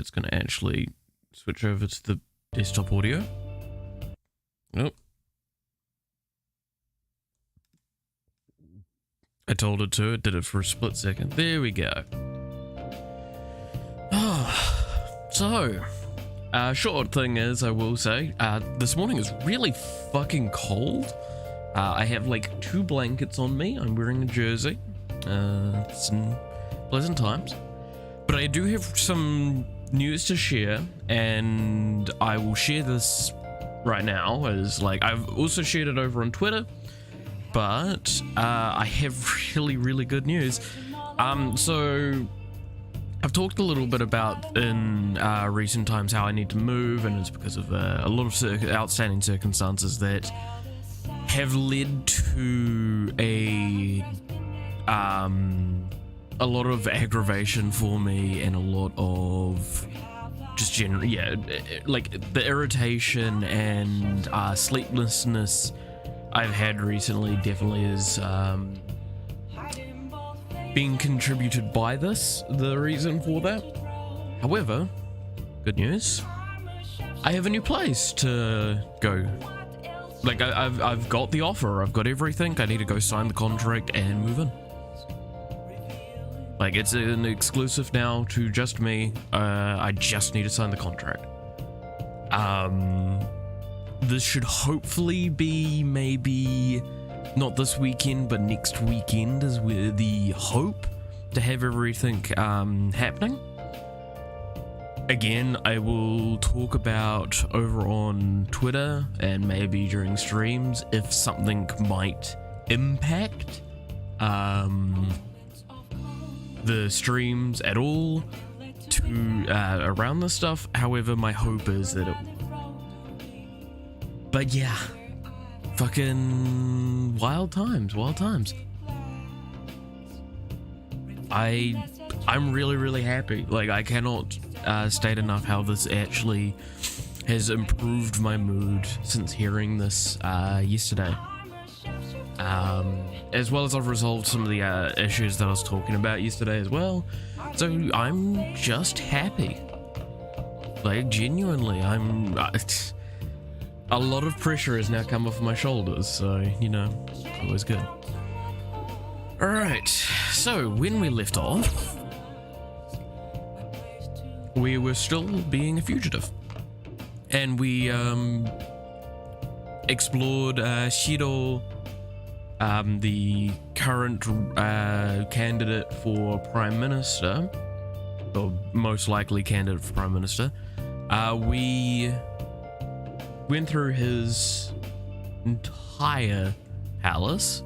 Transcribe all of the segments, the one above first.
it's going to actually switch over to the desktop audio. Nope. I told it to, it did it for a split second. There we go. So, short thing is, I will say, this morning is really fucking cold. I have like 2 blankets on me. I'm wearing a jersey. Some pleasant times. But I do have some news to share, and I will share this right now. As like, I've also shared it over on Twitter. But I have really good news. So I've talked a little bit about in recent times how I need to move, and it's because of a lot of outstanding circumstances that have led to a lot of aggravation for me, and a lot of just general, like the irritation and sleeplessness I've had recently definitely is being contributed by this, the reason for that. However, good news, I have a new place to go. Like, I've got the offer, I've got everything, I need to go sign the contract and move in. Like, it's an exclusive now to just me. I just need to sign the contract. This should hopefully be maybe not this weekend, but next weekend is where the hope to have everything happening. Again, I will talk about over on Twitter and maybe during streams if something might impact the streams at all to around this stuff. However, my hope is that it. But yeah, fucking wild times. I'm really happy. Like, I cannot state enough how this actually has improved my mood since hearing this yesterday. As well as I've resolved some of the issues that I was talking about yesterday as well. So I'm just happy. Like, genuinely, a lot of pressure has now come off my shoulders, so, you know, always good. Alright, so when we left off, we were still being a fugitive. And we explored Shiro, the current candidate for Prime Minister, or most likely candidate for Prime Minister. We went through his entire palace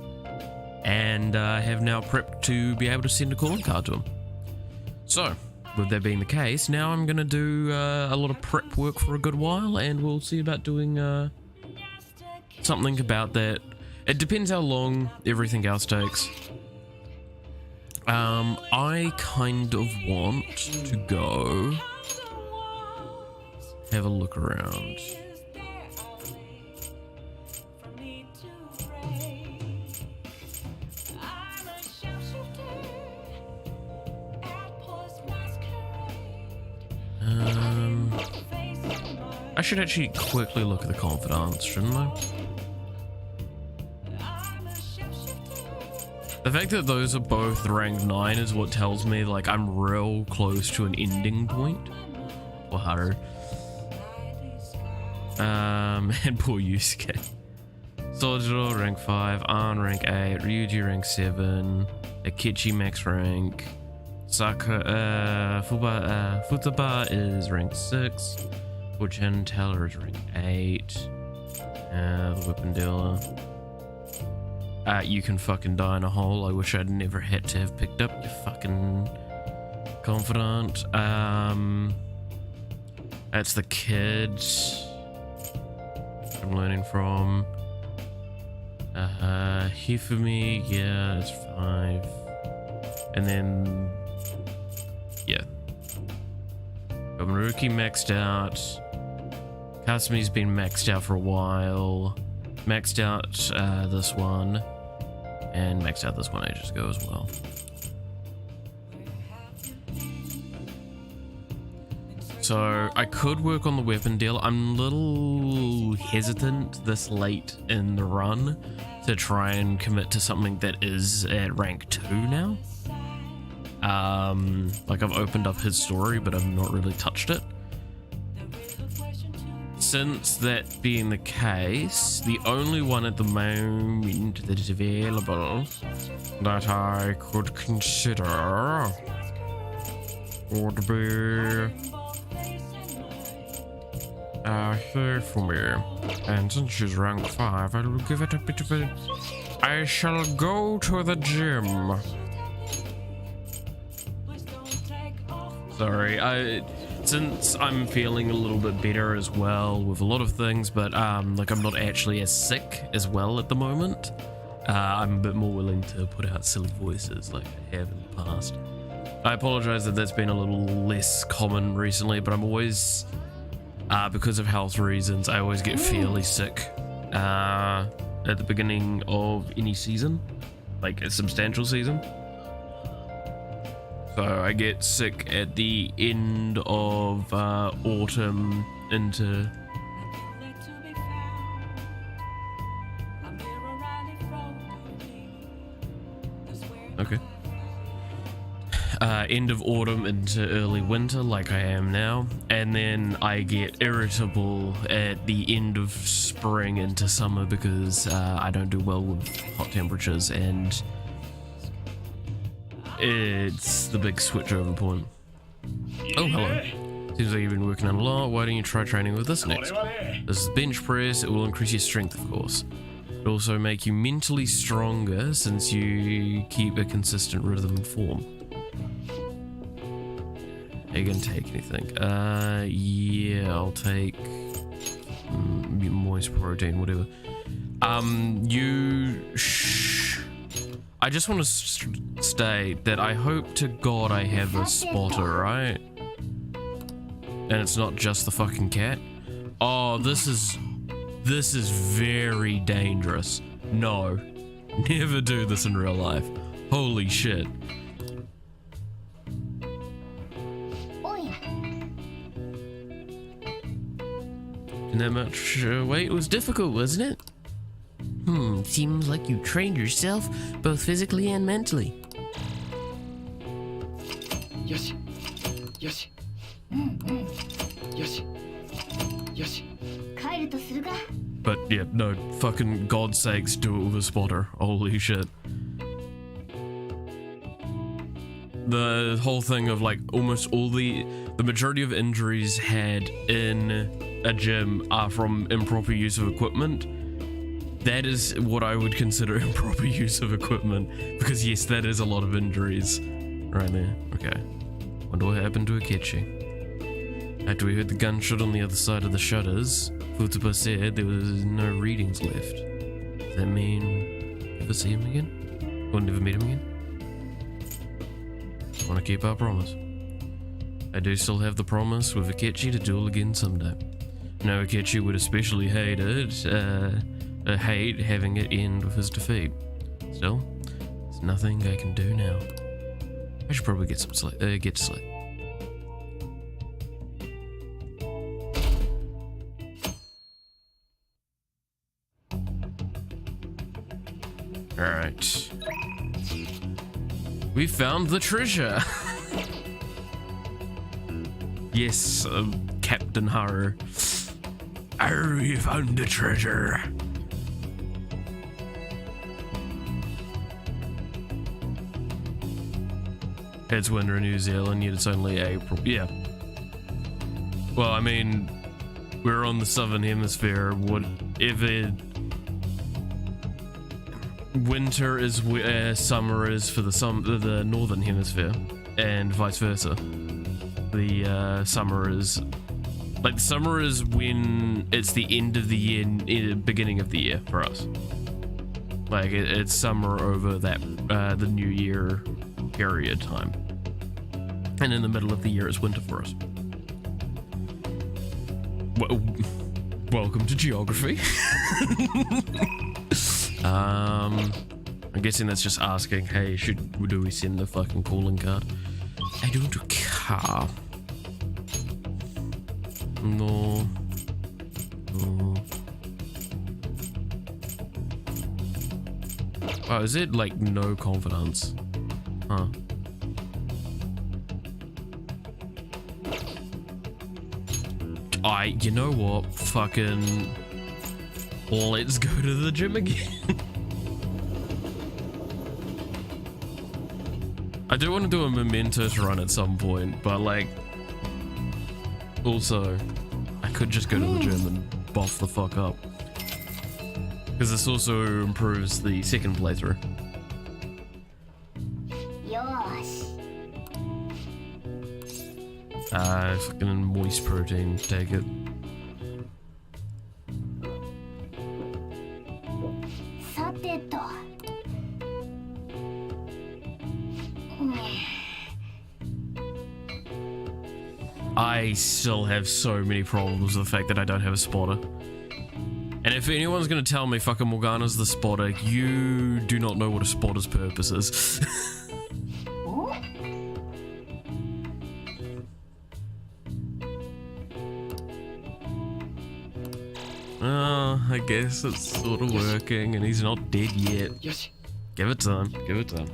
and have now prepped to be able to send a calling card to him. So, with that being the case, now I'm going to do a lot of prep work for a good while, and we'll see about doing something about that. It depends how long everything else takes. I kind of want to go have a look around. I should actually quickly look at the confidants, shouldn't I? The fact that those are both rank 9 is what tells me, like, I'm real close to an ending point. Or Haru. And poor Yusuke. Sojiro rank 5, An rank 8, Ryuji rank 7, Akechi max rank, Futaba is rank 6, Fortune Teller is rank 8, the Weapon Dealer. You can fucking die in a hole. I wish I'd never had to have picked up your fucking confidant. That's the kid I'm learning from. Hifumi, yeah, it's 5. And then, yeah. Got Maruki maxed out. Kasumi's been maxed out for a while. Maxed out this one. And maxed out this one ages ago as well. So I could work on the weapon deal. I'm a little hesitant this late in the run to try and commit to something that is at rank 2 now. Like I've opened up his story, but I've not really touched it. Since that being the case, the only one at the moment that is available that I could consider would be here for me. And since she's rank 5, I will give it a bit of a... I shall go to the gym. Sorry, since I'm feeling a little bit better as well with a lot of things, but like I'm not actually as sick as well at the moment, I'm a bit more willing to put out silly voices like I have in the past. I apologize that that's been a little less common recently, but I'm always, because of health reasons, I always get fairly sick at the beginning of any season, like a substantial season. So I get sick at the end of autumn into... Okay. End of autumn into early winter like I am now, and then I get irritable at the end of spring into summer because I don't do well with hot temperatures, and it's the big switchover point. Oh, hello. Seems like you've been working on a lot. Why don't you try training with this next? This is bench press. It will increase your strength, of course. It'll also make you mentally stronger since you keep a consistent rhythm and form. Are you gonna take anything? Yeah, I'll take moist protein, whatever. I just want to state that I hope to God I have a spotter, right? And it's not just the fucking cat. Oh, this is very dangerous. No, never do this in real life. Holy shit. And that much weight was difficult, wasn't it? Seems like you trained yourself both physically and mentally. Yoshi. Yoshi. Yoshi. Yoshi. But yeah, no, fucking God's sakes, do it with a spotter. Holy shit. The whole thing of like almost all the majority of injuries had in a gym are from improper use of equipment. That is what I would consider improper use of equipment, because yes, that is a lot of injuries right there. Okay, wonder what happened to Akechi. After we heard the gunshot on the other side of the shutters, Futaba said there was no readings left. Does that mean never see him again? Or never meet him again? I want to keep our promise. I do still have the promise with Akechi to duel again someday. No, Akechi would especially hate it, hate having it end with his defeat. Still, there's nothing I can do now. I should probably get some sleep. Get to sleep. All right. We found the treasure. Yes, Captain Haru. We found the treasure. It's winter in New Zealand, yet it's only April. Yeah. Well, I mean, we're on the southern hemisphere. Whatever winter is where summer is for the northern hemisphere, and vice versa. The summer is when it's the end of the year, beginning of the year for us. Like it's summer over that the New Year period time, and in the middle of the year it's winter for us. Welcome to geography. I'm guessing that's just asking, hey, do we send the fucking calling card? I don't care. No. No. Oh, is it like no confidence? Huh. You know what? Fucking let's go to the gym again. I do want to do a momentous run at some point, but like also I could just go to the gym and buff the fuck up. Because this also improves the second playthrough. Fucking moist protein, take it. I still have so many problems with the fact that I don't have a spotter. And if anyone's gonna tell me fucking Morgana's the spotter, you do not know what a spotter's purpose is. I guess it's sort of working, and he's not dead yet. Give it time, give it time.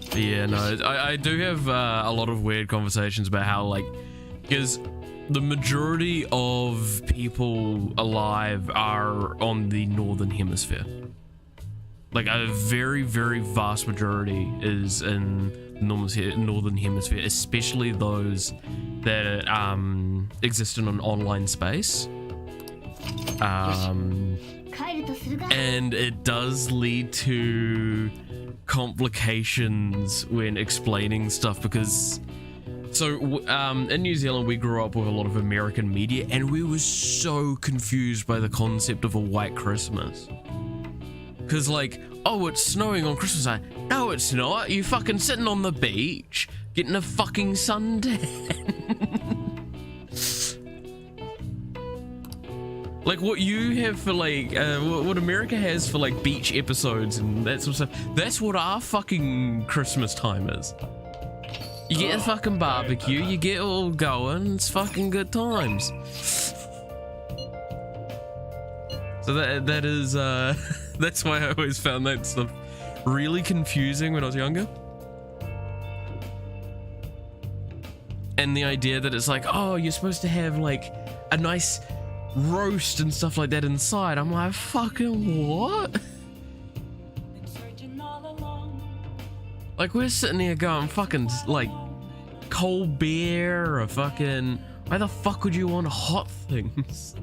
But yeah, no, I do have a lot of weird conversations about how, like, because the majority of people alive are on the northern hemisphere. Like a very, very vast majority is in the northern hemisphere, especially those that exist in an online space. And it does lead to complications when explaining stuff because in New Zealand we grew up with a lot of American media and we were so confused by the concept of a white Christmas. Because like, oh, it's snowing on Christmas Day. No, it's not. You fucking sitting on the beach getting a fucking suntan. Like what you have for like, what America has for like beach episodes and that sort of stuff. That's what our fucking Christmas time is. You get a fucking barbecue, you get all going, it's fucking good times. So that is, that's why I always found that stuff really confusing when I was younger. And the idea that it's like, oh, you're supposed to have like a nice roast and stuff like that inside. I'm like, fucking what? Like we're sitting here going fucking like cold beer or fucking, why the fuck would you want hot things?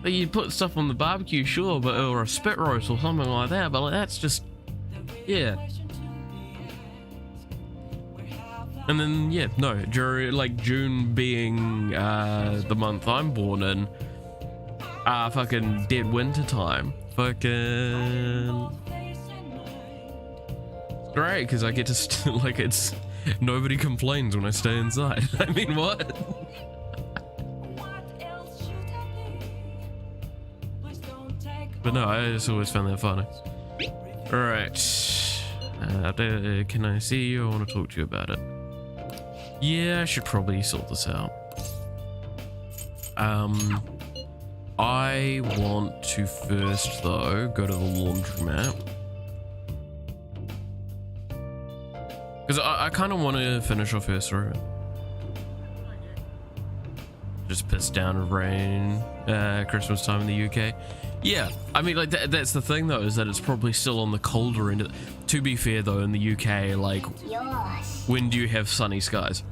Like you put stuff on the barbecue, sure, but or a spit roast or something like that, but like that's just, yeah. And then yeah, no, during like June being the month I'm born in, fucking dead winter time, fucking great because I get to like it's nobody complains when I stay inside. I mean, what? But no, I just always found that funny. All right, can I see you? I want to talk to you about it. Yeah, I should probably sort this out. I want to first though go to the laundromat. Because I kind of want to finish off her story. Just pissed down of rain, Christmas time in the UK. Yeah, I mean, like, that's the thing, though, is that it's probably still on the colder end. To be fair, though, in the UK, like, when do you have sunny skies?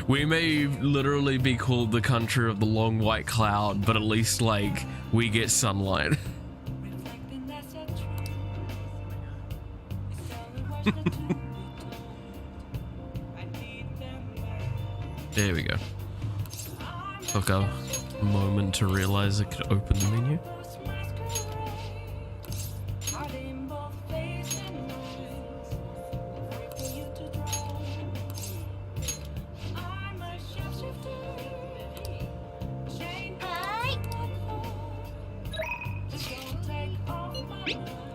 We may literally be called the country of the long white cloud, but at least, like, we get sunlight. There we go. Took a moment to realize I could open the menu.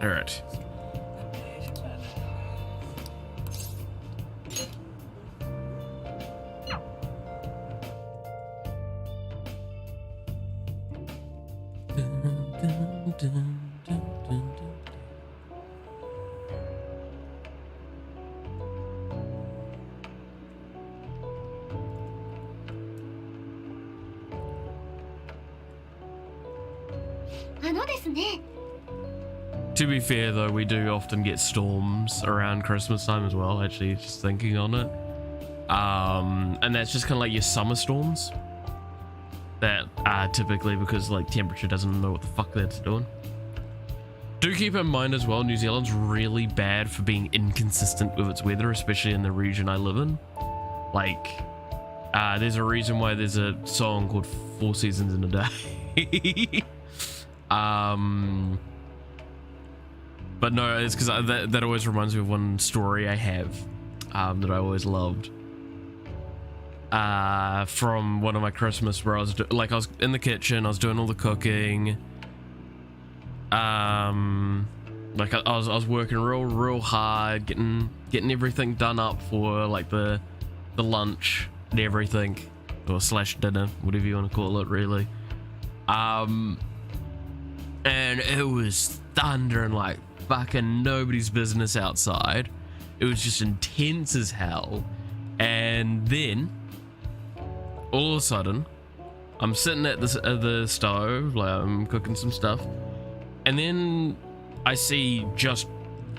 All right. To be fair though, we do often get storms around Christmas time as well, actually, just thinking on it. And that's just kind of like your summer storms. That are typically because like temperature doesn't know what the fuck that's doing. Do keep in mind as well, New Zealand's really bad for being inconsistent with its weather, especially in the region I live in. Like, there's a reason why there's a song called 4 Seasons in a Day. But no, it's because that always reminds me of one story I have that I always loved. From one of my Christmas where I was I was in the kitchen, I was doing all the cooking. I was working real hard, getting everything done up for like the lunch and everything, or slash dinner, whatever you want to call it, really. And it was thundering like fucking nobody's business outside. It was just intense as hell. And then all of a sudden, I'm sitting at the stove, like I'm cooking some stuff, and then I see just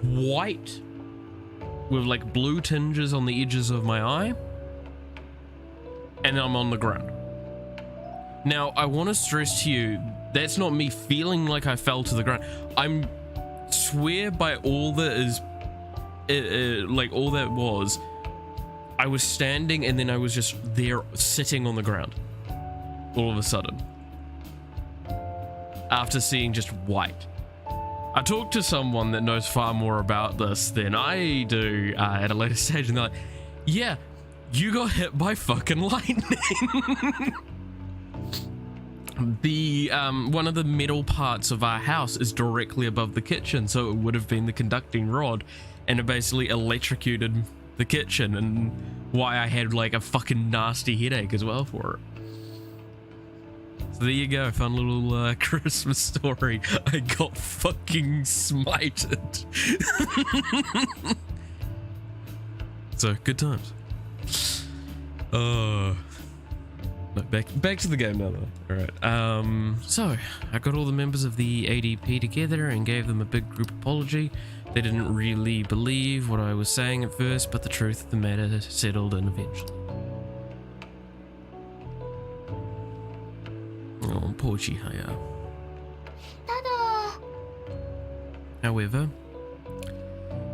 white with like blue tinges on the edges of my eye, and I'm on the ground. Now, I want to stress to you, that's not me feeling like I fell to the ground. I'm swear by all that is, like all that was, I was standing and then I was just there sitting on the ground all of a sudden after seeing just white. I talked to someone that knows far more about this than I do at a later stage, and they're like, yeah, you got hit by fucking lightning. The one of the metal parts of our house is directly above the kitchen, so it would have been the conducting rod, and it basically electrocuted the kitchen, and why I had like a fucking nasty headache as well for it. So there you go, fun little Christmas story. I got fucking smited. So good times. No, back to the game now though. Alright, so I got all the members of the ADP together and gave them a big group apology. They didn't really believe what I was saying at first, but the truth of the matter settled in eventually. Oh, poor Chihaya. However,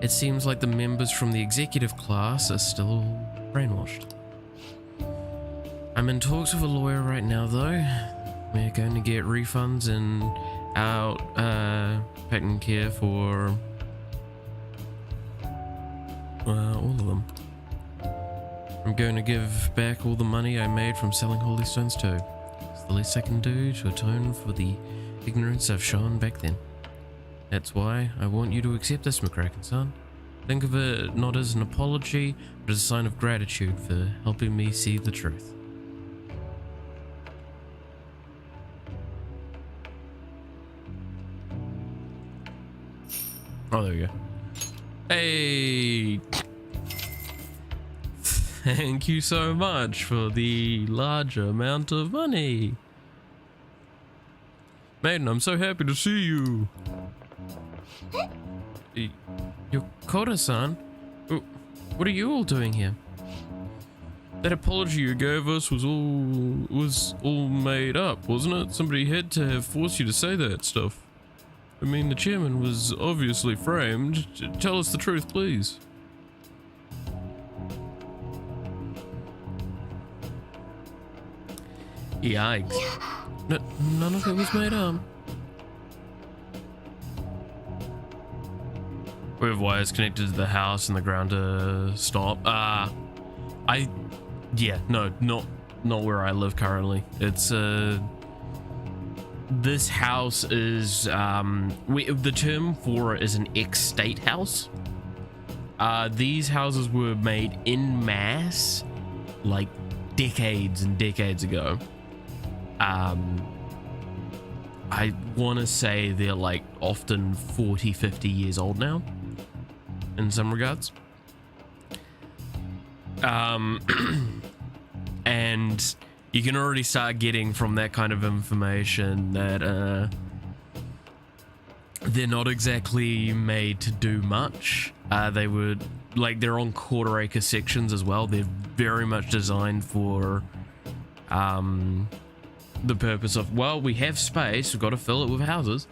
it seems like the members from the executive class are still brainwashed. I'm in talks with a lawyer right now though. We're going to get refunds and out patent care for all of them. I'm going to give back all the money I made from selling holy stones too. It's the least I can do to atone for the ignorance I've shown back then. That's why I want you to accept this, McCracken-san. Think of it not as an apology, but as a sign of gratitude for helping me see the truth. Oh, there we go. Hey! Thank you so much for the large amount of money. Maiden, I'm so happy to see you. Yokota-san? What are you all doing here? That apology you gave us was all made up, wasn't it? Somebody had to have forced you to say that stuff. I mean, the chairman was obviously framed. Tell us the truth, please. Yikes. None of it was made up. We have wires connected to the house and the ground to stop. Yeah, no, not where I live currently. It's, this house is, the term for it is an ex-state house. These houses were made en masse, like, decades and decades ago. I want to say they're like often 40, 50 years old now in some regards. And you can already start getting from that kind of information that they're not exactly made to do much. They would, like, they're on quarter-acre sections as well. They're very much designed for the purpose of, well, we have space, we've got to fill it with houses.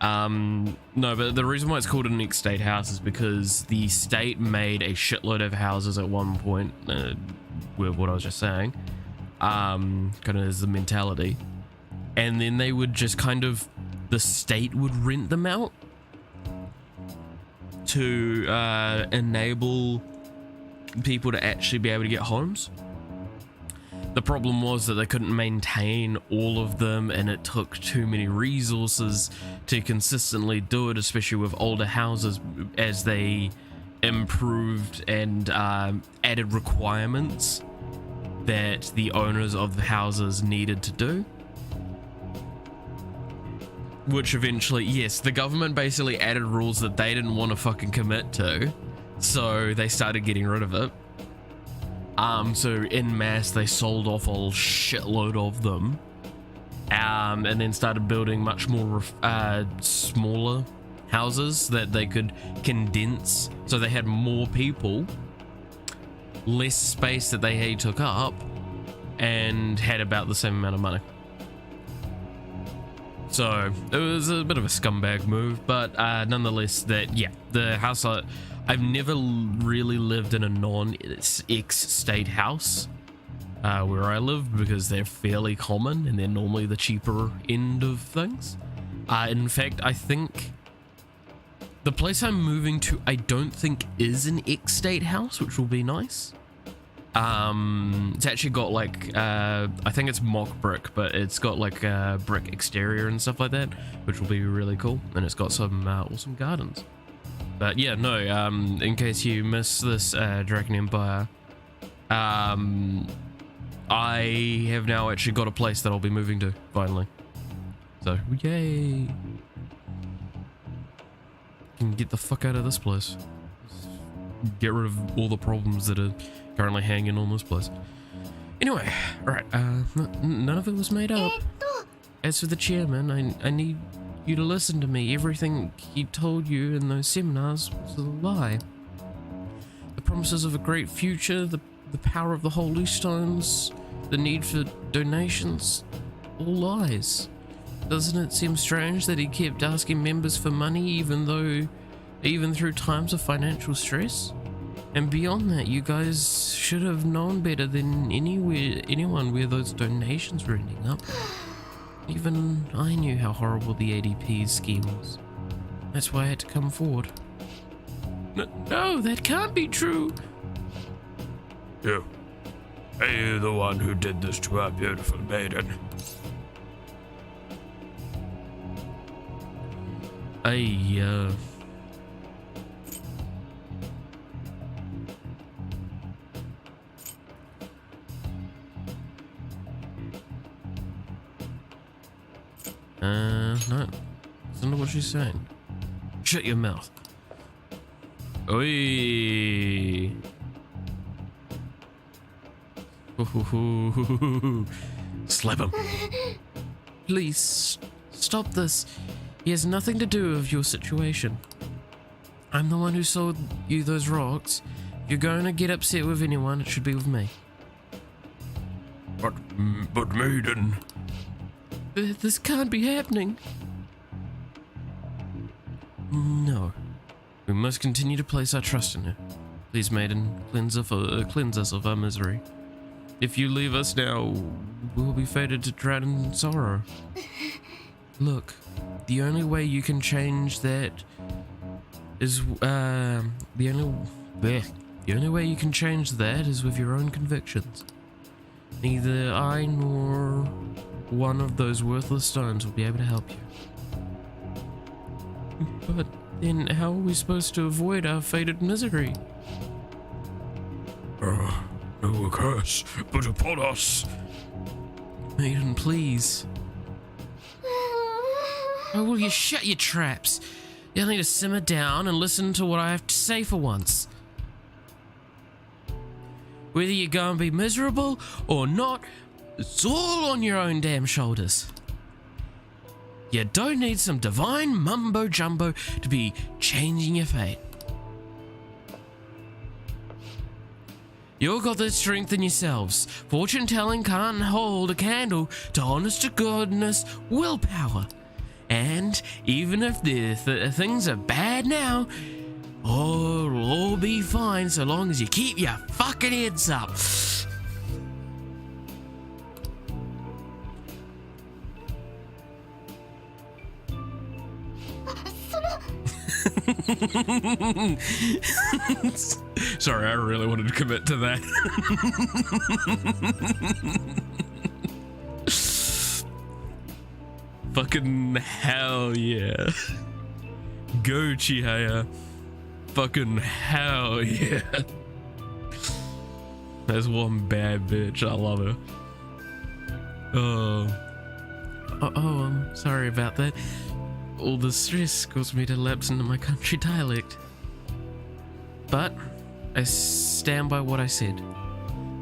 No, but the reason why it's called an estate house is because the state made a shitload of houses at one point, with what I was just saying, kind of is the mentality, and then they would just kind of, the state would rent them out to enable people to actually be able to get homes. The problem was that they couldn't maintain all of them, and it took too many resources to consistently do it, especially with older houses, as they improved and added requirements that the owners of the houses needed to do. Which eventually, yes, the government basically added rules that they didn't want to fucking commit to, so they started getting rid of it. So en masse, they sold off a shitload of them, and then started building much more smaller houses that they could condense, so they had more people, less space that they took up, and had about the same amount of money. So it was a bit of a scumbag move, but nonetheless, that, yeah, the house, I've never really lived in a non-ex-state house where I live, because they're fairly common and they're normally the cheaper end of things. In fact, I think the place I'm moving to, I don't think is an ex-state house, which will be nice. It's actually got like, I think it's mock brick, but it's got like a brick exterior and stuff like that, which will be really cool. And it's got some awesome gardens. But yeah, no, in case you missed this Dragon Empire, I have now actually got a place that I'll be moving to, finally. So, yay! Can get the fuck out of this place. Get rid of all the problems that are currently hanging on this place. Anyway, alright, none of it was made up. As for the chairman, I need you to listen to me. Everything he told you in those seminars was a lie. The promises of a great future, the power of the Holy Stones, the need for donations, all lies. Doesn't it seem strange that he kept asking members for money even through times of financial stress? And beyond that, you guys should have known better than anyone where those donations were ending up. Even I knew how horrible the ADP's scheme was. That's why I had to come forward. No, that can't be true. You. Are you the one who did this to our beautiful maiden? No. Listen to what she's saying. Shut your mouth. Oi. Slap him. Please, stop this. He has nothing to do with your situation. I'm the one who sold you those rocks. If you're going to get upset with anyone, it should be with me. But maiden... This can't be happening. No. We must continue to place our trust in her. Please, maiden, cleanse us of our misery. If you leave us now, we'll be fated to drown in sorrow. Look, the only way you can change that is the only way you can change that is with your own convictions. Neither I nor one of those worthless stones will be able to help you. But then how are we supposed to avoid our fated misery? No curse put upon us. Maiden, please. Oh, will you shut your traps? You'll need to simmer down and listen to what I have to say for once. Whether you're going to be miserable or not, it's all on your own damn shoulders. You don't need some divine mumbo-jumbo to be changing your fate. You've got the strength in yourselves. Fortune-telling can't hold a candle to honest-to-goodness willpower. And even if the things are bad now, it'll all be fine so long as you keep your fucking heads up. Sorry, I really wanted to commit to that. Fucking hell yeah. Go Chihaya. Fucking hell yeah. That's one bad bitch. I love her. I'm sorry about that. All the stress caused me to lapse into my country dialect. But I stand by what I said.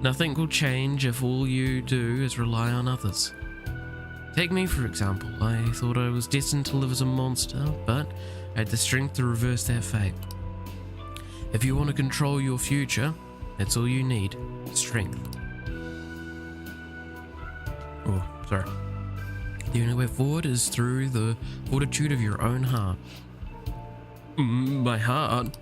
Nothing will change if all you do is rely on others. Take me, for example. I thought I was destined to live as a monster, but I had the strength to reverse that fate. If you want to control your future, that's all you need. Strength. Oh, sorry. The only way forward is through the fortitude of your own heart. My heart?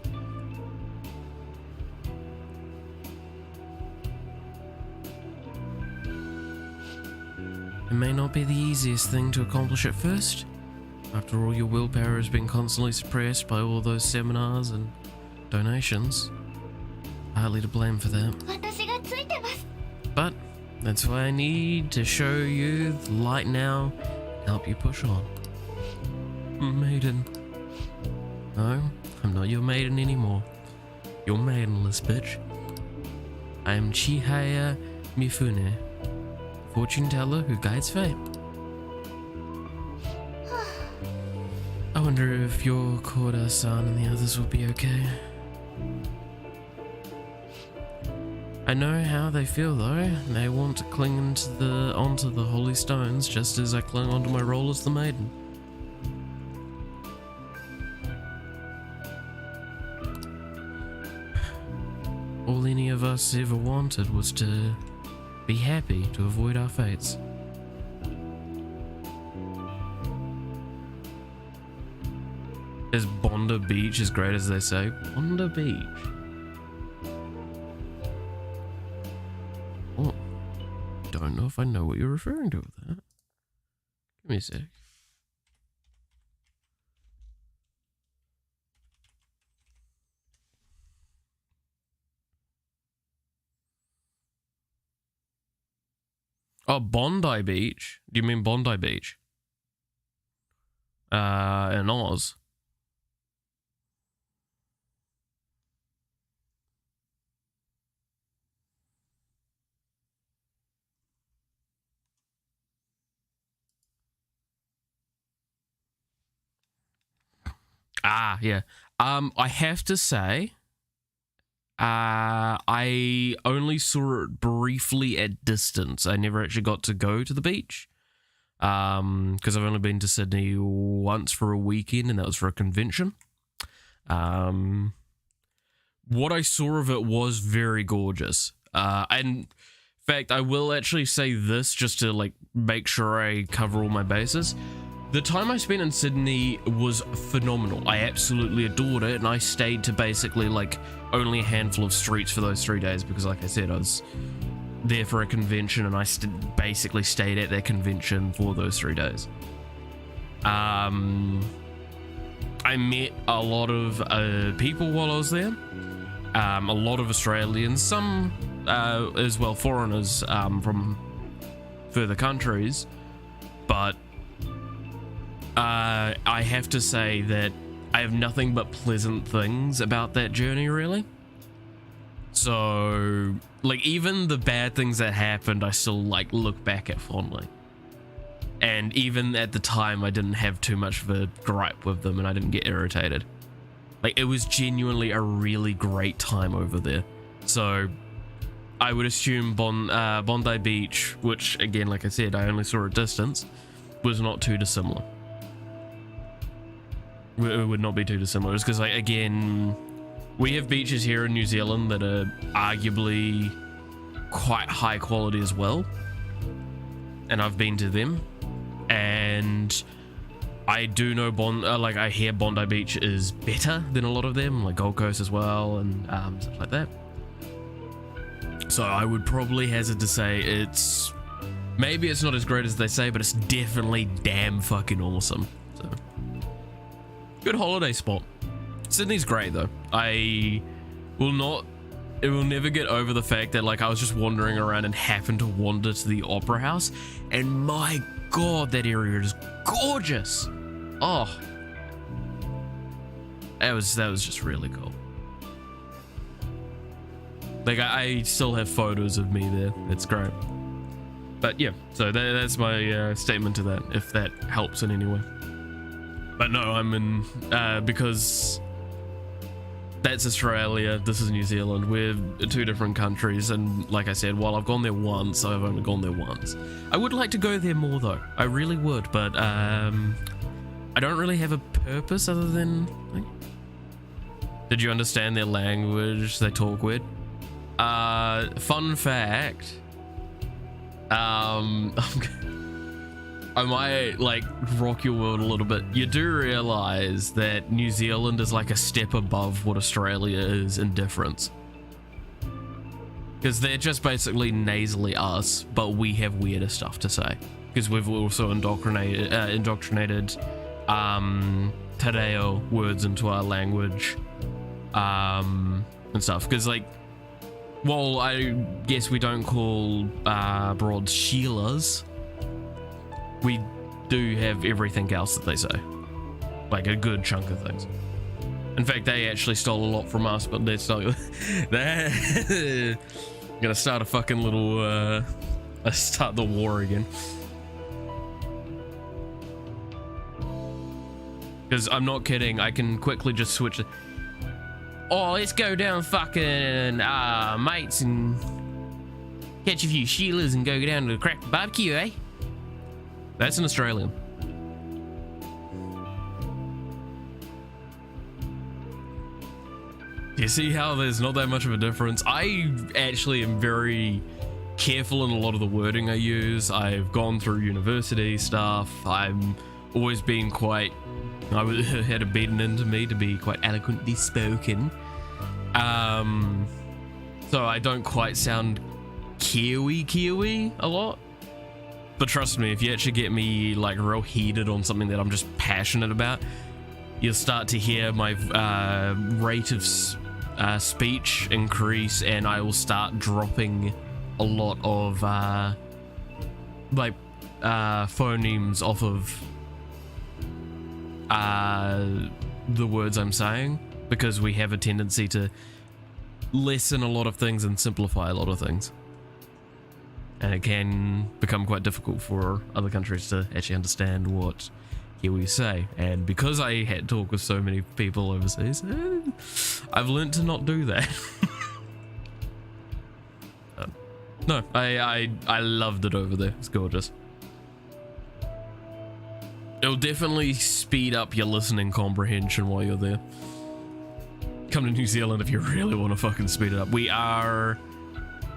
It may not be the easiest thing to accomplish at first. After all, your willpower has been constantly suppressed by all those seminars and donations. Hardly to blame for that. But that's why I need to show you the light now and help you push on. Maiden. No, I'm not your maiden anymore. You're maidenless, bitch. I am Chihaya Mifune, fortune teller who guides fate. I wonder if your Koda-san and the others will be okay. I know how they feel though. They want to cling onto the holy stones just as I cling onto my role as the maiden. All any of us ever wanted was to be happy, to avoid our fates. Is Bondi Beach as great as they say? Bondi Beach. Oh, don't know if I know what you're referring to with that. Give me a sec. Oh, Bondi Beach? Do you mean Bondi Beach? In Oz. Ah, yeah. I have to say, I only saw it briefly at distance. I never actually got to go to the beach. Because I've only been to Sydney once for a weekend, and that was for a convention. What I saw of it was very gorgeous. And in fact, I will actually say this just to like make sure I cover all my bases. The time I spent in Sydney was phenomenal. I absolutely adored it, and I stayed to basically like only a handful of streets for those 3 days because, like I said, I was there for a convention, and I basically stayed at that convention for those 3 days. I met a lot of people while I was there. A lot of Australians, some as well foreigners from further countries, but I have to say that I have nothing but pleasant things about that journey, really. So, like, even the bad things that happened, I still, like, look back at fondly. And even at the time, I didn't have too much of a gripe with them and I didn't get irritated. Like, it was genuinely a really great time over there. So I would assume Bondi Beach, which again, like I said, I only saw at distance, was not too dissimilar. It would not be too dissimilar. It's because, like, again, we have beaches here in New Zealand that are arguably quite high quality as well. And I've been to them. And I do know like I hear Bondi Beach is better than a lot of them, like Gold Coast as well, and stuff like that. So I would probably hazard to say maybe it's not as great as they say, but it's definitely damn fucking awesome. So good holiday spot. Sydney's great though. It will never get over the fact that, like, I was just wandering around and happened to wander to the Opera House, and my god, that area is gorgeous. Oh, that was just really cool. Like, I still have photos of me there. It's great. But yeah, so that's my statement to that, if that helps in any way. But no, I'm in because that's Australia, this is New Zealand. We're two different countries, and like I said, while I've gone there once, I've only gone there once. I would like to go there more though. I really would, but I don't really have a purpose other than, like, did you understand their language? They talk weird. Fun fact. I might, like, rock your world a little bit. You do realize that New Zealand is like a step above what Australia is in difference. Because they're just basically nasally us, but we have weirder stuff to say. Because we've also indoctrinated Te Reo words into our language and stuff. Because, like, well, I guess we don't call broads Sheilas. We do have everything else that they say, like a good chunk of things. In fact, they actually stole a lot from us, but they're gonna start a fucking little start the war again. Because I'm not kidding, I can quickly just switch it. Oh, let's go down fucking mates and catch a few Sheilas and go down to the crack barbecue, eh? That's an Australian. You see how there's not that much of a difference? I actually am very careful in a lot of the wording I use. I've gone through university stuff. I'm always been quite, had it beaten into me to be quite eloquently spoken. So I don't quite sound Kiwi a lot. But trust me, if you actually get me, like, real heated on something that I'm just passionate about, you'll start to hear my rate of speech increase, and I will start dropping a lot of phonemes off of the words I'm saying, because we have a tendency to lessen a lot of things and simplify a lot of things. And it can become quite difficult for other countries to actually understand what Kiwis say. And because I had to talk with so many people overseas, I've learned to not do that. No, I loved it over there. It's gorgeous. It'll definitely speed up your listening comprehension while you're there. Come to New Zealand if you really want to fucking speed it up. We are...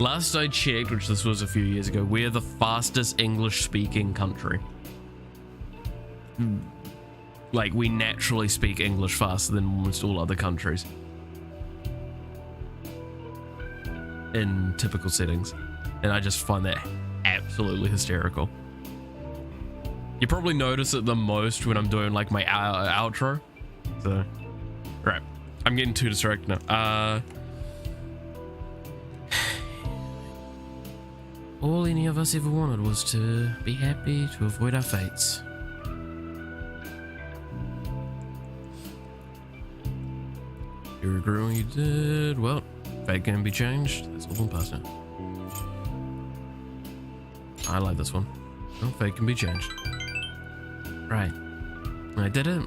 Last I checked, which this was a few years ago, we're the fastest English-speaking country. Like, we naturally speak English faster than almost all other countries. In typical settings. And I just find that absolutely hysterical. You probably notice it the most when I'm doing, like, my outro. So, right. I'm getting too distracted now. All any of us ever wanted was to be happy, to avoid our fates. You regret what you did? Well, fate can be changed. That's all I'm past now. I like this one. Well, fate can be changed. Right. I did it.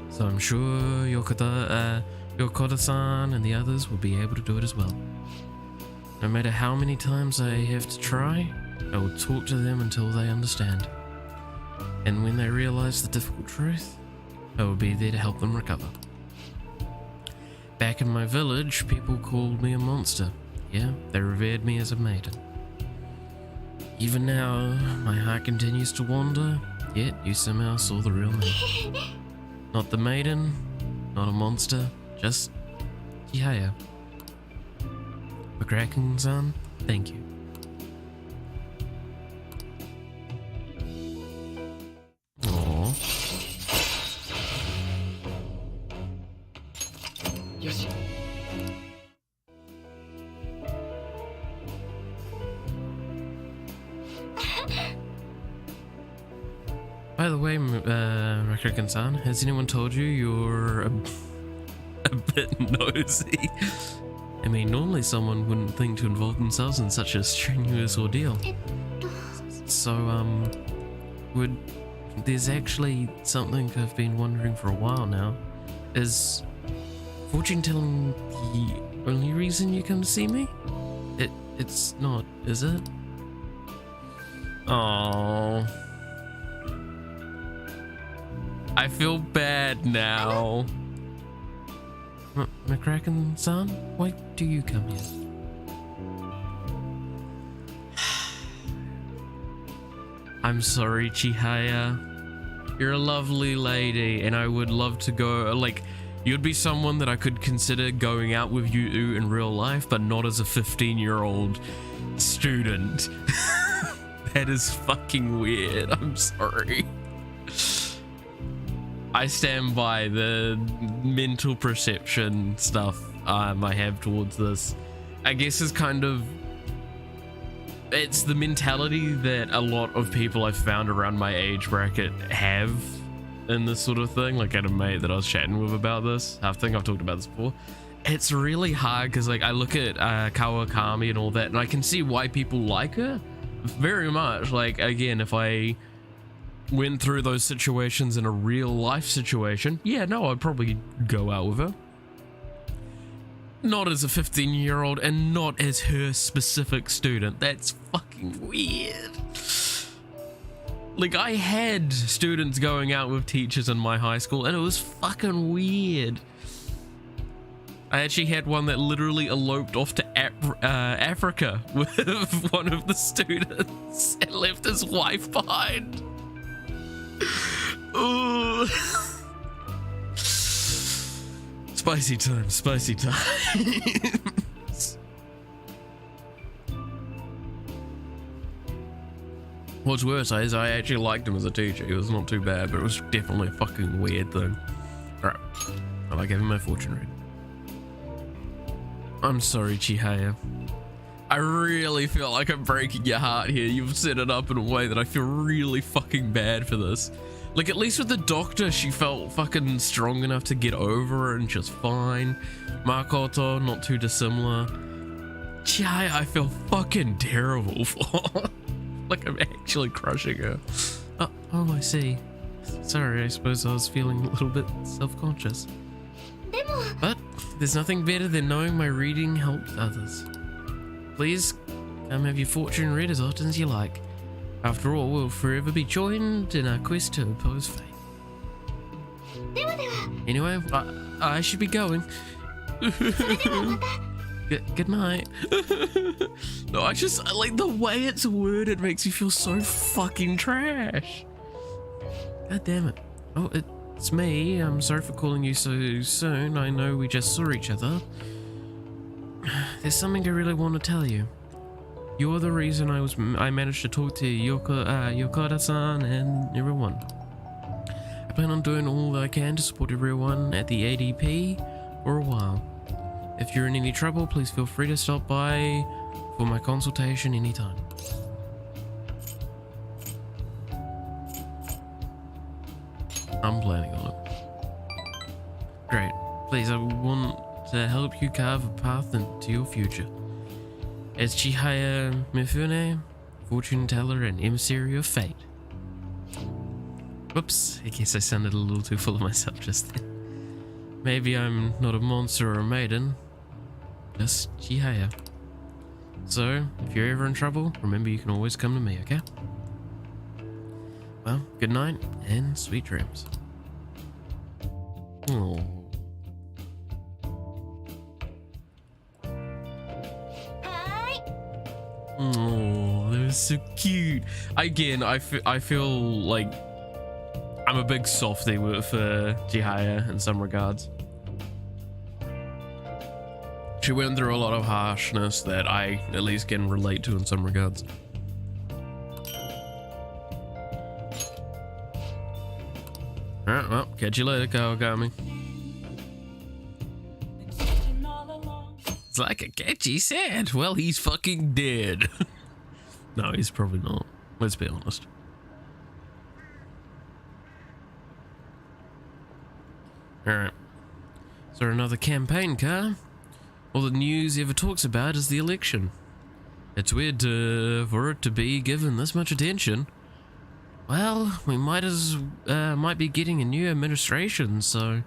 So I'm sure Yokota-san and the others will be able to do it as well. No matter how many times I have to try, I will talk to them until they understand. And when they realize the difficult truth, I will be there to help them recover. Back in my village, people called me a monster. Yeah, they revered me as a maiden. Even now, my heart continues to wander, yet you somehow saw the real me. Not the maiden, not a monster, just Chihaya. McCracken-san, thank you. Aww. Yoshi. By the way, McCracken-san, has anyone told you you're a bit nosy? I mean, normally someone wouldn't think to involve themselves in such a strenuous ordeal. So, there's actually something I've been wondering for a while now. Is fortune telling the only reason you come to see me? It's not, is it? Oh, I feel bad now. McCracken-san, why do you come here? I'm sorry, Chihaya. You're a lovely lady, and I would love to go, like, you'd be someone that I could consider going out with you in real life, but not as a 15-year-old student. That is fucking weird. I'm sorry. I stand by the mental perception stuff I have towards this. I guess is kind of, it's the mentality that a lot of people I've found around my age bracket have in this sort of thing. Like I had a mate that I was chatting with about this. I think I've talked about this before. It's really hard because like I look at Kawakami and all that, and I can see why people like her very much. Like again, if I went through those situations in a real life situation, yeah, no, I'd probably go out with her. Not as a 15-year-old and not as her specific student. That's fucking weird. Like, I had students going out with teachers in my high school and it was fucking weird. I actually had one that literally eloped off to Africa with one of the students and left his wife behind. Ooh. Spicy times, spicy times. What's worse is I actually liked him as a teacher. He was not too bad, but it was definitely a fucking weird thing. Alright, I gave him my fortune read. I'm sorry, Chihaya. I really feel like I'm breaking your heart here. You've set it up in a way that I feel really fucking bad for this. Like, at least with the doctor, she felt fucking strong enough to get over it and just fine. Makoto, not too dissimilar. Chihaya, I feel fucking terrible for. Like, I'm actually crushing her. Oh, I see. Sorry, I suppose I was feeling a little bit self-conscious. But there's nothing better than knowing my reading helped others. Please, come have your fortune read as often as you like. After all, we'll forever be joined in our quest to oppose fate. Anyway, I should be going. Good night. No, I just, like, the way it's worded makes me feel so fucking trash. God damn it. Oh, it's me. I'm sorry for calling you so soon. I know we just saw each other. There's something I really want to tell you. You're the reason I managed to talk to Yokota-san and everyone. I plan on doing all I can to support everyone at the ADP for a while. If you're in any trouble, please feel free to stop by for my consultation anytime. I'm planning on it. Great. Please, I want to help you carve a path into your future. As Chihaya Mifune, fortune teller and emissary of fate. Whoops, I guess I sounded a little too full of myself just then. Maybe I'm not a monster or a maiden, just Chihaya. So, if you're ever in trouble, remember you can always come to me, okay? Well, good night and sweet dreams. Oh. Oh, that was so cute. Again, I feel like I'm a big softie for Chihaya in some regards. She went through a lot of harshness that I at least can relate to in some regards. Alright, well, catch you later, Kawakami. It's like a catchy said. Well, he's fucking dead. No, he's probably not. Let's be honest. Alright. Is there another campaign car? All the news ever talks about is the election. It's weird for it to be given this much attention. Well, we might be getting a new administration, so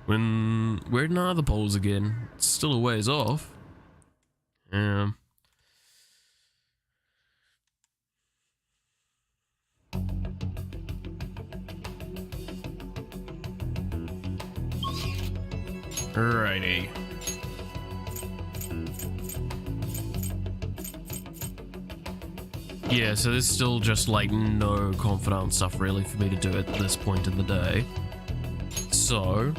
when we're in the polls again, it's still a ways off. Alrighty. Yeah, so there's still just like no confidant stuff really for me to do at this point in the day. So,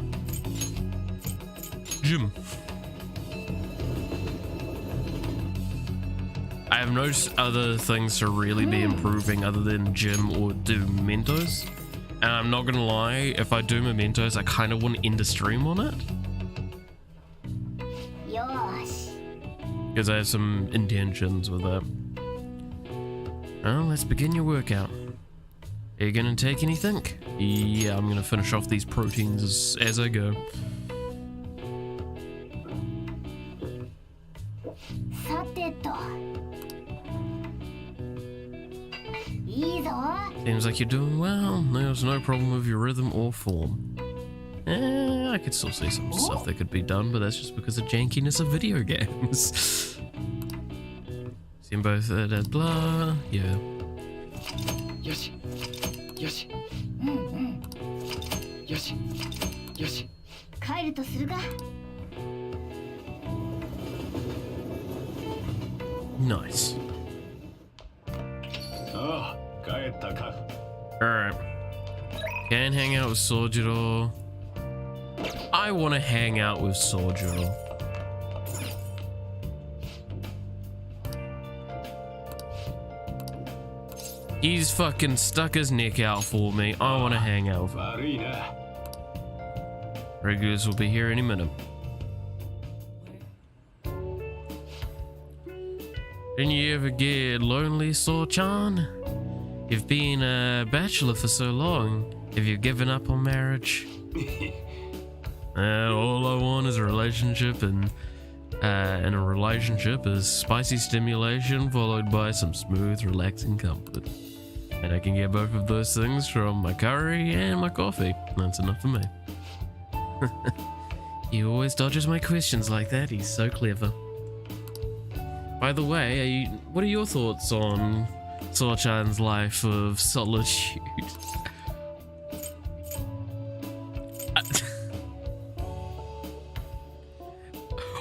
gym. I have no other things to really be improving other than gym or do mementos. And I'm not gonna lie, if I do mementos, I kind of want to end a stream on it. Because I have some intentions with that. Well, let's begin your workout. Are you gonna take anything? Yeah, I'm gonna finish off these proteins as I go. Seems like you're doing well. There's no problem with your rhythm or form. I could still see some stuff that could be done, but that's just because of jankiness of video games. Seen both blah, yeah. Yoshi. Yoshi. Yoshi. Yoshi. Nice. Alright. Can hang out with Sojiro. I want to hang out with Sojiro. He's fucking stuck his neck out for me. I want to hang out with him. Regulars will be here any minute. Didn't you ever get lonely, Sor-chan? You've been a bachelor for so long. Have you given up on marriage? All I want is a relationship, and a relationship is spicy stimulation followed by some smooth, relaxing comfort. And I can get both of those things from my curry and my coffee. That's enough for me. He always dodges my questions like that. He's so clever. By the way, what are your thoughts on Sor-chan's life of solitude?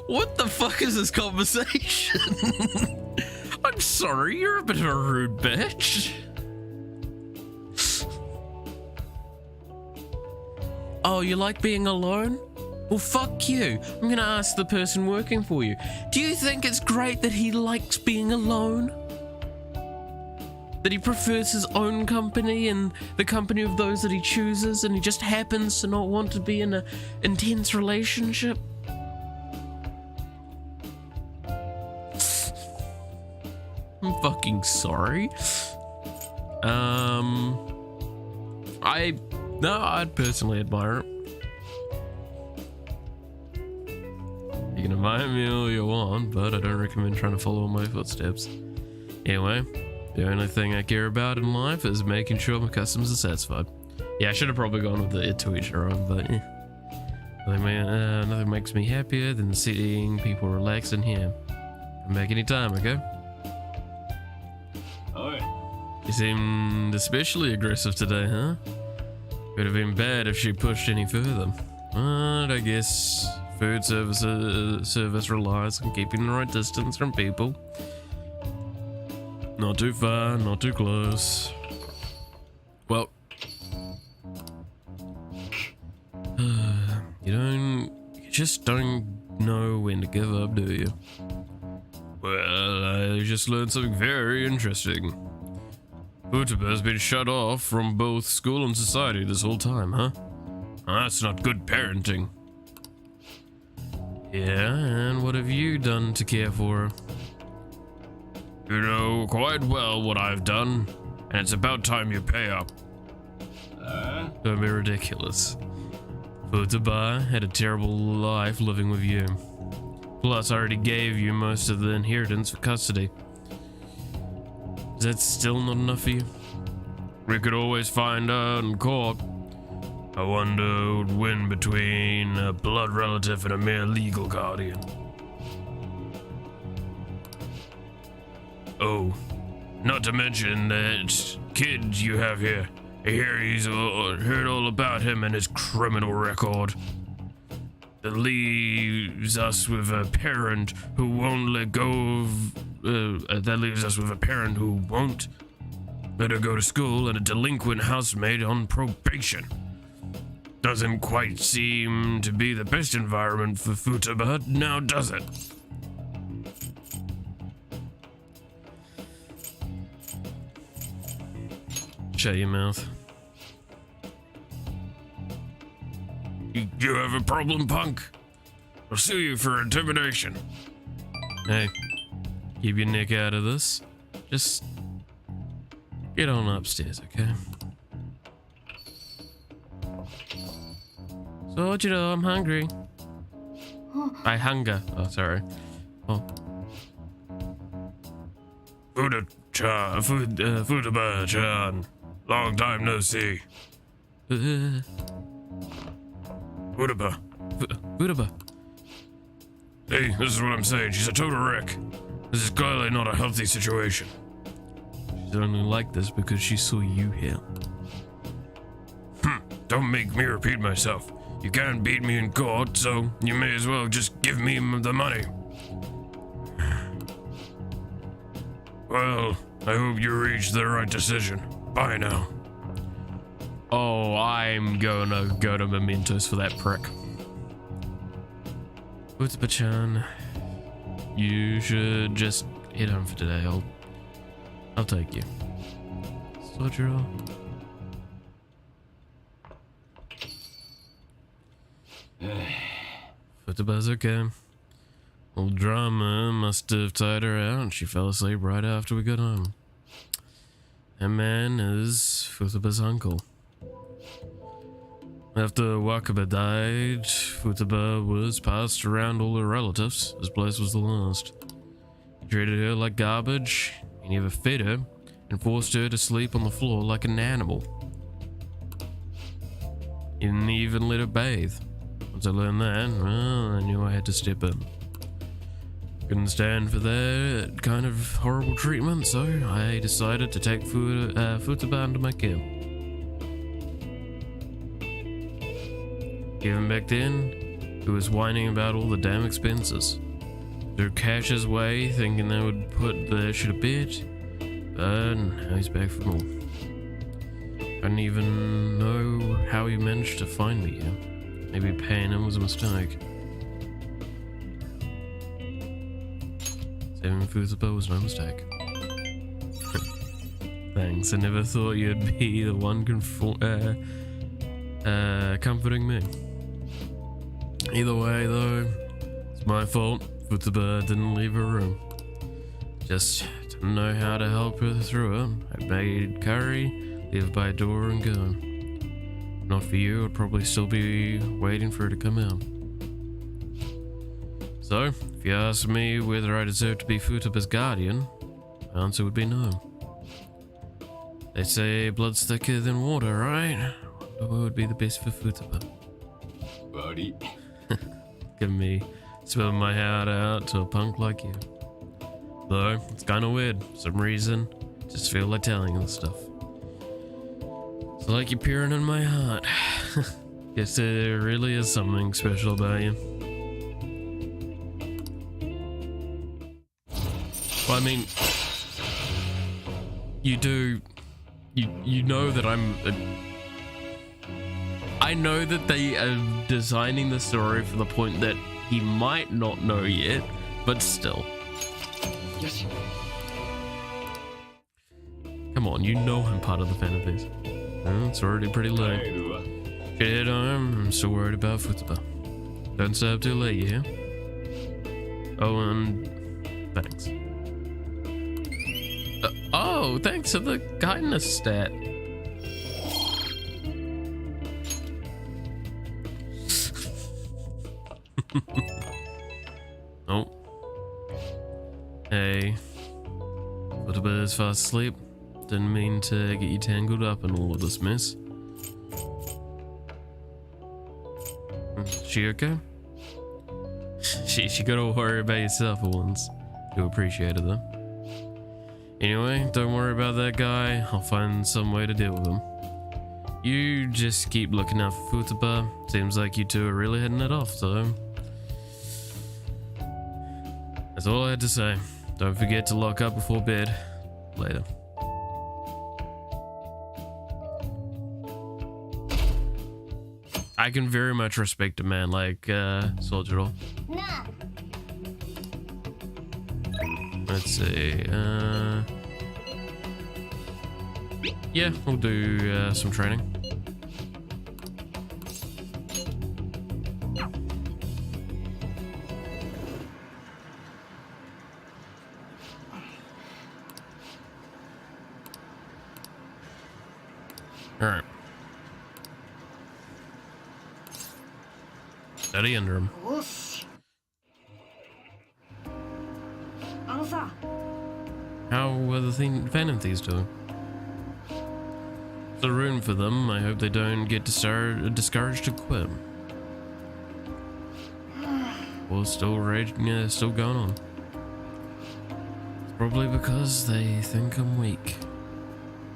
What the fuck is this conversation? I'm sorry, you're a bit of a rude bitch. Oh, you like being alone? Well, fuck you. I'm gonna ask the person working for you. Do you think it's great that he likes being alone? That he prefers his own company and the company of those that he chooses, and he just happens to not want to be in an intense relationship? I'm fucking sorry. I'd personally admire it. You can admire me all you want, but I don't recommend trying to follow my footsteps. Anyway, The only thing I care about in life is making sure my customers are satisfied. Yeah, I should have probably gone with the to each their own, but nothing makes me happier than seeing people relax in here. Come back anytime, okay? Alright. You seemed especially aggressive today, huh? Could have been bad if she pushed any further. But I guess food service relies on keeping the right distance from people. Not too far, not too close. Well, you just don't know when to give up, do you? Well, I just learned something very interesting. Futaba has been shut off from both school and society this whole time, huh? That's not good parenting. Yeah, and what have you done to care for her? You know quite well what I've done, and it's about time you pay up. Don't be ridiculous. Futaba had a terrible life living with you. Plus, I already gave you most of the inheritance for custody. Is that still not enough for you? We could always find out in court. I wonder who would win between a blood relative and a mere legal guardian. Oh, not to mention that kid you have here. I hear he's heard all about him and his criminal record. That leaves us with a parent who won't let go of. That leaves us with a parent who won't let her go to school and a delinquent housemate on probation. Doesn't quite seem to be the best environment for Futaba, now does it? Shut your mouth. You have a problem, punk? I'll sue you for intimidation. Hey, keep your neck out of this. Just get on upstairs, okay? Sojiro, I'm hungry. I hunger. Oh, sorry. Oh. Futaba-chan. Long time no see. Futaba. Futaba. Hey, this is what I'm saying. She's a total wreck. This is clearly not a healthy situation. She's only like this because she saw you here. Don't make me repeat myself. You can't beat me in court, so you may as well just give me the money. Well, I hope you reached the right decision. Bye now. Oh, I'm gonna go to Mementos for that prick. Futaba-chan, you should just head home for today. I'll take you. Sojiro. Futaba's okay. Old drama must have tired her out and she fell asleep right after we got home. That man is Futaba's uncle. After Wakaba died, Futaba was passed around all her relatives. His place was the last. He treated her like garbage, he never fed her, and forced her to sleep on the floor like an animal. He didn't even let her bathe. Once I learned that, well, I knew I had to step in. Couldn't stand for that kind of horrible treatment, so I decided to take Futaba under my care. Even back then, he was whining about all the damn expenses. Threw cash his way, thinking they would put the issue to bed, but now he's back for more. I don't even know how he managed to find me here. Maybe paying him was a mistake. Saving Futaba was no mistake. Thanks, I never thought you'd be the one comforting me. Either way, though, it's my fault. Futaba didn't leave her room. Just didn't know how to help her through it. I made curry, leave by a door and go. Not for you, I'd probably still be waiting for her to come out. So, if you ask me whether I deserve to be Futaba's guardian, my answer would be no. They say blood's thicker than water, right? What would be the best for Futaba? Buddy. Give me spilling my heart out to a punk like you. Though, it's kinda weird. For some reason, just feel like telling you this stuff. It's like you're peering in my heart. Guess there really is something special about you. Well, I mean, you do, you know that I know that they are designing the story for the point that he might not know yet, but still. Yes. Come on, you know I'm part of the fan of these. Oh, it's already pretty late. Shit, I'm still worried about Futaba. Don't stay up too late, yeah? Oh, and thanks. Oh, thanks for the kindness stat. Oh. Hey. Futaba is fast asleep. Didn't mean to get you tangled up in all of this mess. She okay? She gotta worry about yourself for once. Do appreciate it though. Anyway, don't worry about that guy. I'll find some way to deal with him. You just keep looking out for Futaba. Seems like you two are really hitting it off, so... That's all I had to say. Don't forget to lock up before bed. Later. I can very much respect a man like Soldier. Let's see. Yeah, we'll do some training. All right. Steady under him. How are the Phantom Thieves doing? There's a room for them. I hope they don't get discouraged to quit. Well, still raging, still going on. It's probably because they think I'm weak.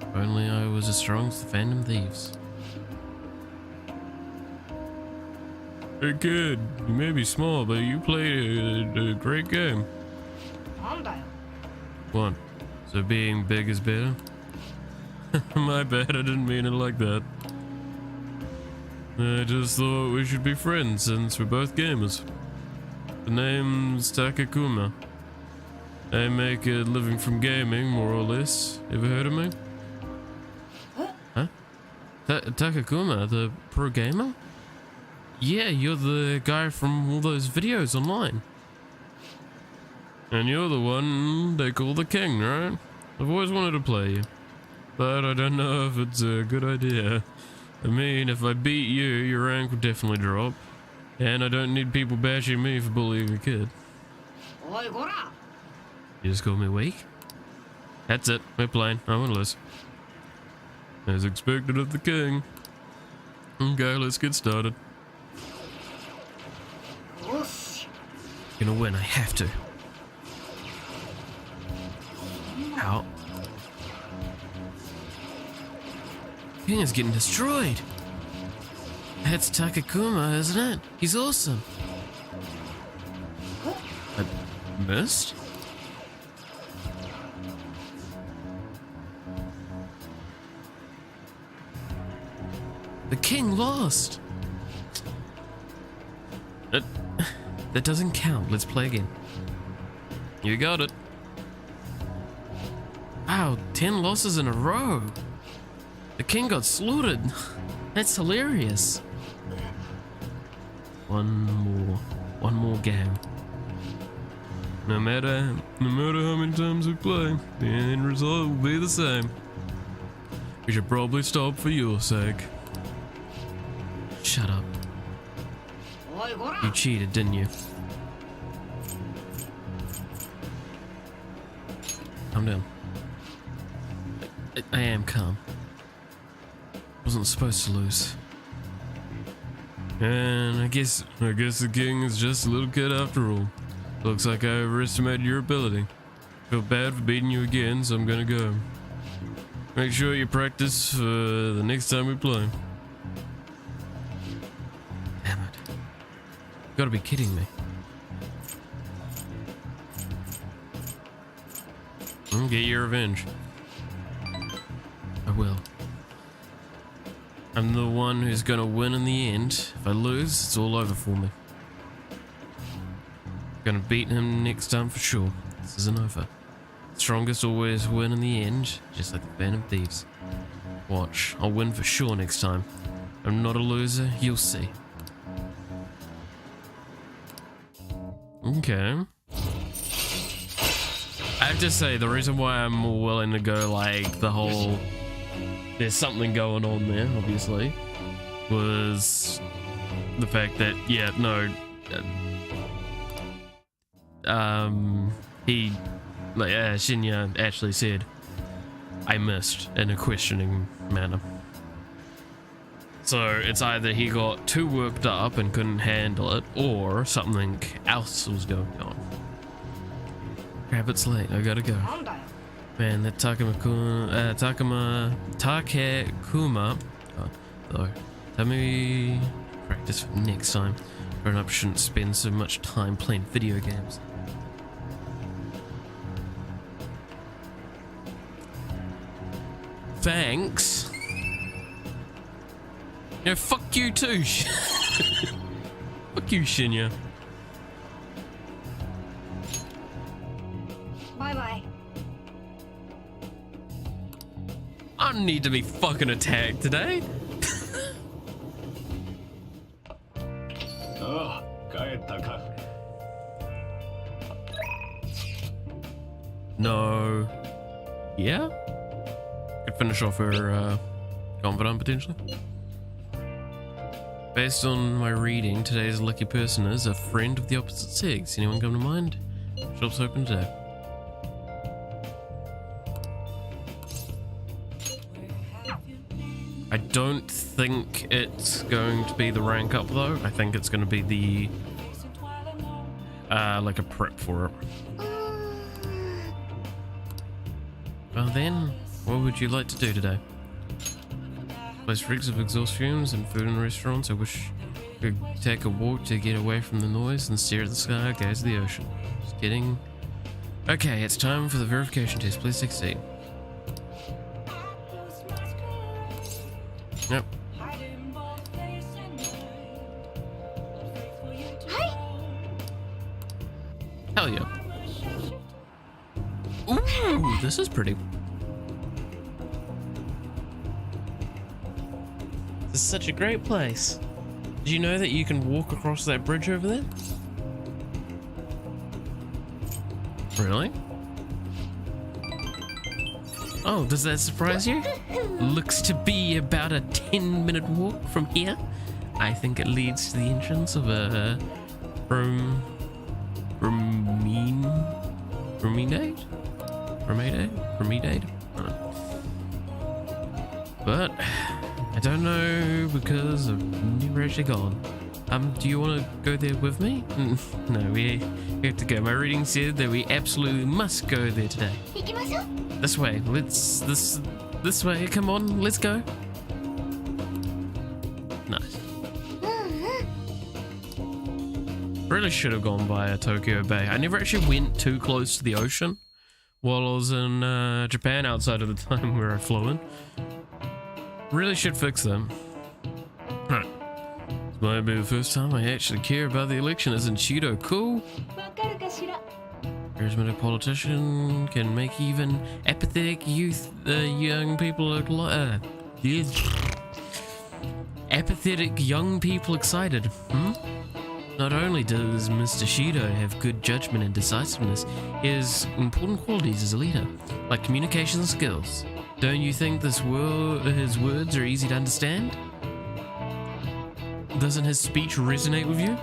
If only I was as strong as the Phantom Thieves. Hey kid, you may be small, but you played a great game. What? So being big is better? My bad, I didn't mean it like that. I just thought we should be friends since we're both gamers. The name's Takakuma. I make a living from gaming, more or less. Ever heard of me? Huh? Takakuma, the pro gamer? Yeah, you're the guy from all those videos online. And you're the one they call the king, right? I've always wanted to play you, but I don't know if it's a good idea. I mean, if I beat you, your rank would definitely drop. And I don't need people bashing me for bullying a kid. You just call me weak? That's it, we're playing, I won't lose. As expected of the king. Okay, let's get started. Gonna win, I have to. Ow. King is getting destroyed. That's Takakuma, isn't it? He's awesome. I missed? The king lost. That doesn't count. Let's play again. You got it. Wow, 10 losses in a row. The king got slaughtered. That's hilarious. One more game. No matter how many times we play, the end result will be the same. We should probably stop for your sake. Shut up. You cheated, didn't you? Calm down. I am calm. Wasn't supposed to lose. And I guess the king is just a little kid after all. Looks like I overestimated your ability. Feel bad for beating you again, so I'm gonna go. Make sure you practice for the next time we play. Damn it. You gotta be kidding me. Get your revenge. I will. I'm the one who's gonna win in the end. If I lose, it's all over for me. Gonna beat him next time for sure. This isn't over. Strongest always win in the end, just like the Phantom Thieves. Watch, I'll win for sure next time. I'm not a loser, you'll see. Okay. I have to say, the reason why I'm more willing to go like the whole there's something going on there, obviously, was the fact that, yeah, no, he, like, Shinya actually said, I missed in a questioning manner. So it's either he got too worked up and couldn't handle it, or something else was going on. Crap, it's late, I gotta go. Man, that Takuma, though, tell me practice for next time. Grown up shouldn't spend so much time playing video games. Thanks. You know, fuck you too. Fuck you, Shinya. Bye-bye. I don't need to be fucking attacked today. ああ、帰ったか。 No. Yeah? Could finish off her confidant potentially. Based on my reading, today's lucky person is a friend of the opposite sex. Anyone come to mind? Shop's open today. I don't think it's going to be the rank up though. I think it's going to be the like a prep for it. Well then, what would you like to do today? Place rigs of exhaust fumes and food in restaurants. I wish we could take a walk to get away from the noise and stare at the sky, gaze at the ocean. Just kidding. Okay, it's time for the verification test. Please take a seat. Yep. Hell yeah. Ooh, this is pretty. This is such a great place. Did you know that you can walk across that bridge over there? Really? Oh, does that surprise you? Looks to be about a 10-minute walk from here. I think it leads to the entrance of a Promenade? But I don't know because I've never actually gone. Do you want to go there with me? No, we have to go. My reading said that we absolutely must go there today. This way. This way. Come on, let's go. Nice. Really should have gone via Tokyo Bay. I never actually went too close to the ocean while I was in Japan outside of the time where I flew in. Really should fix them. Right. This might be the first time I actually care about the election. Isn't Shido cool? Charismatic politician can make even apathetic young people look like apathetic young people excited. Not only does Mr. Shido have good judgment and decisiveness, he has important qualities as a leader, like communication skills. Don't you think his words are easy to understand? Doesn't his speech resonate with you?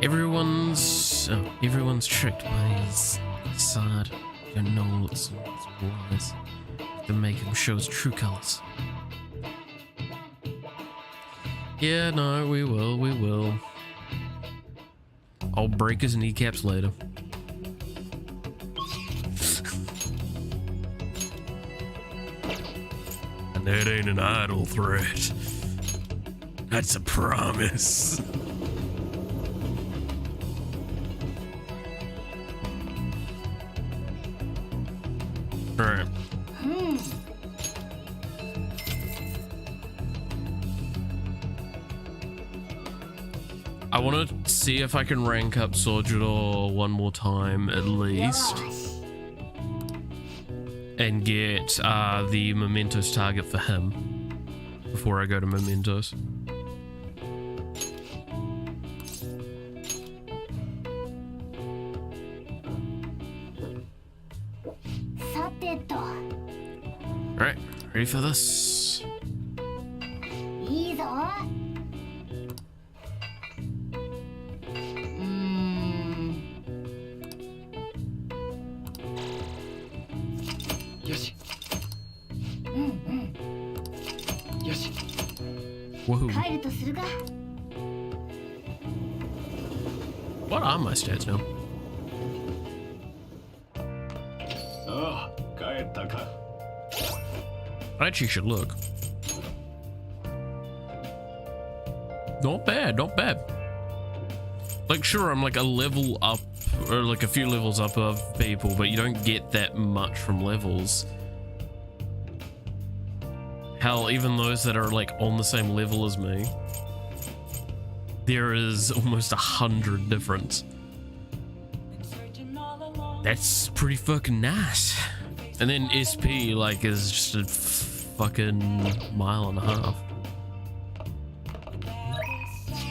Everyone's tricked by his facade. Don't know what's wise. To make him show his true colors. Yeah, no, we will. I'll break his kneecaps later. And that ain't an idle threat. That's a promise. Alright. I want to see if I can rank up Sojiro one more time at least. And get the Mementos target for him before I go to Mementos. Alright, ready for this? Woohoo. What are my stats now? I actually should look. Not bad, not bad. Like, sure, I'm like a level up, or like a few levels up above people, but you don't get that much from levels. Hell, even those that are like on the same level as me, there is almost 100 difference. That's pretty fucking nice. And then SP like is just a fucking mile and a half.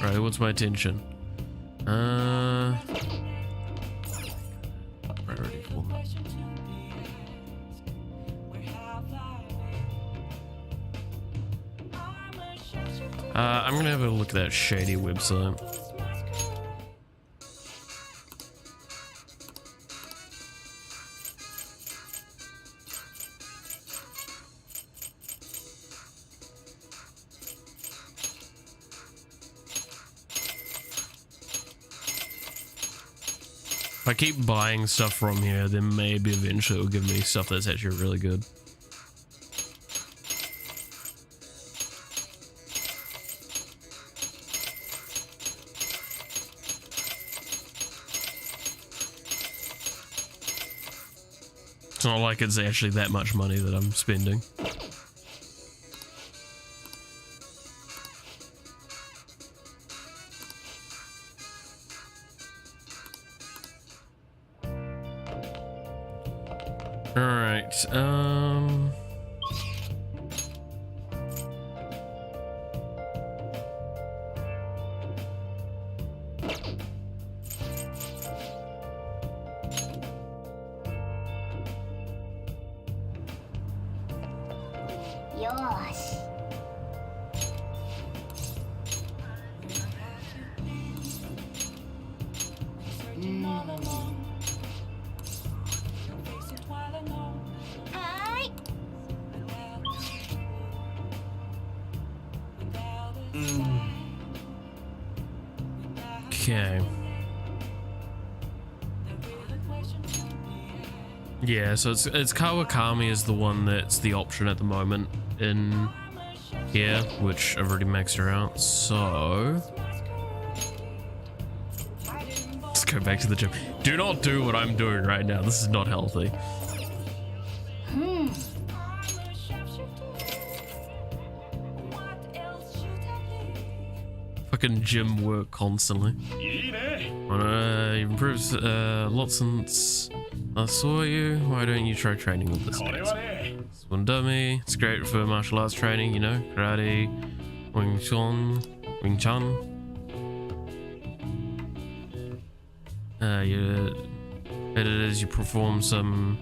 Right, what's my attention? Priority 4. I'm gonna have a look at that shady website. If I keep buying stuff from here, then maybe eventually it'll give me stuff that's actually really good. It's not like it's actually that much money that I'm spending. Alright, okay. Yeah, so it's Kawakami is the one that's the option at the moment in here, which I've already maxed her out, so let's go back to the gym. Do not do what I'm doing right now. This is not healthy. Fucking gym work constantly. Improves a lot since I saw you. Why don't you try training with this next? This one dummy. It's great for martial arts training, you know, karate, Wing Chun. It is you perform some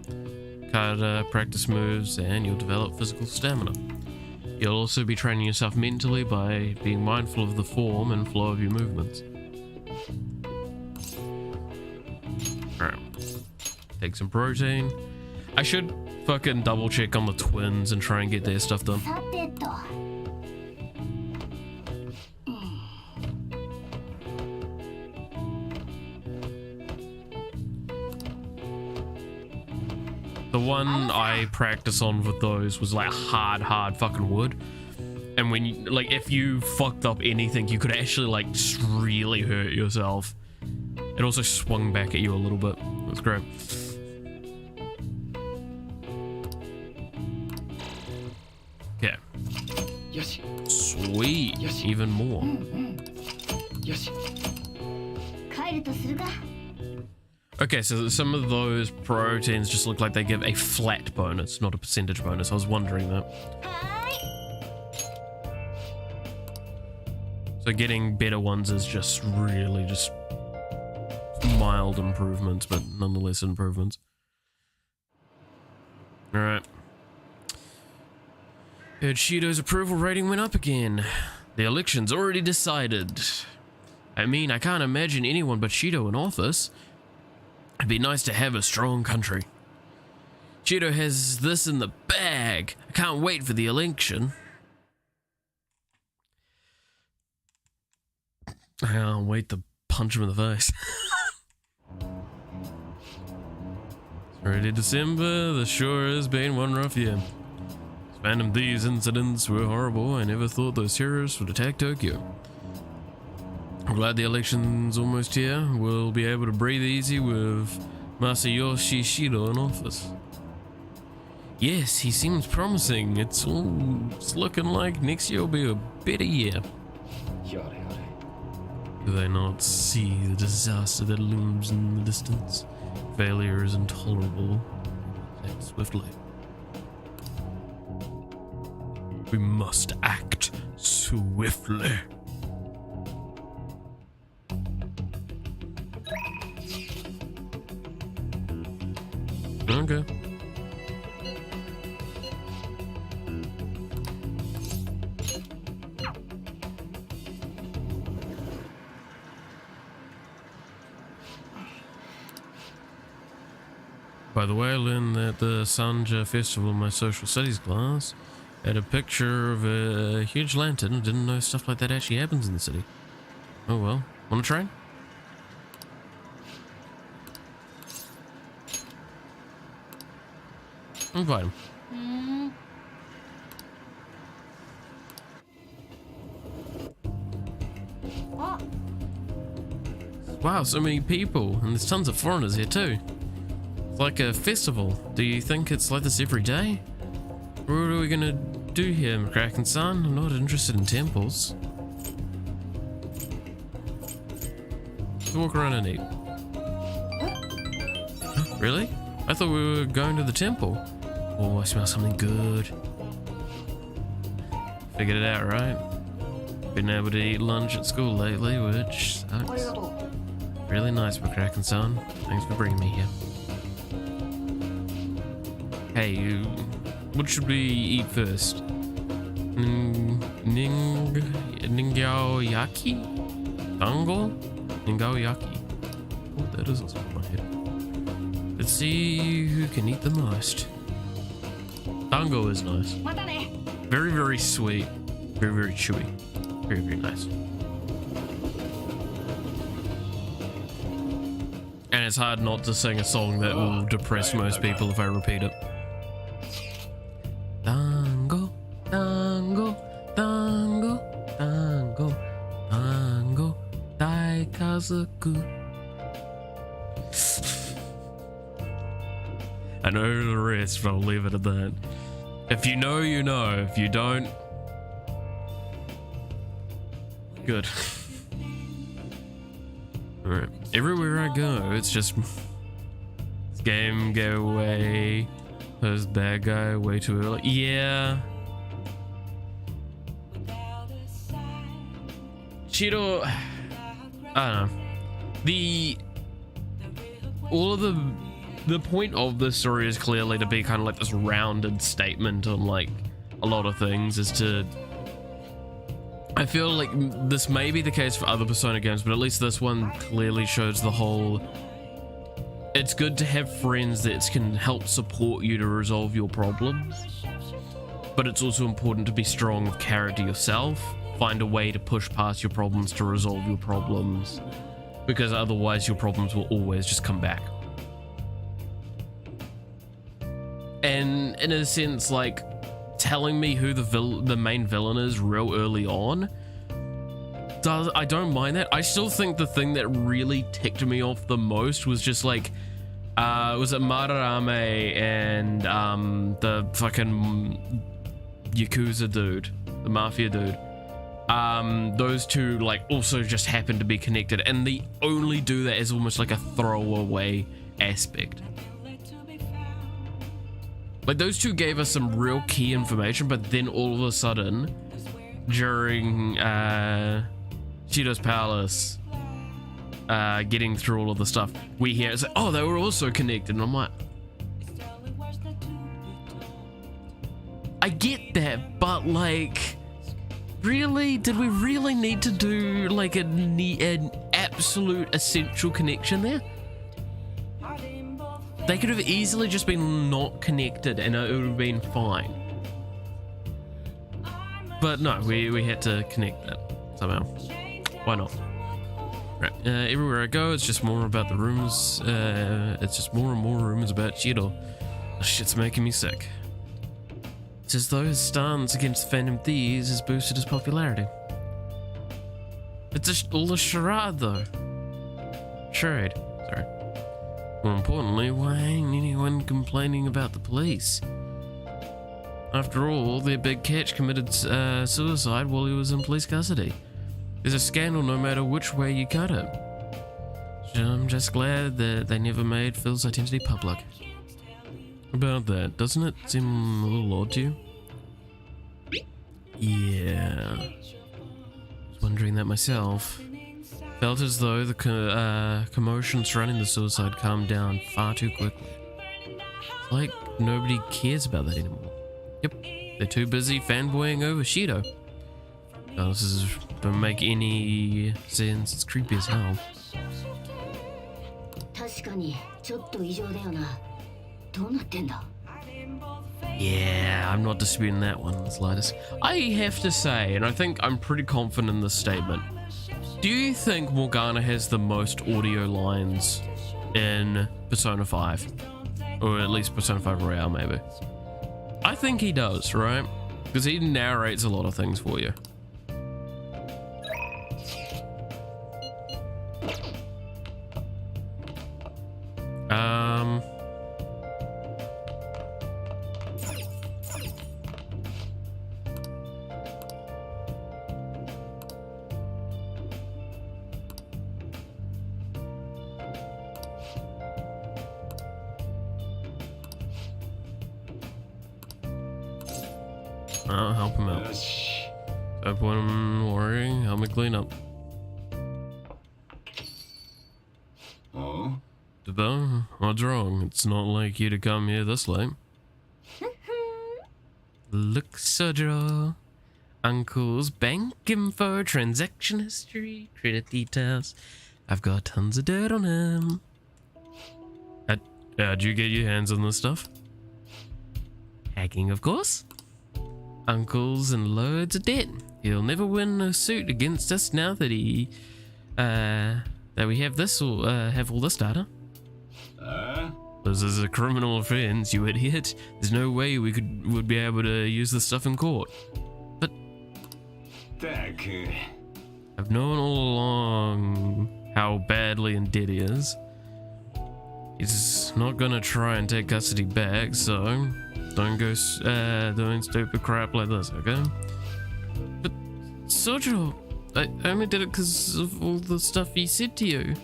kata practice moves and you'll develop physical stamina. You'll also be training yourself mentally by being mindful of the form and flow of your movements. Alright. Take some protein. I should fucking double check on the twins and try and get their stuff done. さてと The one I practice on with those was like hard fucking wood. And when you, like, if you fucked up anything, you could actually like just really hurt yourself. It also swung back at you a little bit. It was great. Okay. よし Sweet. Yes. Even more. よし 帰るとするか Okay, so some of those proteins just look like they give a flat bonus, not a percentage bonus. I was wondering that. はーい So getting better ones is just really just mild improvements, but nonetheless improvements. Alright. Heard Shido's approval rating went up again. The election's already decided. I mean, I can't imagine anyone but Shido in office. It'd be nice to have a strong country. Shido has this in the bag. I can't wait for the election. I can't wait to punch him in the face. It's already December. This sure has been one rough year. Fandom, these incidents were horrible. I never thought those terrorists would attack Tokyo. I'm glad the election's almost here. We'll be able to breathe easy with Masayoshi Shido in office. Yes, he seems promising. It's looking like next year will be a better year. やれやれ Do they not see the disaster that looms in the distance? Failure is intolerable. Act swiftly. We must act swiftly. Okay. By the way, I learned that the Sanja Festival in my social studies class had a picture of a huge lantern. I didn't know stuff like that actually happens in the city. Oh well. Wanna try? Invite him. うーん あ Wow, so many people, and there's tons of foreigners here too. It's like a festival. Do you think it's like this every day? What are we gonna do here, McCracken-san? I'm not interested in temples. Let's walk around and eat. Really? I thought we were going to the temple. Oh, I smell something good. Figured it out, right? Been able to eat lunch at school lately, which あり sucks. がとう Really nice, McCracken-san. Thanks for bringing me here. Hey, what should we eat first? Ningyao-yaki? Dango? Ningyao-yaki. Oh, that doesn't sound in my head. Let's see who can eat the most. Dango is nice. またね Very, very sweet. Very, very chewy. Very, very nice. And it's hard not to sing a song that will depress most people if I repeat it. Dango, dango, dango, dango, dango, daikazuku. I know the rest, but I'll leave it at that. If you know, you know. If you don't, good. Alright. Everywhere I go, it's just this game go away. There's bad guy way too early. Yeah. Shido, I don't know. All of the point of this story is clearly to be kind of like this rounded statement on like a lot of things, is to, I feel like this may be the case for other Persona games, but at least this one clearly shows the whole it's good to have friends that can help support you to resolve your problems, but it's also important to be strong of character yourself. Find a way to push past your problems to resolve your problems, because otherwise your problems will always just come back. And in a sense, like, telling me who the main villain is real early on, I don't mind that. I still think the thing that really ticked me off the most was just like, was it Madarame and the fucking Yakuza dude, the Mafia dude. Those two like also just happen to be connected, and they only do that as almost like a throwaway aspect. Like, those two gave us some real key information, but then all of a sudden, during Shido's Palace, getting through all of the stuff, we hear it's like, oh, they were also connected, and I'm like, I get that, but like, really, did we really need to do like an absolute essential connection there? They could have easily just been not connected and it would have been fine. But no, we had to connect that somehow. Why not? Right, everywhere I go, it's just more about the rumors. It's just more and more rumors about Shido. This shit's making me sick. It's as though his stance against Phantom Thieves has boosted his popularity. It's just all a charade, though. Charade, sorry. More importantly, why ain't anyone complaining about the police? After all, their big catch committed suicide while he was in police custody. There's a scandal no matter which way you cut it. So I'm just glad that they never made Phil's identity public. About that, doesn't it seem a little odd to you? Yeah. I was wondering that myself. Felt as though the commotion surrounding the suicide calmed down far too quickly. It's like nobody cares about that anymore. Yep, they're too busy fanboying over Shido. Oh, this don't make any sense. It's creepy as hell. Yeah, I'm not disputing that one in the slightest. I have to say, and I think I'm pretty confident in this statement, do you think Morgana has the most audio lines in Persona 5? Or at least Persona 5 Royale, maybe? I think he does, right? Because he narrates a lot of things for you. I'll help him out. No point in worrying. Help me clean up. Oh? Debo, what's wrong? It's not like you to come here this late. Look, Sojiro. Uncle's bank info, transaction history, credit details. I've got tons of dirt on him. How'd you get your hands on this stuff? Hacking, of course. Uncle's in loads of debt. He'll never win a suit against us now that we have this or have all this data. This is a criminal offense, you idiot. There's no way we would be able to use this stuff in court. But I've known all along how badly in debt he is. He's not gonna try and take custody back, so don't go doing stupid crap like this, okay? But Sojiro, I only did it because of all the stuff he said to you.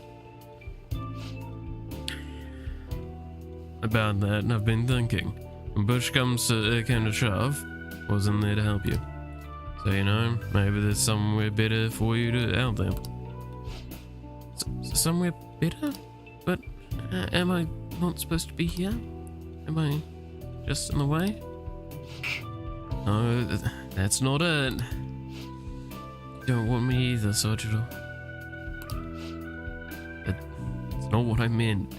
About that, and I've been thinking. When push came to shove, wasn't there to help you. So, you know, maybe there's somewhere better for you to out there. Somewhere better? But am I not supposed to be here? Am I just in the way? No, that's not it. You don't want me either, Sojiro. That's not what I meant.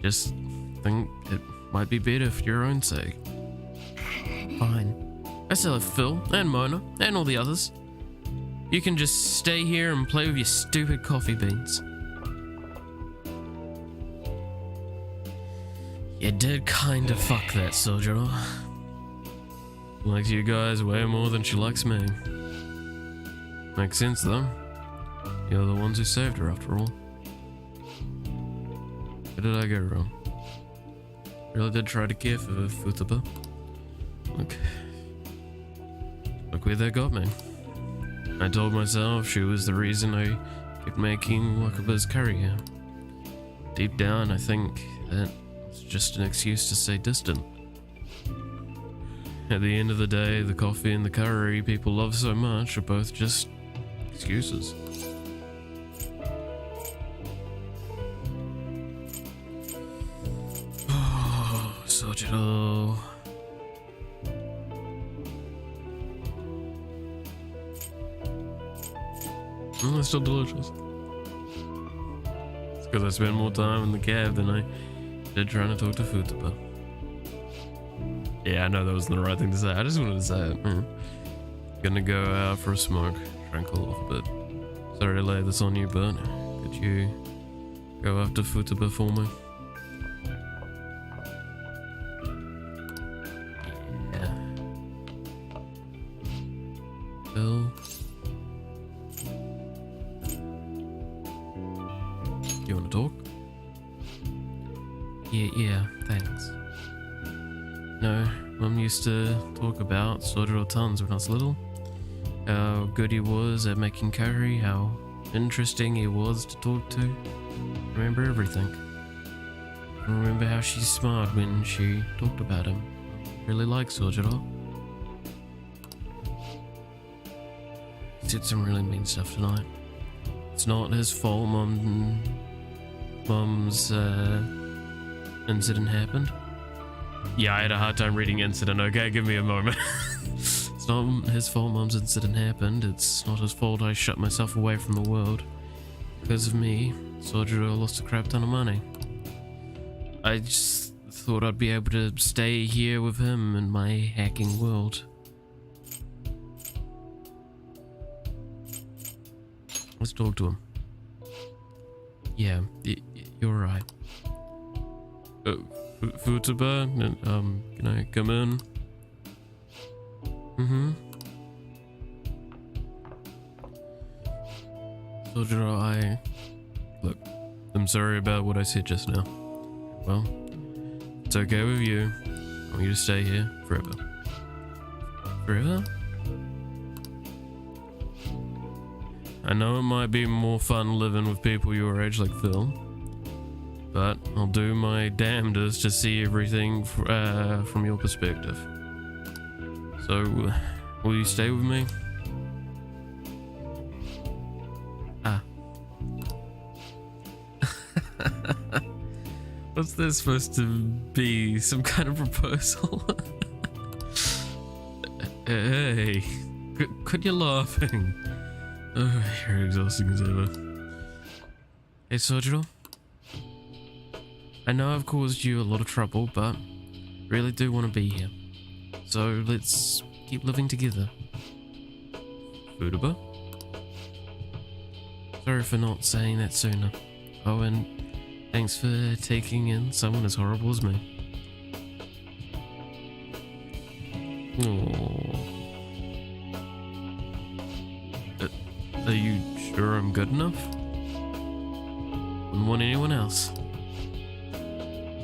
just think it might be better for your own sake. Fine. I still have Phil and Mona and all the others. You can just stay here and play with your stupid coffee beans. You did kinda fuck that, soldier. Likes you guys way more than she likes me. Makes sense though. You're the ones who saved her after all. Where did I go wrong? Really did try to care for Futaba. Look where they got me. I told myself she was the reason I kept making Wakaba's curry here. Deep down, I think that it's just an excuse to stay distant. At the end of the day, the coffee and the curry people love so much are both just excuses. Oh, Sojiro. They're still delicious. It's because I spent more time in the cab than I did trying to talk to Futaba. Yeah, I know that wasn't the right thing to say. I just wanted to say it. Gonna go out for a smoke. Try and cool off a bit. Sorry to lay this on you, but could you go after Futaba for me? Yeah. Phil? You wanna talk? Yeah, thanks. No, Mum used to talk about Sojiro tons when I was little. How good he was at making curry, how interesting he was to talk to. Remember everything. I remember how she smiled when she talked about him. Really liked Sojiro. He said some really mean stuff tonight. It's not his fault Mum's incident happened. Yeah, I had a hard time reading incident, okay? Give me a moment. It's not his fault Mum's incident happened. It's not his fault I shut myself away from the world. Because of me, Sojiro lost a crap ton of money. I just thought I'd be able to stay here with him in my hacking world. Let's talk to him. Yeah, you're right. Futaba, can I come in? Sojiro, look, I'm sorry about what I said just now. Well, it's okay with you. I want you to stay here forever. Forever? I know it might be more fun living with people your age like Phil, but I'll do my damnedest to see everything from your perspective. So, will you stay with me? What's this supposed to be? Some kind of proposal? Hey, quit your laughing. Oh, you're exhausting as ever. Hey, Sojiro. I know I've caused you a lot of trouble, but really do want to be here. So let's keep living together. Futaba? Sorry for not saying that sooner. Oh, and thanks for taking in someone as horrible as me. Aww. Are you sure I'm good enough? Wouldn't want anyone else.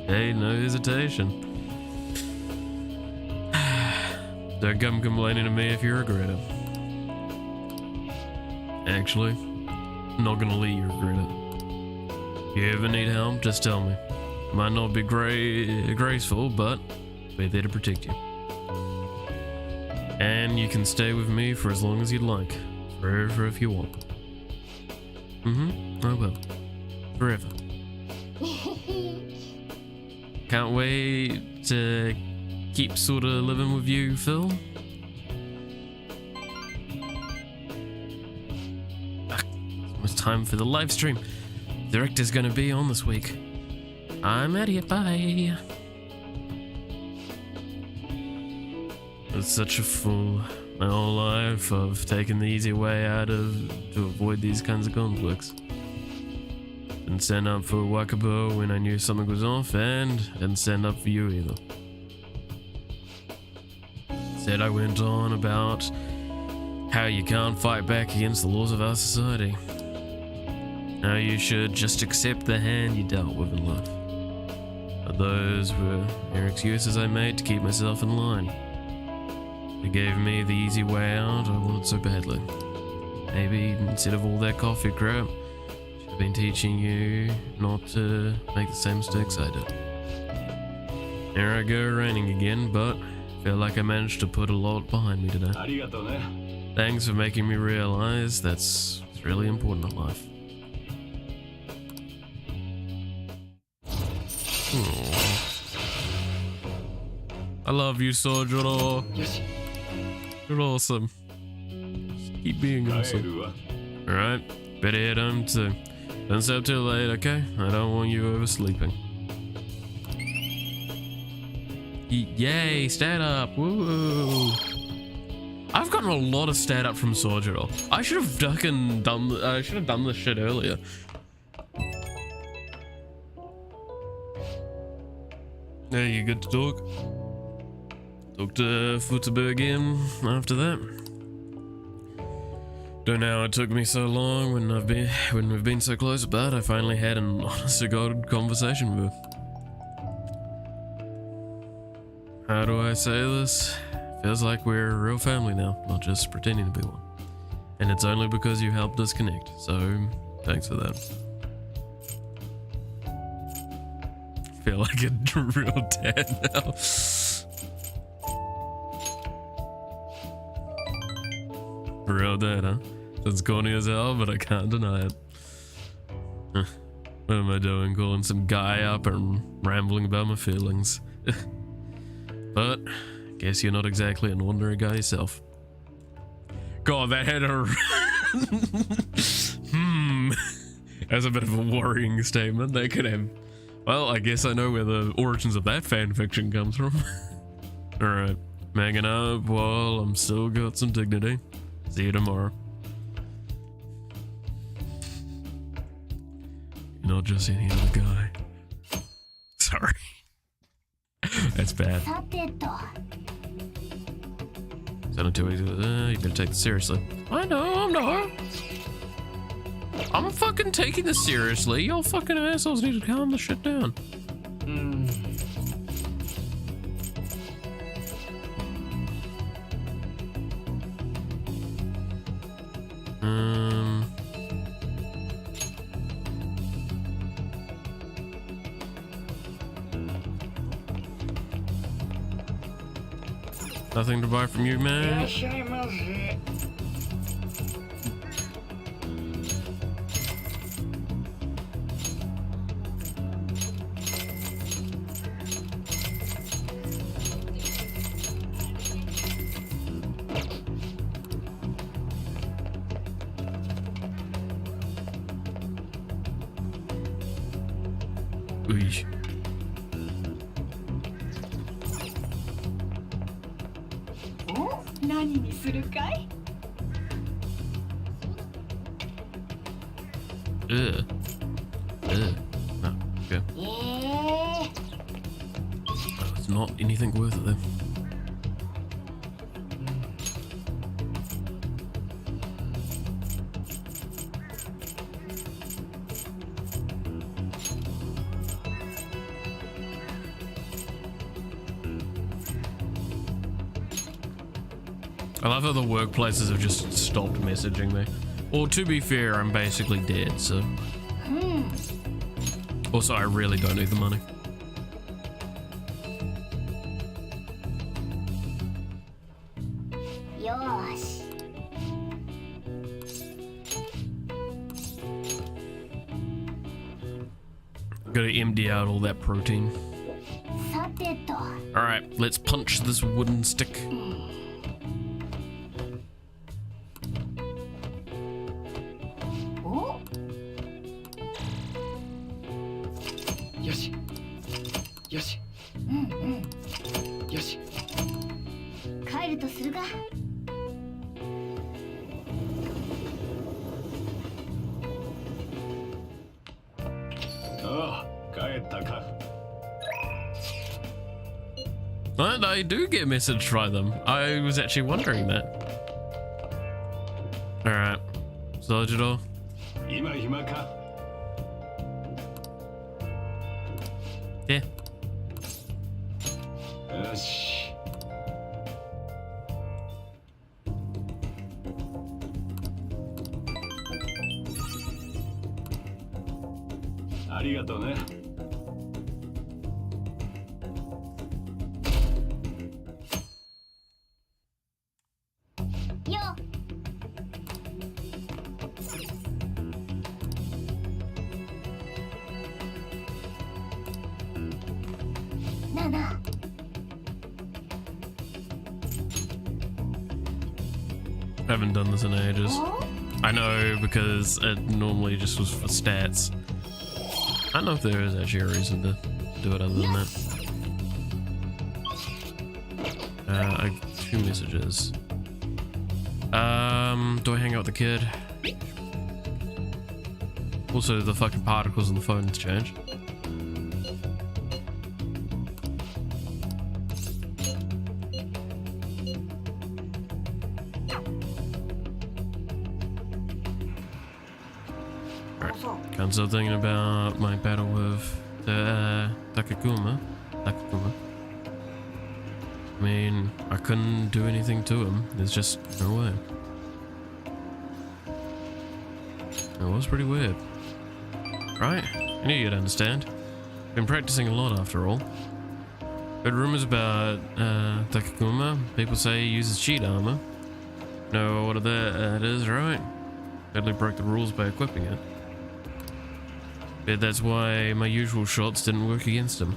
Hey, no hesitation. Don't come complaining to me if you regret it. Actually, I'm not gonna let you regret it. If you ever need help, just tell me. Might not be graceful, but we're there to protect you. And you can stay with me for as long as you'd like. Forever if you want. I will. Forever. Can't wait to keep sort of living with you, Phil. It's almost time for the live stream. Director's gonna be on this week. I'm out of here. Bye. It's such a fool. My whole life I've taken the easy way out to avoid these kinds of conflicts. Didn't stand up for Wakabo when I knew something was off, and didn't stand up for you either. Instead, I went on about how you can't fight back against the laws of our society. How you should just accept the hand you dealt with in life. But those were mere excuses I made to keep myself in line. They gave me the easy way out I wanted so badly. Maybe instead of all that coffee crap, I should have been teaching you not to make the same mistakes I did. Here I go raining again, but I feel like I managed to put a lot behind me today. ありがとうね。 Thanks for making me realize that's really important in life. I love you, Sojiro. よし、 You're awesome. Just keep being 帰 awesome. るわ。 Alright, better head home too. Don't stay up too late, okay? I don't want you oversleeping. Yay, stat up! Woo! I've gotten a lot of stat up from Sojiro. I should have done this shit earlier. Are you good to talk? Talk to Futaba again after that. Don't know how it took me so long when we've been so close, but I finally had an honest to God conversation with her. How do I say this? Feels like we're a real family now, not just pretending to be one. And it's only because you helped us connect, so thanks for that. Feel like a real dad now. Real dad, huh? It's corny as hell, but I can't deny it. Huh. What am I doing? Calling some guy up and rambling about my feelings. But guess you're not exactly an ordinary guy yourself. God, that had a that's a bit of a worrying statement. That could have. Well, I guess I know where the origins of that fanfiction comes from. Alright, hanging up while I'm still got some dignity. See you tomorrow. You're not just any other guy. Sorry. That's bad. さてと Sounded too easy. You better take this seriously. I know, I'm not. I'm fucking taking this seriously. Y'all fucking assholes need to calm the shit down. Nothing to buy from you, いら man. っしゃいませ。 Oosh. お何にするかい Ugh. Ugh. No, okay. え Oh, it's not anything worth it then. I love how the workplaces have just stopped messaging me. Or to be fair, I'm basically dead, so. Also, I really don't need the money.ー、よーし Gotta empty out all that protein. さてと Alright, let's punch this wooden stick. およし。よしよし帰るとするか。ああ帰ったか And I do get messaged by them. I was actually wondering that. Alright. Soldier. 今暇か Yeah. よしありがとうねよなあなあ。 Haven't done this in ages. お I know because it normally just was for stats. I don't know if there is actually a reason to do it other than that. I got 2 messages. Do I hang out with the kid? Also, the fucking particles on the phone has changed. Can't stop thinking about my battle with Takakuma. I mean, I couldn't do anything to him. There's just no way. It was pretty weird. Right? I knew you'd understand. Been practicing a lot after all. Heard rumors about Takakuma. People say he uses cheat armor. Know what that is, right? Badly broke the rules by equipping it. Bet that's why my usual shots didn't work against him.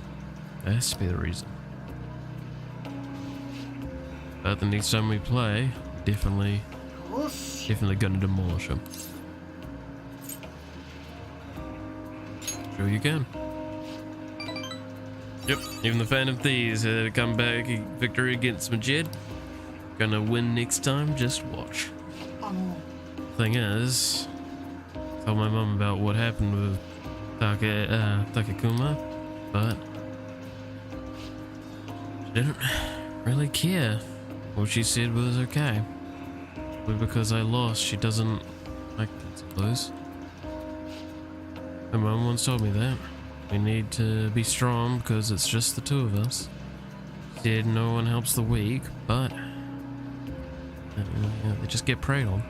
That has to be the reason. But the next time we play, definitely gonna demolish him. Sure you can. Yep, even the Phantom Thieves had a comeback victory against Majid. Gonna win next time, just watch. あの Thing is, told my mum about what happened with Takakuma, but she didn't really care. What she said was okay. But because I lost, she doesn't like to lose. My mum once told me that. We need to be strong because it's just the two of us. She said no one helps the weak, but they just get preyed on.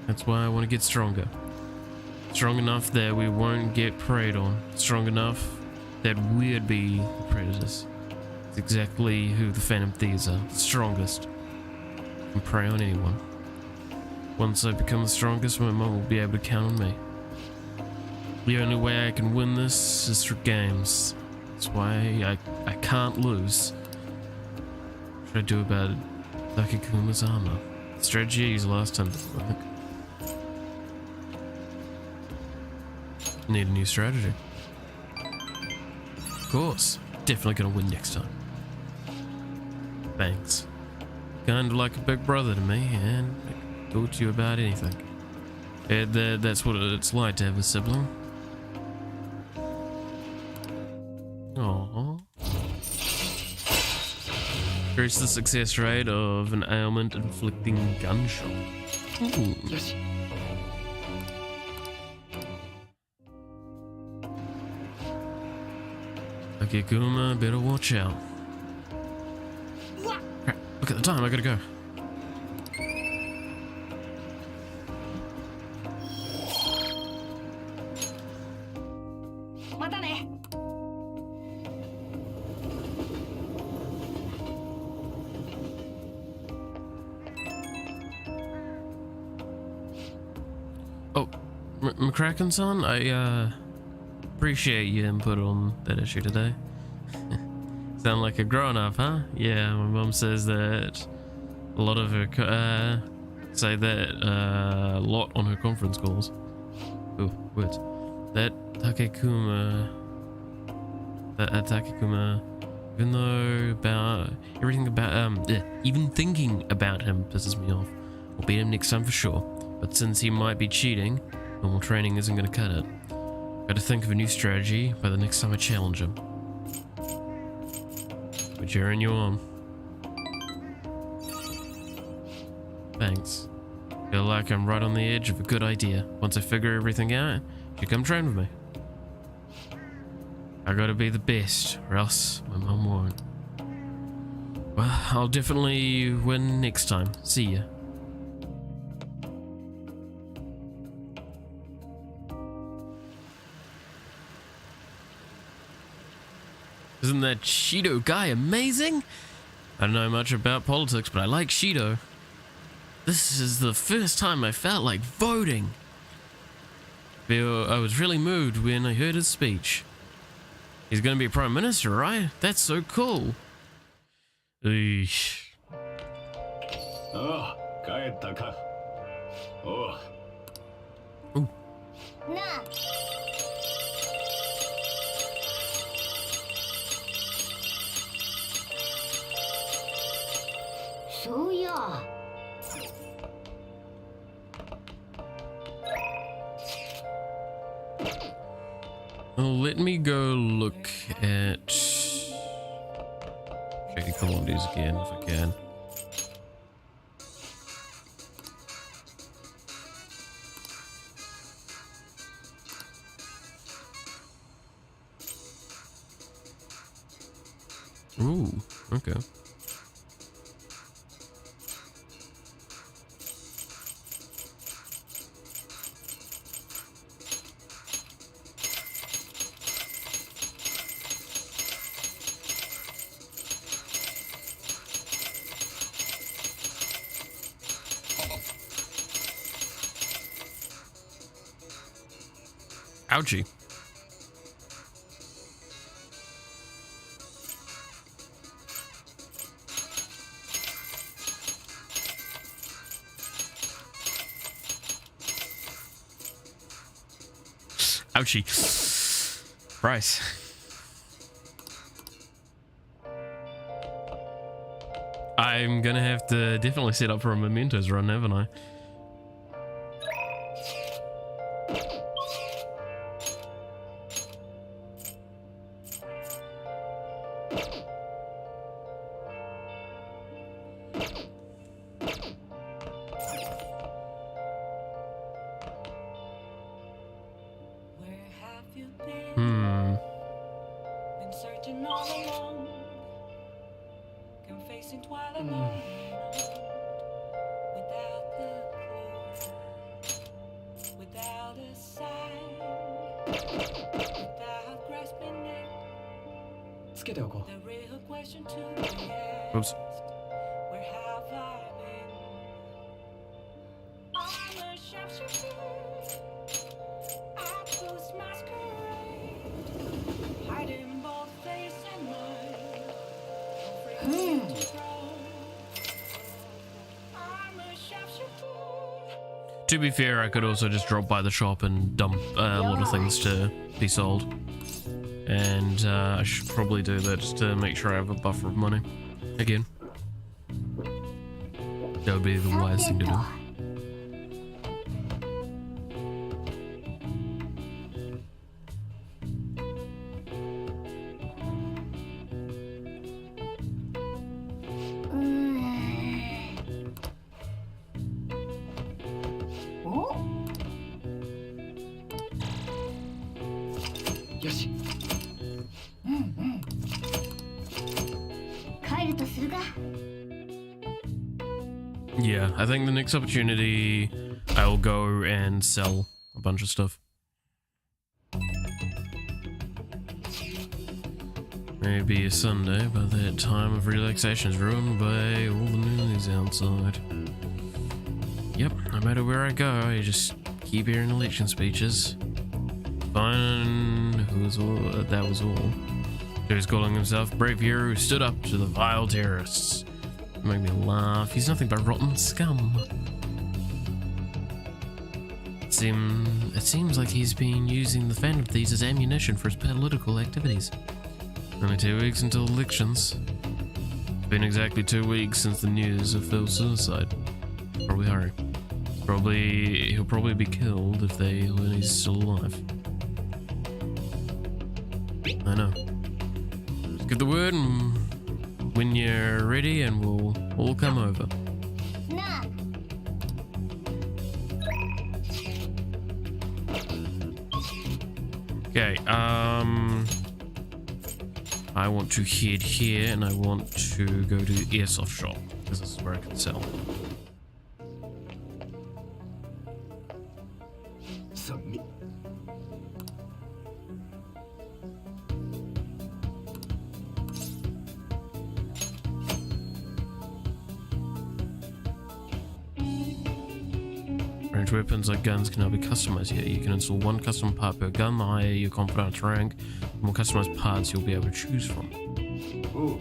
That's why I want to get stronger. Strong enough that we won't get preyed on. Strong enough that we'd be the predators. It's exactly who the Phantom Thieves are. The strongest. Can prey on anyone. Once I become the strongest, my mom will be able to count on me. The only way I can win this is through games. That's why I can't lose. What should I do about Takukuma's armor? The strategy I used last time didn't work. Need a new strategy. Of course. Definitely gonna win next time. Thanks. Kinda like a big brother to me, and I can talk to you about anything. That's what it's like to have a sibling. Aww. Increase the success rate of an ailment inflicting gunshot. Ooh. よし Takakuma, better watch out. Crap, look at the time, I gotta go. Oh, McCracken-san, I appreciate your input on that issue today. Sound like a grown-up, huh? Yeah, my mum says that a lot of her say that a lot on her conference calls. Oh, words. that Takekuma, even though about everything about even thinking about him pisses me off. I'll beat him next time for sure. But since he might be cheating, normal training isn't gonna cut it. Gotta think of a new strategy by the next time I challenge him. But cheering you on. Thanks. Feel like I'm right on the edge of a good idea. Once I figure everything out, you come train with me. I gotta be the best, or else my mum won't. Well, I'll definitely win next time. See ya. Isn't that Shido guy amazing? I don't know much about politics, but I like Shido. This is the first time I felt like voting. I was really moved when I heard his speech. He's gonna be Prime Minister, right? That's so cool. Eesh. ああ、帰ったか。おう。なあ。そういや。Well, let me go look at checking commodities again if I can. Ooh, okay. Ouchie. Ouchie. Price. I'm gonna have to definitely set up for a Mementos run, haven't I? Oops. To be fair, I could also just drop by the shop and dump a lot of things to be sold. And I should probably do that just to make sure I have a buffer of money. Again. That would be the wise thing to do. Yeah, I think the next opportunity I'll go and sell a bunch of stuff. Maybe a Sunday, but that time of relaxation is ruined by all the noise outside. Yep, no matter where I go, I just keep hearing election speeches. Fine, that was all. He's calling himself brave hero who stood up to the vile terrorists. Make me laugh. He's nothing but rotten scum. It seems like he's been using the Phantom Thieves as ammunition for his political activities. Only 2 weeks until elections. It's been exactly 2 weeks since the news of Phil's suicide. Probably hurry. He'll probably be killed if they learn he's still alive. I know. Just give the word and when you're ready and we'll all come over. Okay, I want to head here and I want to go to the airsoft shop because this is where I can sell. Ranged weapons like guns can now be customized here. You can install one custom part per gun. The higher your confidence rank, the more customized parts you'll be able to choose from. Ooh.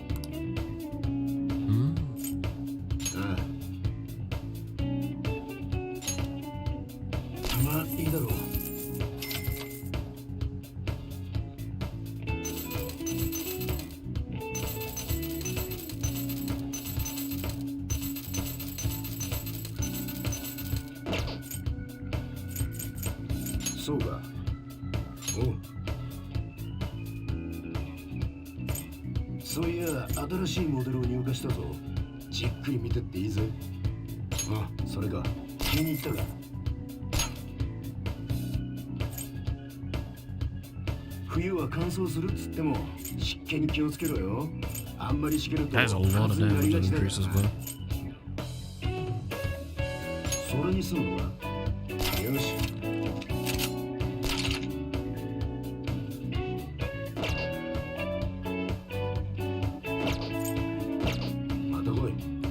That's a lot of damage increase as well.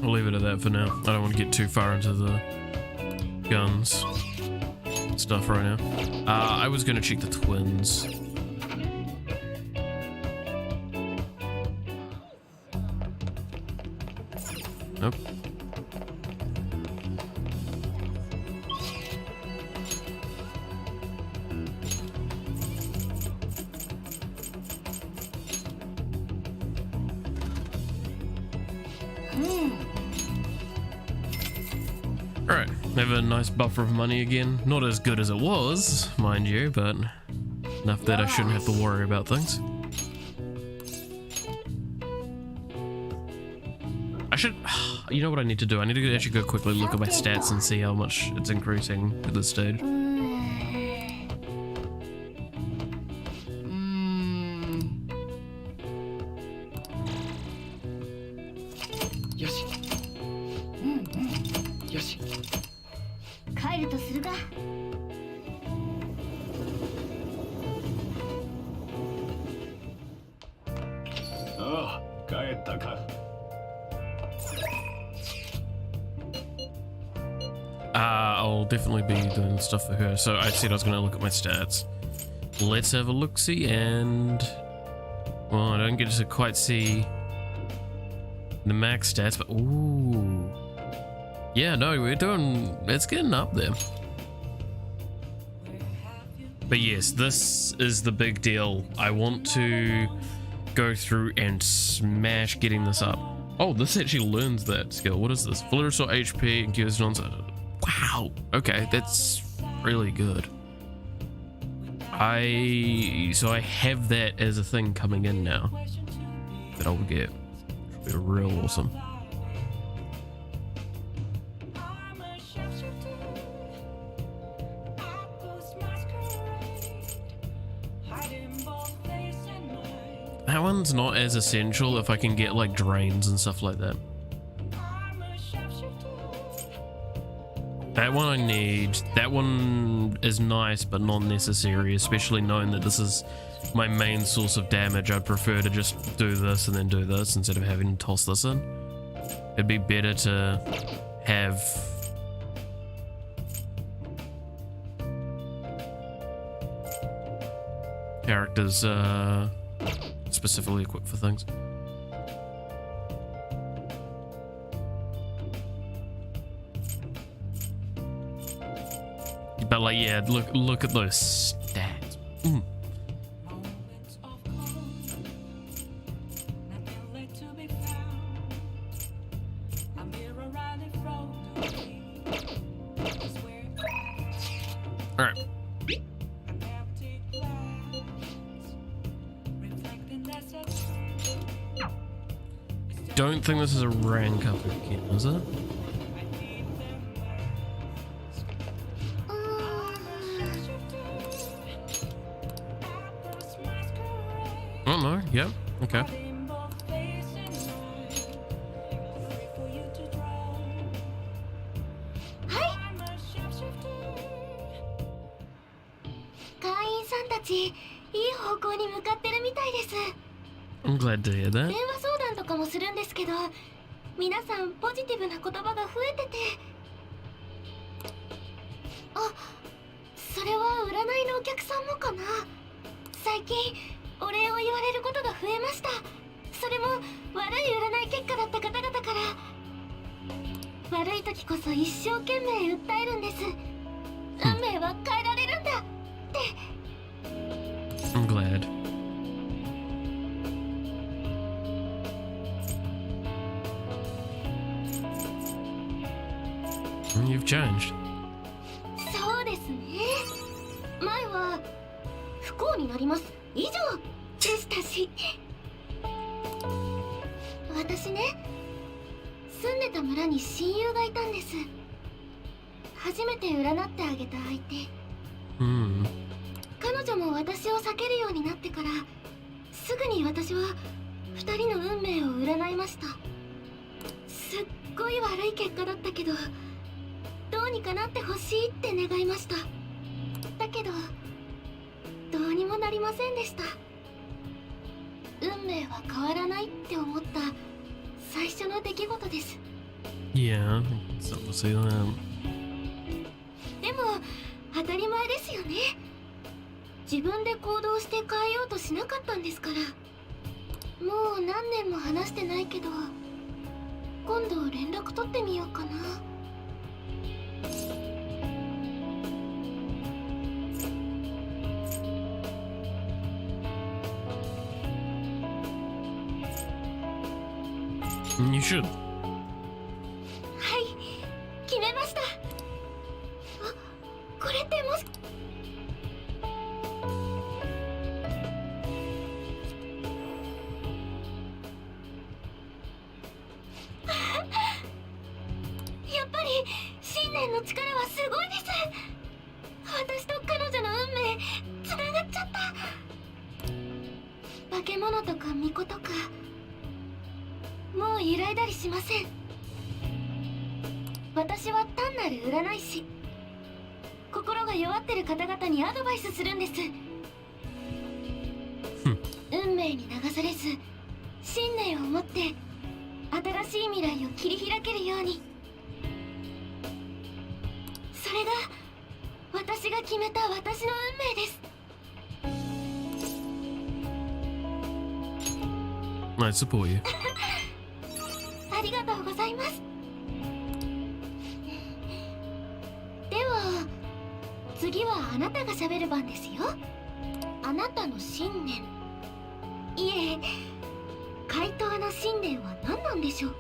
I'll leave it at that for now. I don't want to get too far into the guns stuff right now. I was gonna check the twins. Nope. Alright, have a nice buffer of money again. Not as good as it was, mind you, but enough that I shouldn't have to worry about things. I should... You know what I need to do? I need to actually go quickly look at my stats and see how much it's increasing at this stage. I'll definitely be doing stuff for her. So I said I was going to look at my stats. Let's have a look-see, and... Well, I don't get to quite see the max stats, but... Ooh. Yeah, no, we're doing... It's getting up there. But yes, this is the big deal. I want to go through and smash getting this up. Oh, this actually learns that skill. What is this? Full restore HP and gives non... Wow. Okay, that's really good. So I have that as a thing coming in now that I'll get. Which will be real awesome. That one's not as essential if I can get like drains and stuff like that. That one I need. That one is nice but not necessary, especially knowing that this is my main source of damage. I'd prefer to just do this and then do this instead of having to toss this in. It'd be better to have characters specifically equipped for things. But like, yeah, look at those stats. Mm. All right. Don't think this is a rank up again, is it? Oh no, yeah, okay. I'm glad to hear that. 電話相談とかもするんですけど、皆さんポジティブな言葉が増えてて、あ、それは占いのお客さんもかな。最近お礼を言われることが増えました。それも悪い占い結果だった方々から。悪い時こそ一生懸命訴えるんです。運命は変えられるんだって。I'm glad. You've changed. そうですね。前は不幸になります以上でしたし。私ね、住んでた村に親友がいたんです。初めて占ってあげた相手。彼女も私を避けるようになってから、すぐに私は2人の運命を占いました。すっごい悪い結果だったけど、どうにかなってほしいって願いました。だけどどうにもなりませんでした。運命は変わらないって思った最初の出来事です。 Yeah, so we'll see that. でも当たり前ですよね。自分で行動して変えようとしなかったんですから。もう何年も話してないけど、今度連絡取ってみようかな。You should. はい、決めました。あ、これってもしやっぱり信念の力はすごいです。私と彼女の運命つながっちゃった。化け物とか巫女とかもう揺らいだりしません。私は単なる占い師。心が弱ってる方々にアドバイスするんです。運命に流されず、信念を持って新しい未来を切り開けるように。それが私が決めた私の運命です。 I support you. ありがとうございます。では次はあなたが喋る番ですよ。あなたの信念、いえ、回答の信念は何なんでしょう。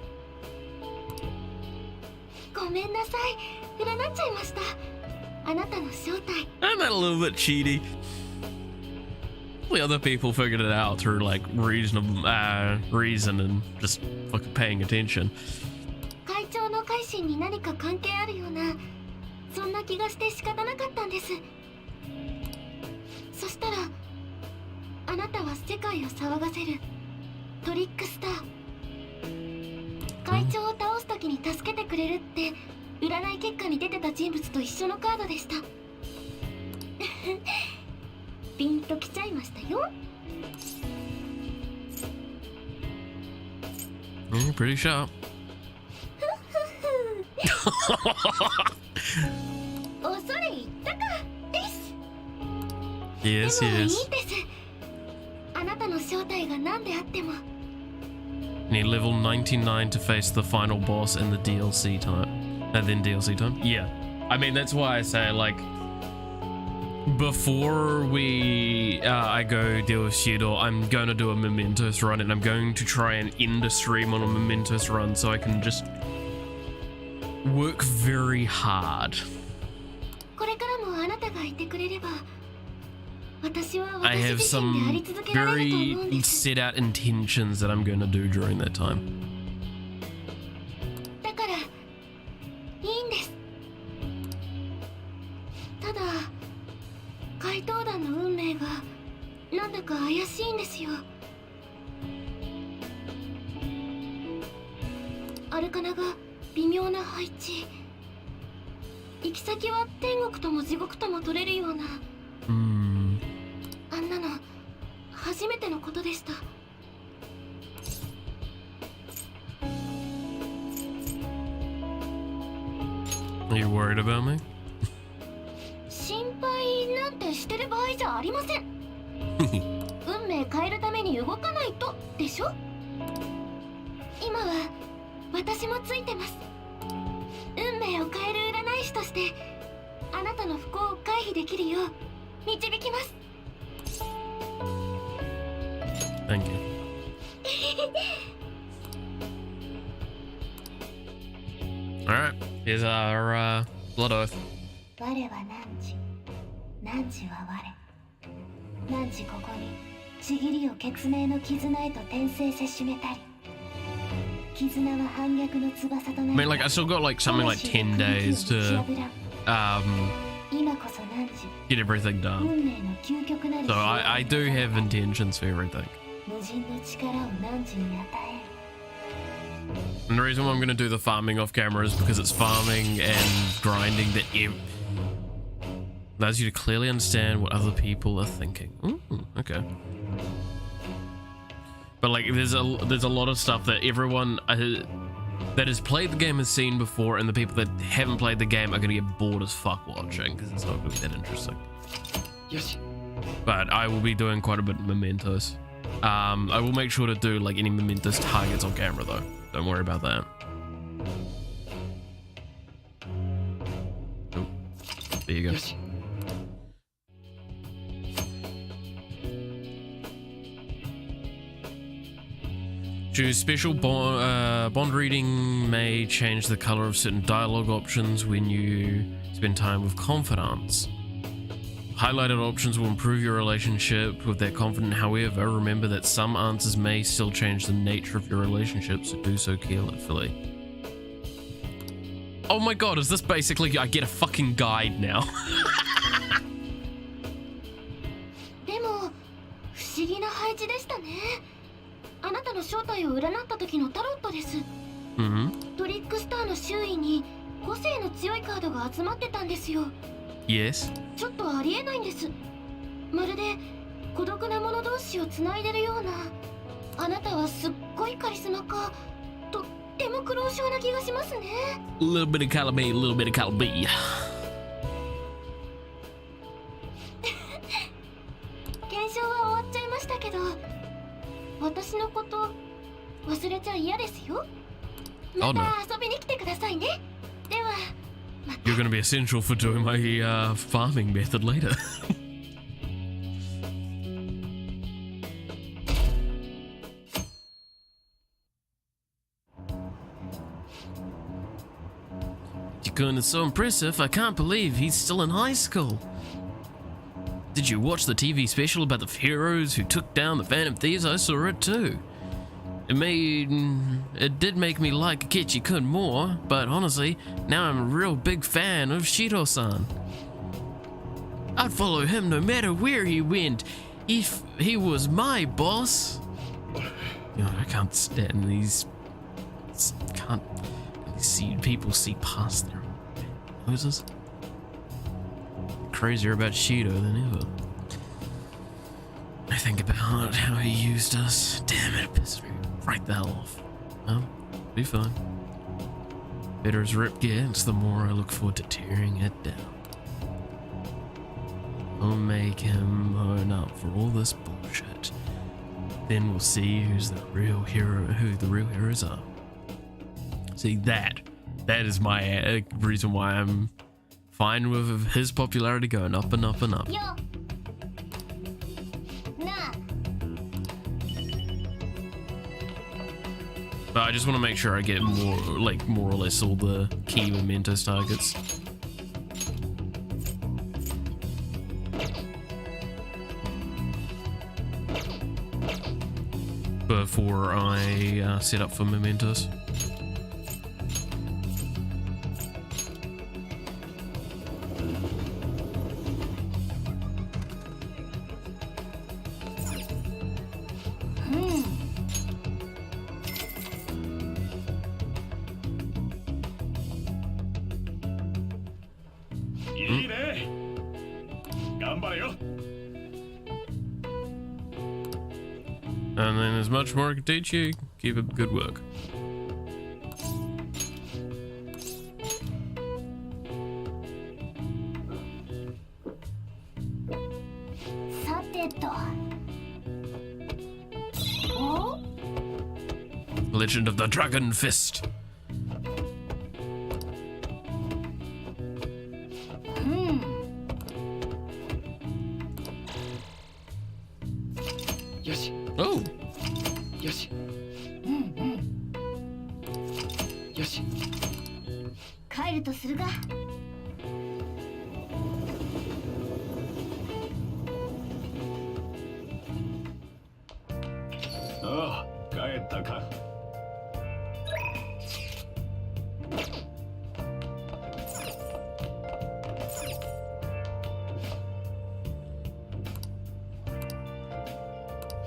ごめんなさい、占っちゃいました。あなたの正体。 Isn't that a little bit cheaty? The other people figured it out through like reasonable reason and just fucking paying attention. 会長の改心に何か関係あるような、そんな気がして仕方なかったんです。そしたらあなたは世界を騒がせるトリックスター。会長を倒す時に助けてくれるって占い結果に出てた人物と一緒のカードでした。ピンときちゃいましたよ。You're pretty sharp. 恐れ入ったかです。 Yes, でもいい yes. んです。あなたの正体が何であっても。 Need level 99 to face the final boss in the DLC time. And then DLC time? Yeah. I mean, that's why I say, like, before I go deal with Shiro, I'm going to do a Mementos run, and I'm going to try and end a stream on a Mementos run so I can just work very hard. これからもあなたがいてくれれば、私は I 私 have 自身であり some 続けられると思うん very です。 set out intentions that I'm going to do during that time. だからいいんです。ただ怪盗団の運命がなんだか怪しいんですよ。アルカナが微妙な配置。行き先は天国とも地獄とも取れるような。あんなの初めてのことでした。 Are you worried about me? 心配なんてしてる場合じゃありません。運命変えるために動かないとでしょ。今は私もついてます。運命を変える占い師としてあなたの不幸を回避できるよう導きます。 Thank you. Alright, here's our blood oath. 我は汝は我。汝ここにちぎりを血明の絆へと転生せしめたり。絆は反逆の翼とな I mean, like, I still got like something like 10 days to 今こそ汝 get everything done. 運命の究極なる So I do have intentions for everything. 無尽の力を汝に与え And the reason why I'm going to do the farming off camera is because it's farming and grinding that allows you to clearly understand what other people are thinking. Ooh, okay. But like, there's a lot of stuff that everyone that has played the game has seen before, and the people that haven't played the game are going to get bored as fuck watching because it's not going to be that interesting. Yes. But I will be doing quite a bit of mementos. I will make sure to do like any mementos targets on camera though. Don't worry about that. Oh, there you go. Yes. Choose special bond reading may change the color of certain dialogue options when you spend time with confidants. Highlighted options will improve your relationship with that confidant. However, remember that some answers may still change the nature of your relationship, so do so carefully. Oh my god, is this basically I get a fucking guide now? でも不思議な配置でしたね。あなたの正体を占った時のタロットです。トリックスターの周囲に個性の強いカードが集まってたんですよ。 Yes. ちょっとありえないんです。まるで孤独な者同士をつないでるような。あなたはすっごいカリスマ家。とっても苦労症な気がしますね。 A little bit of column A, a little bit of column B. 検証は終わっちゃいましたけど、私のこと忘れちゃ嫌ですよ。また遊びに来てくださいね。では。 You're going to be essential for doing my farming method later. Jikun is so impressive, I can't believe he's still in high school. Did you watch the TV special about the heroes who took down the Phantom Thieves? I saw it too. It did make me like Akechi-kun more, but honestly, now I'm a real big fan of Shiro-san. I'd follow him no matter where he went, if he was my boss. You know, I can't stand these. Can't see people see past their noses. Crazier about Shiro than ever. I think about how he used us. Damn it, it pissed me right the hell off. Well, be fine. Better as rip gets, the more I look forward to tearing it down. I'll make him own up for all this bullshit. Then we'll see who the real heroes are. See, that is my reason why I'm fine with his popularity going up and up and up. よなあ But I just want to make sure I get more or less all the key mementos targets. Before I set up for mementos. いいね。頑張れよ。 And then there's much more I can teach you. Keep up good work. さてとお Legend of the Dragon Fist. よし。 Oh, よし。よし。帰るとするがああ、帰ったか。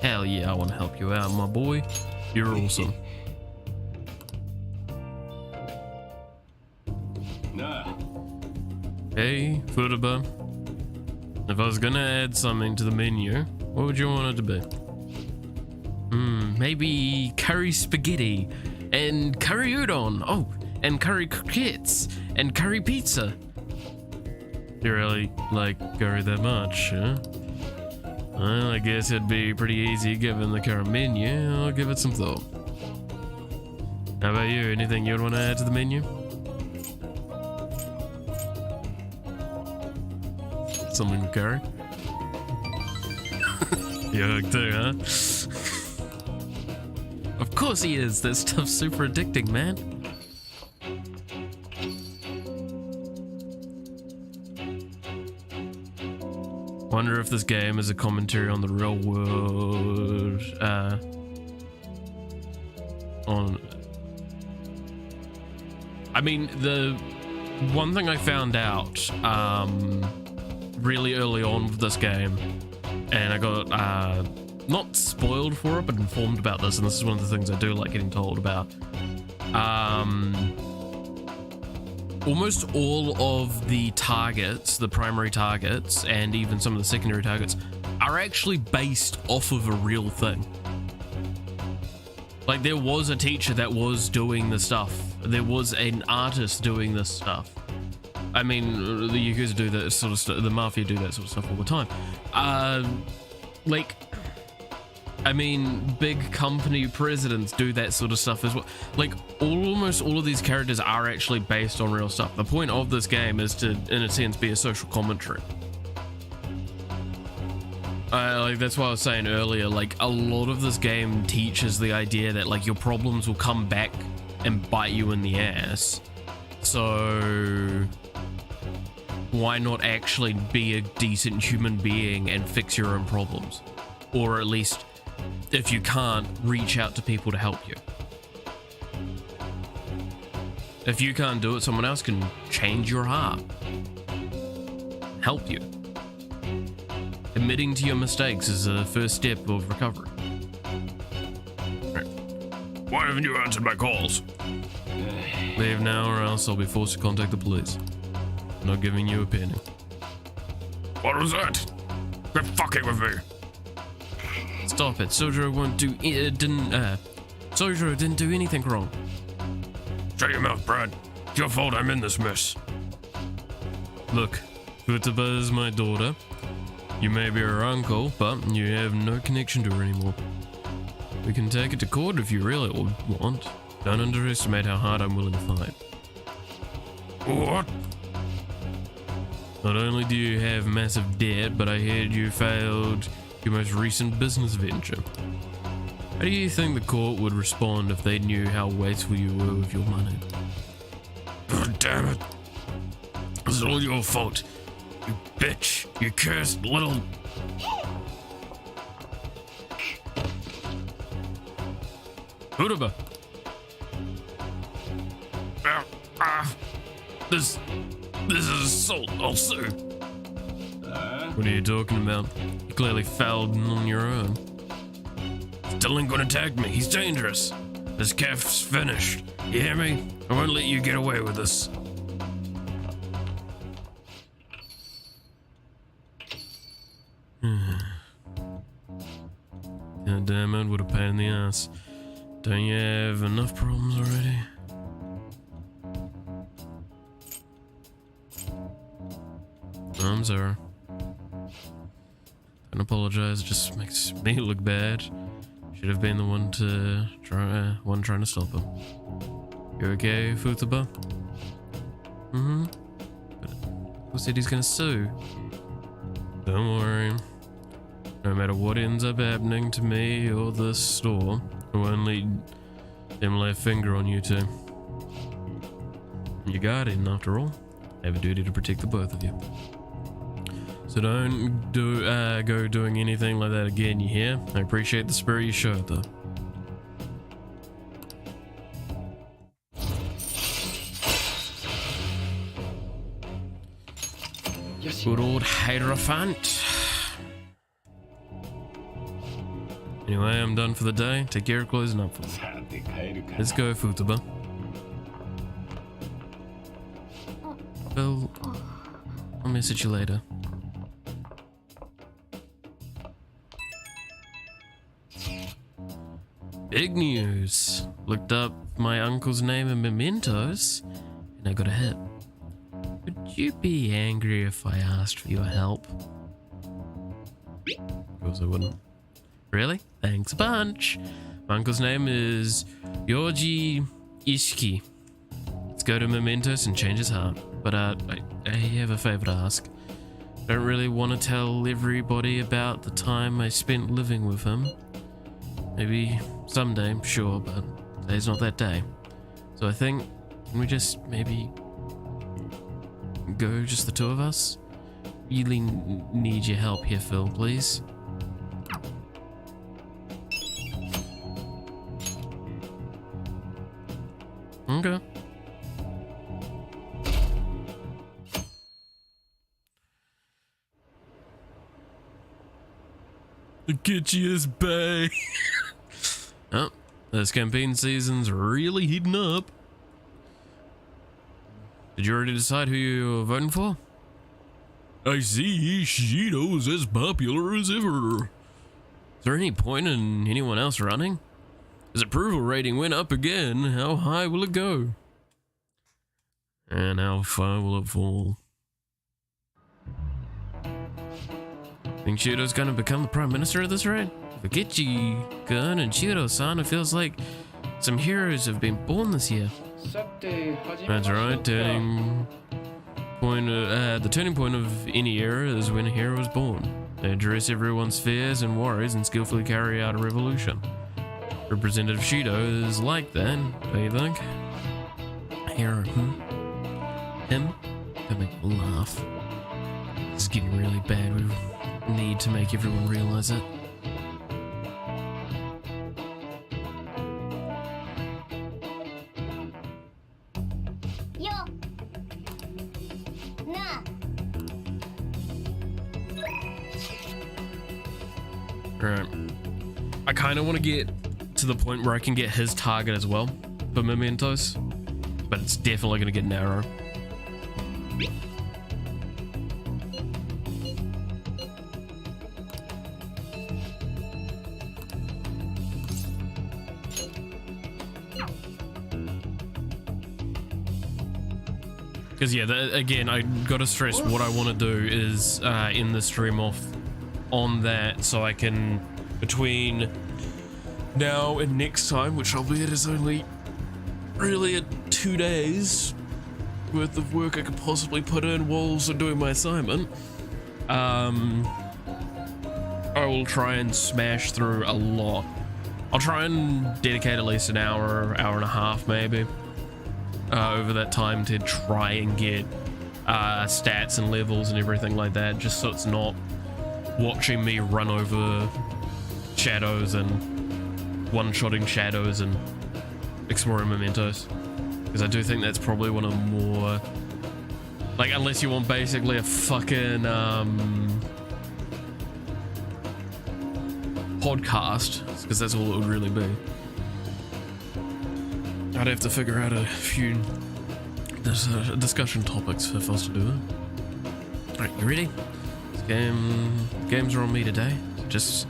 hell yeah, I want to help you out, my boy. You're awesome. なあ。 Hey, Futaba. If I was gonna add something to the menu, what would you want it to be? Maybe curry spaghetti and curry udon. Oh, and curry croquettes and curry pizza. You really like curry that much, huh? Well, I guess it'd be pretty easy given the current menu. I'll give it some thought. How about you? Anything you'd want to add to the menu? Something with curry? You're hooked too, huh? Of course he is. That stuff's super addicting, man. Wonder if this game is a commentary on the real world. I mean, the one thing I found out really early on with this game, and I got not spoiled for it, but informed about this, and this is one of the things I do like getting told about. Almost all of the targets, the primary targets, and even some of the secondary targets, are actually based off of a real thing. Like, there was a teacher that was doing the stuff. There was an artist doing this stuff. I mean, the Yakuza do that sort of stuff, the Mafia do that sort of stuff all the time. Like, I mean, big company presidents do that sort of stuff as well. Like, almost all of these characters are actually based on real stuff. The point of this game is to, in a sense, be a social commentary. Like, that's why I was saying earlier, like, a lot of this game teaches the idea that, like, your problems will come back and bite you in the ass. So why not actually be a decent human being and fix your own problems? Or at least, if you can't, reach out to people to help you. If you can't do it, someone else can change your heart, help you. Admitting to your mistakes is the first step of recovery. Right. Why haven't you answered my calls? Leave now or else I'll be forced to contact the police. I'm not giving you a penny. What was that? Quit fucking with me. Stop it. Sojiro Sojiro didn't do anything wrong. Shut your mouth, Brad. It's your fault I'm in this mess. Look, Futaba is my daughter. You may be her uncle, but you have no connection to her anymore. We can take it to court if you really want. Don't underestimate how hard I'm willing to fight. What? Not only do you have massive debt, but I heard you failed your most recent business venture. How do you think the court would respond if they knew how wasteful you were with your money? God damn it. This is all your fault. You bitch. You cursed little... Futaba. This is assault. I'll sue. What are you talking about? You clearly fouled on your own. Delinquent attacked me. He's dangerous. This calf's finished. You hear me? I won't let you get away with this. God damn it, what a pain in the ass. Don't you have enough problems already? I'm sorry. Don't apologize, it just makes me look bad. Should have been the one trying to stop him. You okay, Futaba? Mm-hmm. Who said he's gonna sue? Don't worry. No matter what ends up happening to me or this store, I won't let them lay a finger on you two. You're guardian, after all. I have a duty to protect the both of you. So don't go doing anything like that again, you hear? I appreciate the spirit you showed, though. Good old Hierophant. Anyway, I'm done for the day. Take care of closing up for me. Let's go, Futaba. Well, I'll message you later. Big news. Looked up my uncle's name in mementos, and I got a hit. Would you be angry if I asked for your help? Of course I wouldn't. Really? Thanks a bunch. My uncle's name is Yoji Ishiki. Let's go to mementos and change his heart. But I have a favor to ask. I don't really want to tell everybody about the time I spent living with him. Maybe someday, sure, but today's not that day. So I think, can we just maybe go just the two of us? Really need your help here, Phil, please. Okay. The kitchiest bay. Oh, this campaign season's really heating up. Did you already decide who you're voting for? I see Shido's as popular as ever. Is there any point in anyone else running? His approval rating went up again. How high will it go? And how far will it fall? Think Shido's gonna become the prime minister at this rate? Fukichi-kun and Shiro-san, it feels like some heroes have been born this year. That's right, the turning point of any era is when a hero is born. They address everyone's fears and worries and skillfully carry out a revolution. Representative Shido is like that, don't you think? Hero, Him? That make me laugh. It's getting really bad. We need to make everyone realize it. Yo. Nah. Alright. I kind of want to get to the point where I can get his target as well for mementos, but it's definitely going to get narrow. Because yeah, again, I gotta stress what I want to do is end the stream off on that, so I can, between now and next time, which I'll bet is only really 2 days, worth of work I could possibly put in whilst doing my assignment. I will try and smash through a lot. I'll try and dedicate at least an hour, hour and a half maybe, over that time to try and get stats and levels and everything like that, just so it's not watching me run over shadows and one-shotting shadows and exploring mementos. Because I do think that's probably one of the more, like, unless you want basically a fucking podcast, because that's all it would really be. I'd have to figure out a few discussion topics for us to do it. Alright, you ready? Games are on me today, so just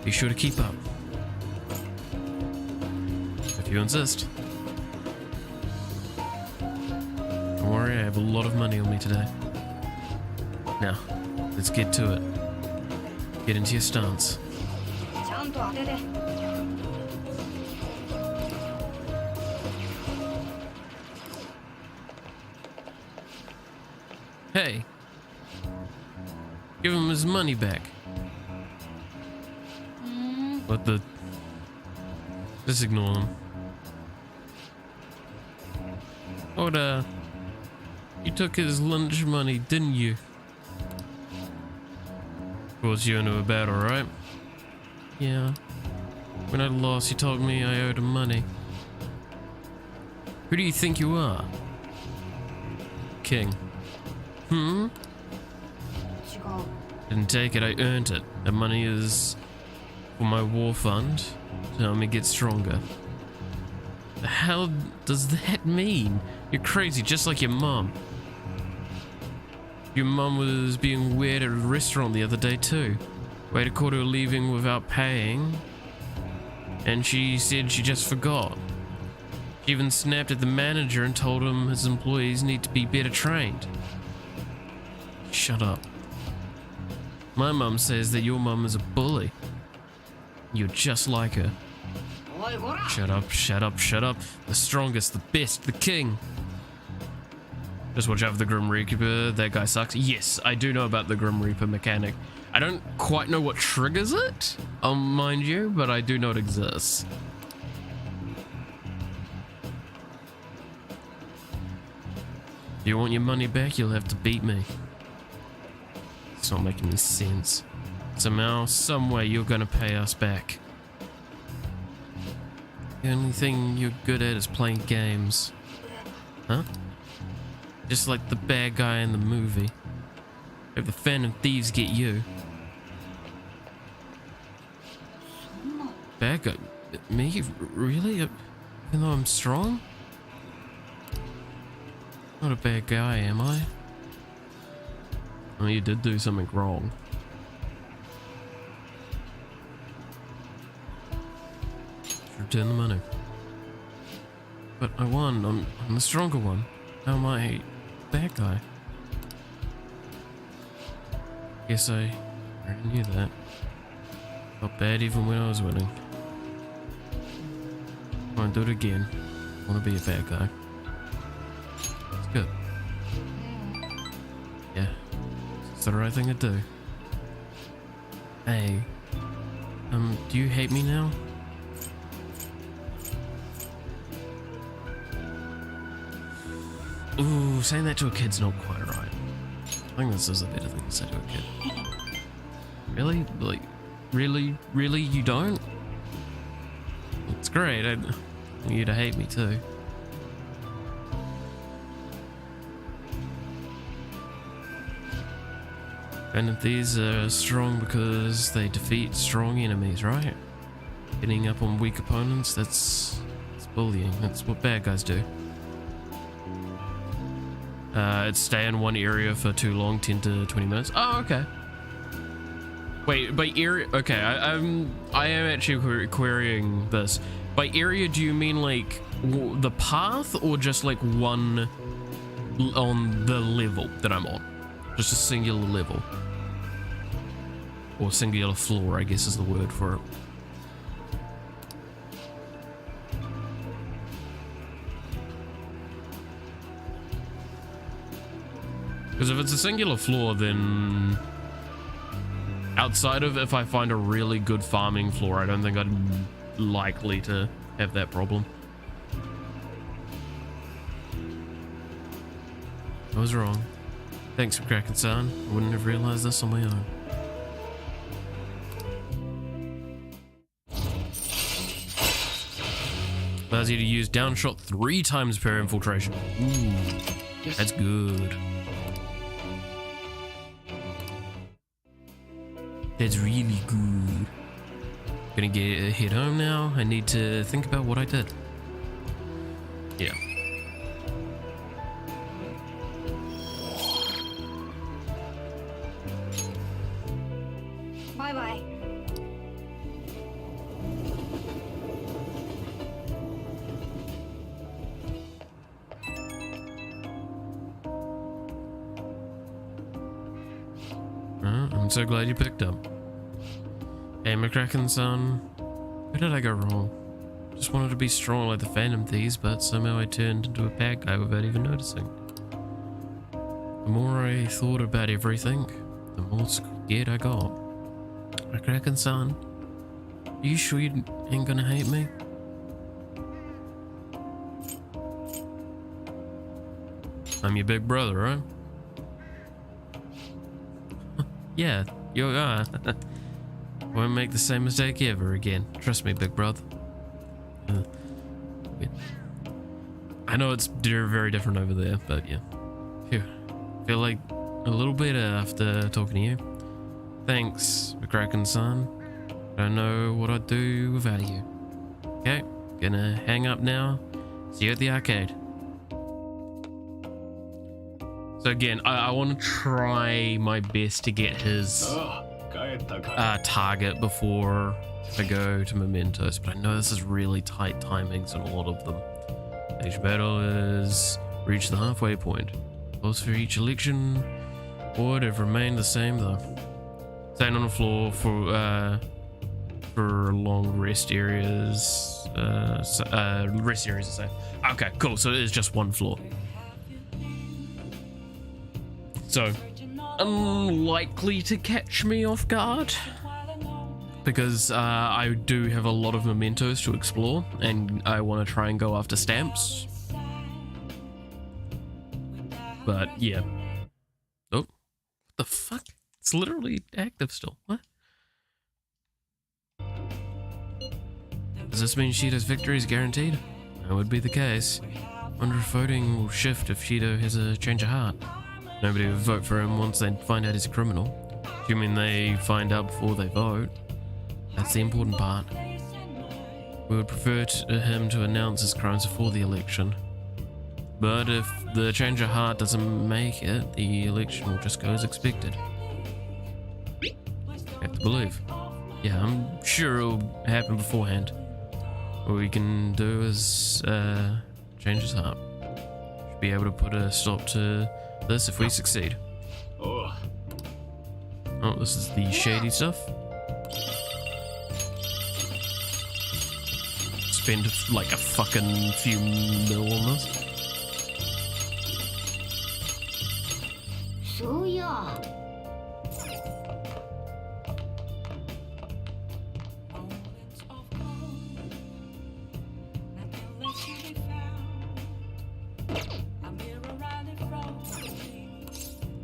be sure to keep up. If you insist. Don't worry, I have a lot of money on me today. Now, let's get to it. Get into your stance. ちゃんと当てて Hey, give him his money back. What the? Just ignore him. What, you took his lunch money, didn't you? Of course you knew about it, right? Yeah. When I lost, he told me I owed him money. Who do you think you are? King. Hmm? 違う Didn't take it, I earned it. That money is for my war fund to help me get stronger. The hell does that mean? You're crazy, just like your mom. Your mom was being weird at a restaurant the other day too. Waiter caught her leaving without paying, and she said she just forgot. She even snapped at the manager and told him his employees need to be better trained. Shut up. My mum says that your mum is a bully. You're just like her. おいこら Shut up, shut up, shut up. The strongest, the best, the king. Just watch out for the Grim Reaper. That guy sucks. Yes, I do know about the Grim Reaper mechanic. I don't quite know what triggers it, mind you, but I do know it exists. If you want your money back, you'll have to beat me. It's not making any sense. Somehow, someway, you're gonna pay us back. The only thing you're good at is playing games. Huh? Just like the bad guy in the movie. If the Phantom Thieves get you. Bad guy? Me? Really? Even though I'm strong? Not a bad guy, am I? Oh, you did do something wrong. Return the money. But I won. I'm the stronger one. How am I a bad guy? Guess I already knew that. Felt bad even when I was winning. I won't do it again. I want to be a bad guy. It's good. Yeah. It's the right thing to do. Hey. Do you hate me now? Ooh, saying that to a kid's not quite right. I think this is a better thing to say to a kid. Really? Like, really you don't? It's great. I want you to hate me too. And these are strong because they defeat strong enemies, right? Getting up on weak opponents, that's bullying. That's what bad guys do. It's stay in one area for too long, 10 to 20 minutes. Oh, okay. Wait, by area... Okay, I am actually querying this. By area, do you mean, like, the path, or just, like, one on the level that I'm on? Just a singular level. Or singular floor, I guess is the word for it. Because if it's a singular floor, then outside of if I find a really good farming floor, I don't think I'm likely to have that problem. I was wrong. Thanks for cracking, son. I wouldn't have realized this on my own. Allows you to use downshot 3 times per infiltration. Ooh, that's good. That's really good. Gonna head home now. I need to think about what I did. Yeah. Bye bye. I'm so glad you picked up. Hey, McCracken, son. Where did I go wrong? Just wanted to be strong like the Phantom Thieves, but somehow I turned into a bad guy without even noticing. The more I thought about everything, the more scared I got. McCracken, son. Are you sure you ain't gonna hate me? I'm your big brother, right? Yeah, you are. Won't make the same mistake ever again. Trust me, big brother. I know it's very different over there, but yeah. Phew. Feel like a little better after talking to you. Thanks, McCracken, son. Don't know what I'd do without you. Okay, gonna hang up now. See you at the arcade. So again, I want to try my best to get his target before I go to Mementos, but I know this is really tight timings on a lot of them. Each battle is reach the halfway point. Goals for each election would have remained the same though. Staying on the floor for long rest areas. Rest areas are safe. Okay, cool. So it is just one floor. So, unlikely to catch me off guard because I do have a lot of mementos to explore and I want to try and go after stamps. But yeah. Oh, what the fuck? It's literally active still. What? Does this mean Shido's victory is guaranteed? That would be the case. Wonder if voting will shift if Shido has a change of heart. Nobody will vote for him once they find out he's a criminal. Assuming they find out before they vote. That's the important part. We would prefer him to announce his crimes before the election. But if the change of heart doesn't make it, the election will just go as expected. Have to believe. Yeah, I'm sure it'll happen beforehand. What we can do is change his heart. Should be able to put a stop to this if we succeed. Oh, this is the shady stuff. Spend like a fucking few mil on this. So yeah.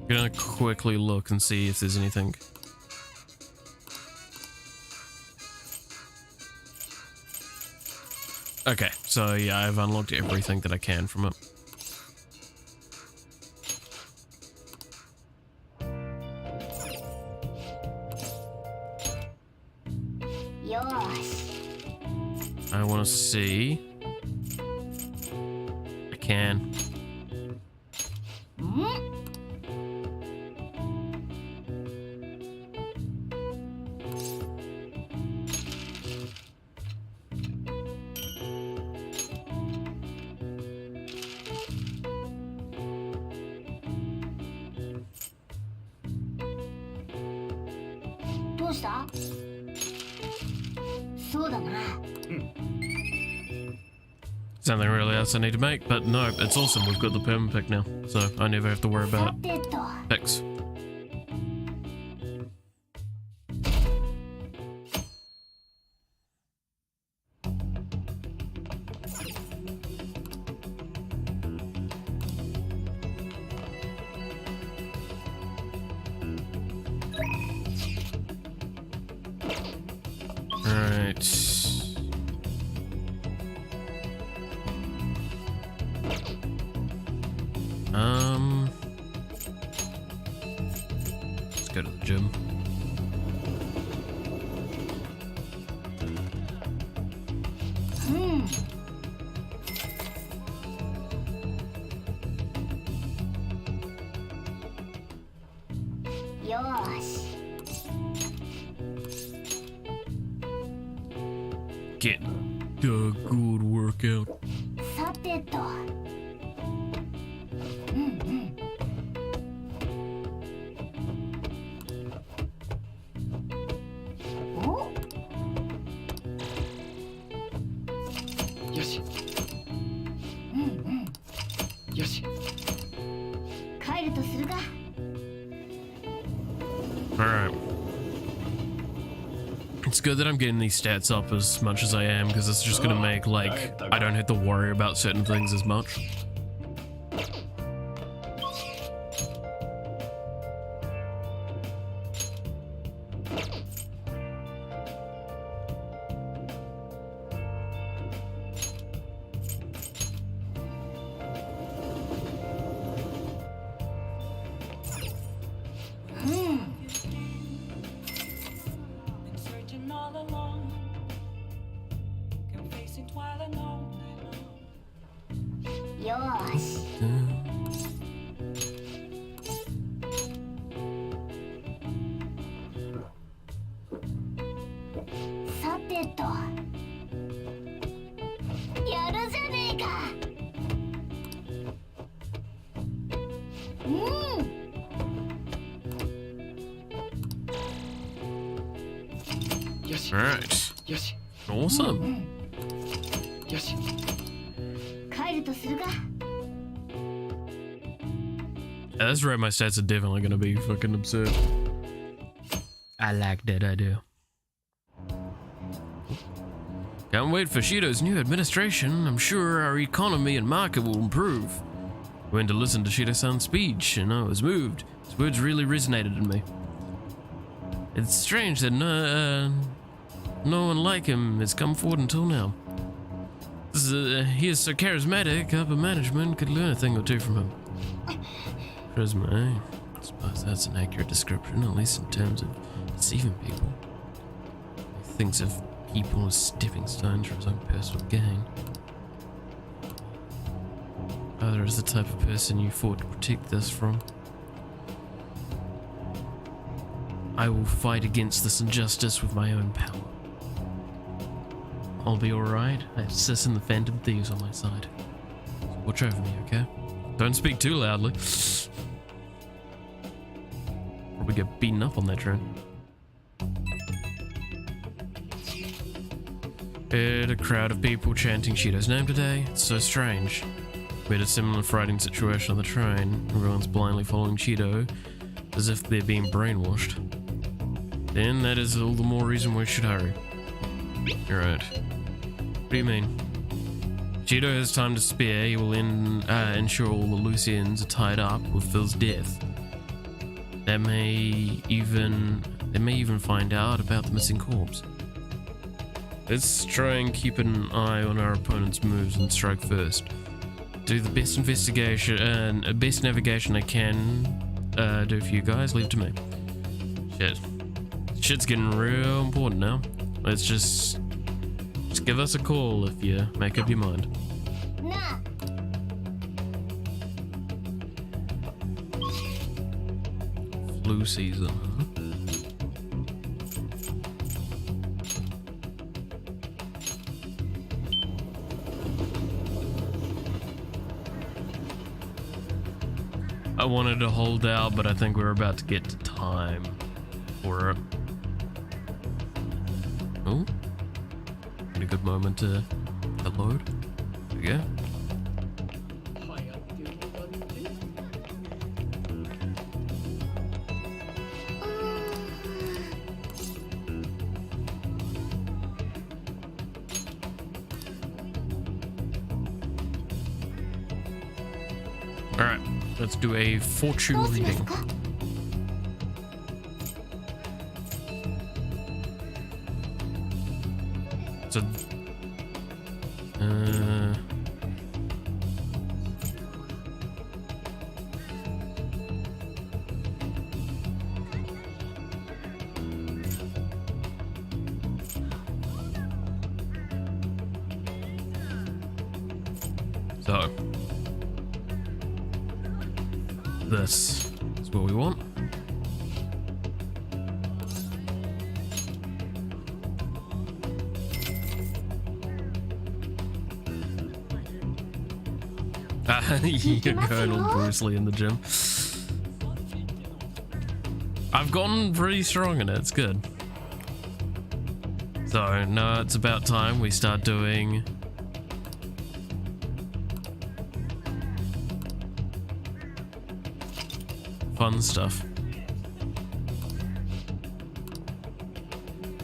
I'm gonna quickly look and see if there's anything. Okay, so yeah, I've unlocked everything that I can from it. I want to see. I can. Something really else I need to make, but no, it's awesome. We've got the perma pick now, so I never have to worry さ about てと picks. Alright. Let's go to the gym. Get a good workout. さてとおよしよし帰るとするか Alright. It's good that I'm getting these stats up as much as I am, because it's just gonna make, like, I don't have to worry about certain things as much. Searching all alone, confessing while alone. よーし さてとやるじゃねえかよし Alright. よし Awesome. よし帰るとするか Yeah, that's right, my stats are definitely gonna be fucking absurd. I like that idea. Can't wait for Shido's new administration. I'm sure our economy and market will improve. Went to listen to Shido-san's speech and I was moved. His words really resonated in me. It's strange that no one like him has come forward until now. He is so charismatic, upper management could learn a thing or two from him. Charisma, eh? I suppose that's an accurate description, at least in terms of deceiving people. He thinks of people as stepping stones for his own personal gain. Father is the type of person you fought to protect us from. I will fight against this injustice with my own power. I'll be alright. I have Sis and the Phantom Thieves on my side. So watch over me, okay? Don't speak too loudly. Probably get beaten up on that train. Heard a crowd of people chanting Shido's name today. It's so strange. We had a similar frightening situation on the train. Everyone's blindly following Shido as if they're being brainwashed. Then that is all the more reason we should hurry. Alright. What do you mean? Shido has time to spare. He will ensure all the loose ends are tied up with Phil's death. They may even find out about the missing corpse. Let's try and keep an eye on our opponent's moves and strike first. Do the best investigation and best navigation I can do for you guys. Leave it to me. Shit. Shit's getting real important now. Let's just give us a call if you make up your mind. なあ Flu season, huh? I wanted to hold out, but I think we're about to get to time for it. Oh, a good moment to load. go. 流行ってるのだって Alright, let's do a fortune どうします reading. か？ So, so this is what we want. You're going all Bruce Lee in the gym. I've gotten pretty strong in it, it's good. So now it's about time we start doing fun stuff.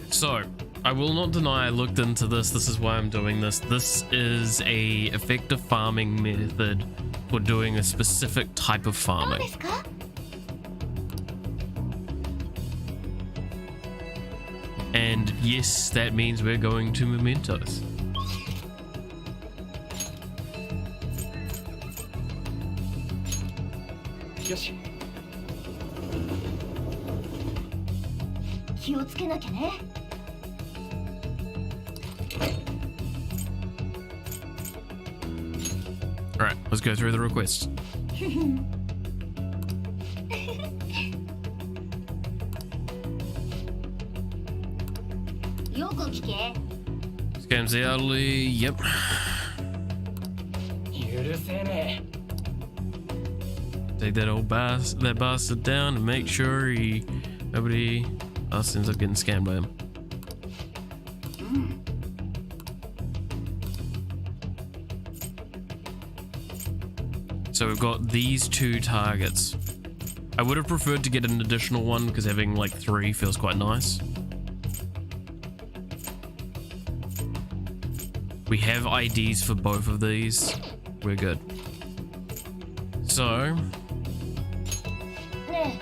So, I will not deny I looked into this. This is why I'm doing this. This is a effective farming method for doing a specific type of どう farming. ですか？ And yes, that means we're going to mementos. よし 気をつけなきゃね。 Alright, let's go through the requests. よく聞け。 Scams the elderly, yep. 許せね Take that old that bastard down and make sure nobody else ends up getting scammed by him. So we've got these two targets. I would have preferred to get an additional one because having like 3 feels quite nice. We have IDs for both of these. We're good. So, ね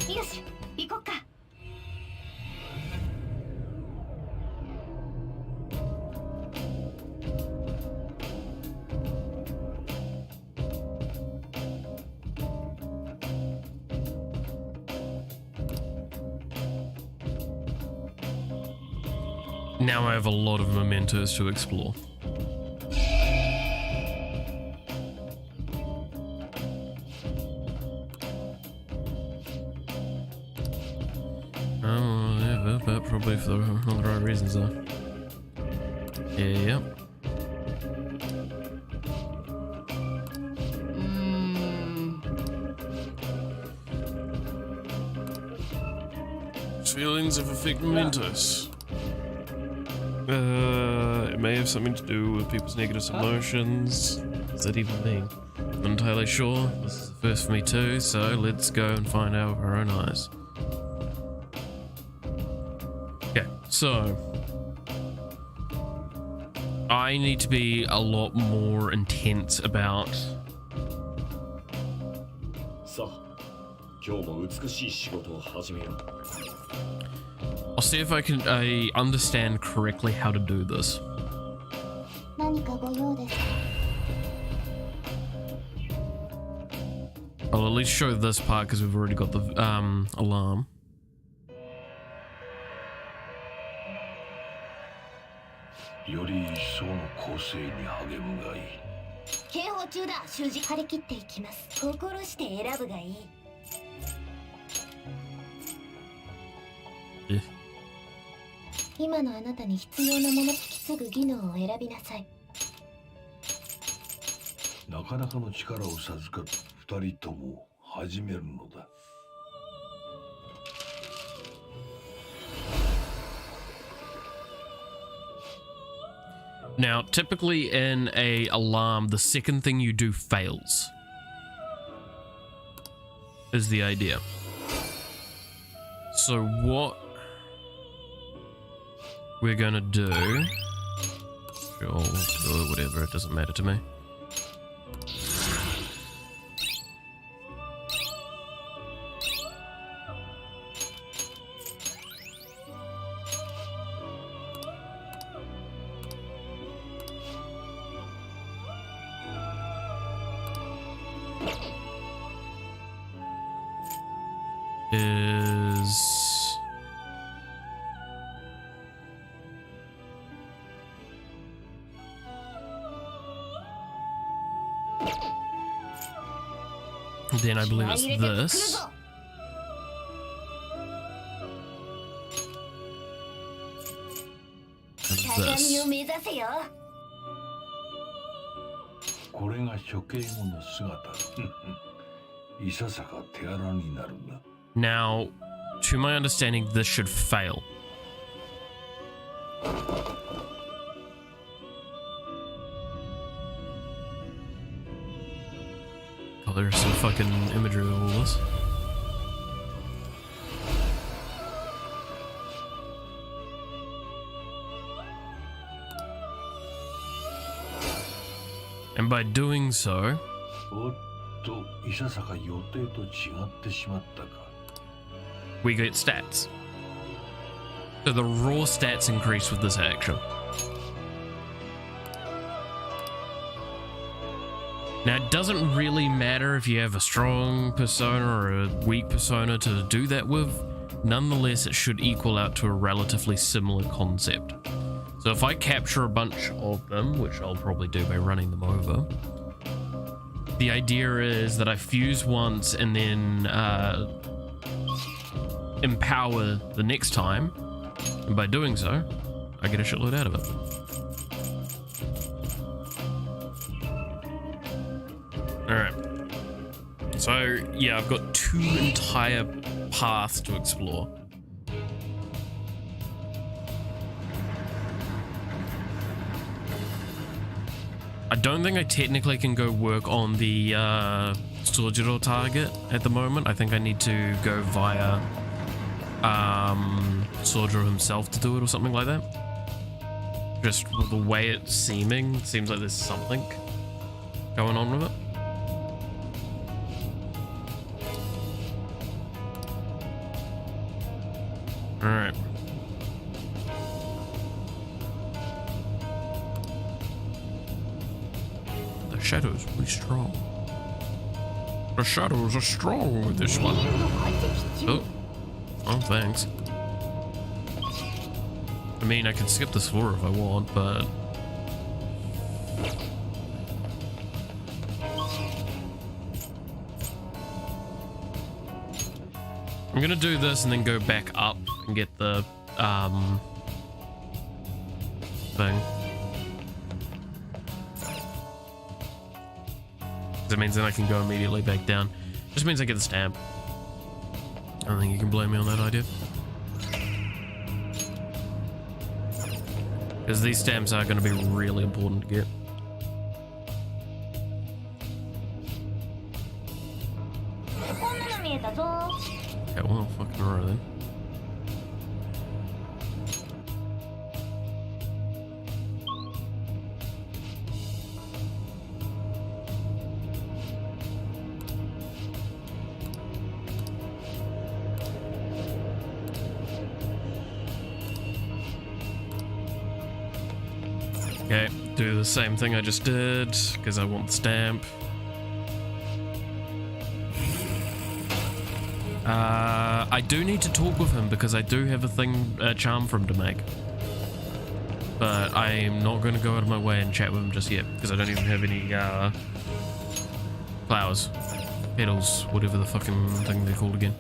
え。よし、行こっか。 now I have a lot of mementos to explore. Oh, yeah, but probably for not the right reasons though. Yeah. Feelings of effect mementos. It may have something to do with people's negative emotions. What does that even mean? I'm not entirely sure. This is the first for me too, so let's go and find out with our own eyes. Okay, so I need to be a lot more intense about さあ、今日も美しい仕事を始めよう。 I'll see if I can understand correctly how to do this. 何かご用ですか？ I'll at least show this part because we've already got the alarm. より一層の構成に励むがいい。警報中だ。習字張り切っていきます。心して選ぶがいい。 Yeah. 今のあなたに必要なもの引き継ぐ技能を選びなさい。なかなかの力を授かる二人とも始めるのだ。Now, typically in a alarm, the second thing you do fails. Is the idea. So what we're gonna do... Sure, we'll do it, whatever, it doesn't matter to me. Is then I believe it's this. And this. これが処刑後の姿。いささか手荒になるな。 Now, to my understanding, this should fail. Oh, there's some fucking imagery of all this. And by doing so... おっと、いささか予定と違ってしまったか。 we get stats. So the raw stats increase with this action. Now, it doesn't really matter if you have a strong persona or a weak persona to do that with. Nonetheless, it should equal out to a relatively similar concept. So if I capture a bunch of them, which I'll probably do by running them over, the idea is that I fuse once and then empower the next time, and by doing so, I get a shitload out of it. Alright. So, yeah, I've got 2 entire paths to explore. I don't think I technically can go work on the Sojiro target at the moment. I think I need to go via Sojiro himself to do it or something like that. Just the way it's seeming, it seems like there's something going on with it. Alright. The shadows are really strong. The shadows are strong with this one. Oh. Oh, thanks. I mean, I can skip this floor if I want, but... I'm gonna do this and then go back up and get the, thing. That means then I can go immediately back down. Just means I get the stamp. I don't think you can blame me on that idea. Because these stamps are going to be really important to get. Okay, well, fucking alright then. Okay, do the same thing I just did, because I want the stamp. I do need to talk with him because I do have a charm for him to make. But I'm not going to go out of my way and chat with him just yet, because I don't even have any, flowers, petals, whatever the fucking thing they're called again.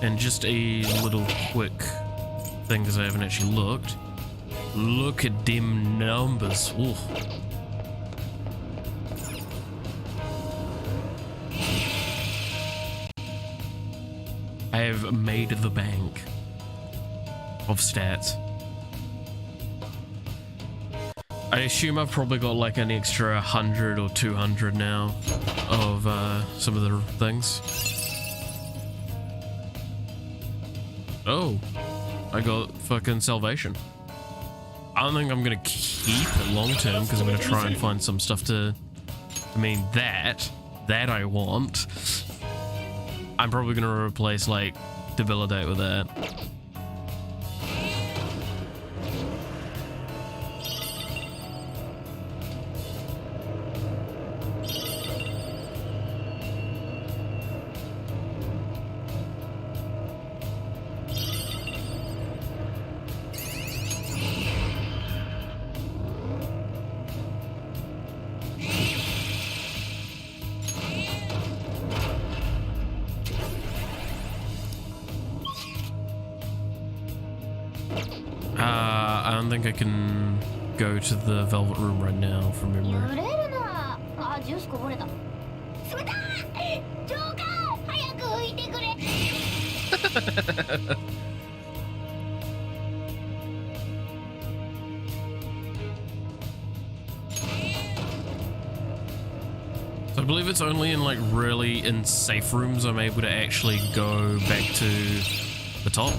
And just a little quick thing, because I haven't actually looked. Look at them numbers. Ooh. I have made the bank of stats. I assume I've probably got like an extra 100 or 200 now of some of the things. Oh, I got fucking salvation. I don't think I'm gonna keep it long term because I'm gonna try and find some stuff to. I mean that I want. I'm probably gonna replace like debilitate with that. I don't think I can go to the Velvet Room right now from memory. 揺れるなあ、ジュースこぼれた。冷たいジョーカー早く拭いてくれ。 So I believe it's only in like really in safe rooms I'm able to actually go back to the top.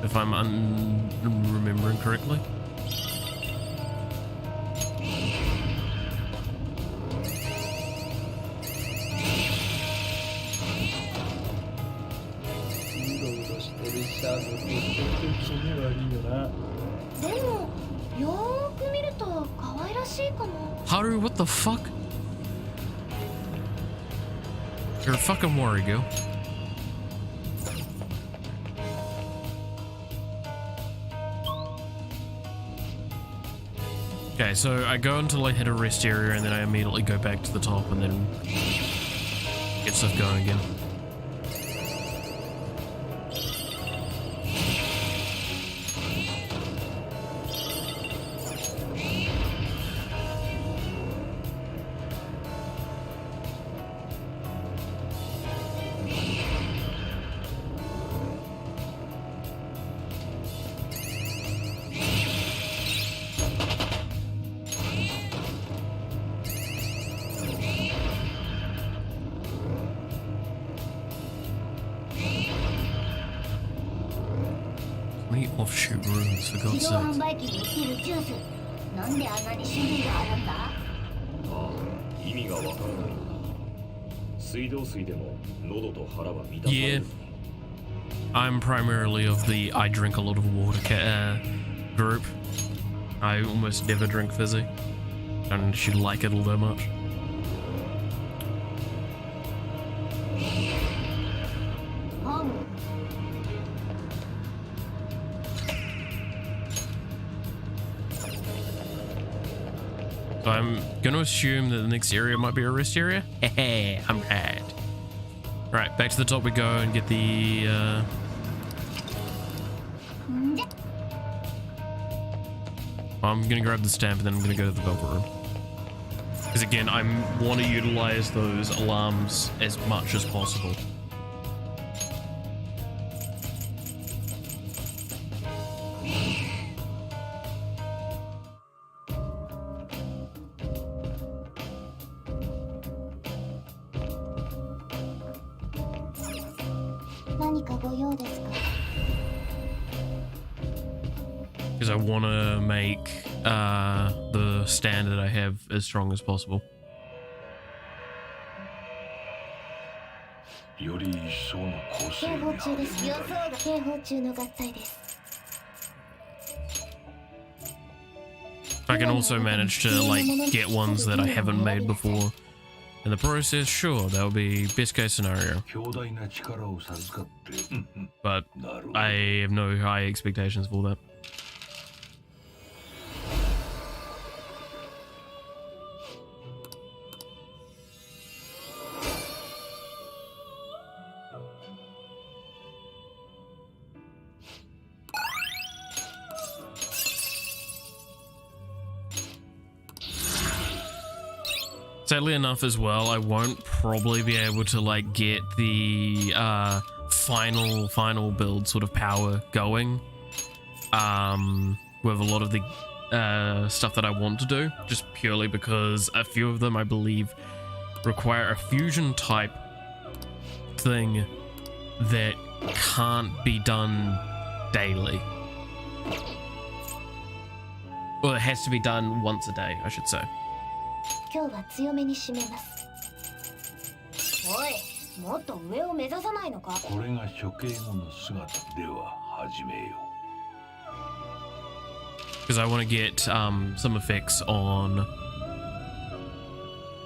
If I'm remembering correctly. Haru, what the fuck? You're a fucking worry, girl. Okay, so I go until I hit a rest area and then I immediately go back to the top and then get stuff going again. Offshoot rooms, for God's 自動販 sake. 売機に売ってるジュースなんであんなに種類があるんだ。ああ、意味がわからないよな。水道水でも喉と腹は満たされる。 I'm primarily of the I drink a lot of water group. I almost never drink fizzy. I don't actually like it all that much. So I'm gonna assume that the next area might be a rest area. Hey, I'm right. Right, back to the top we go and get the I'm gonna grab the stamp and then I'm gonna go to the Velvet Room. Because again, I want to utilize those alarms as much as possible. Because I want to make the stand that I have as strong as possible. より一層の構成警報中でにす。予想が警報中の合体です。 If I can also manage to like get ones that I haven't made before in the process, sure, that would be best case scenario. 強大な力を授かって But なるほど I have no high expectations for that. Sadly enough as well, I won't probably be able to like get the final build sort of power going with a lot of the stuff that I want to do, just purely because a few of them I believe require a fusion type thing that can't be done daily. Well, it has to be done once a day, I should say. 今日は強めに締めます。おい、もっと上を目指さないのか。これが処刑後の姿では始めよう。 Because I want to get some effects on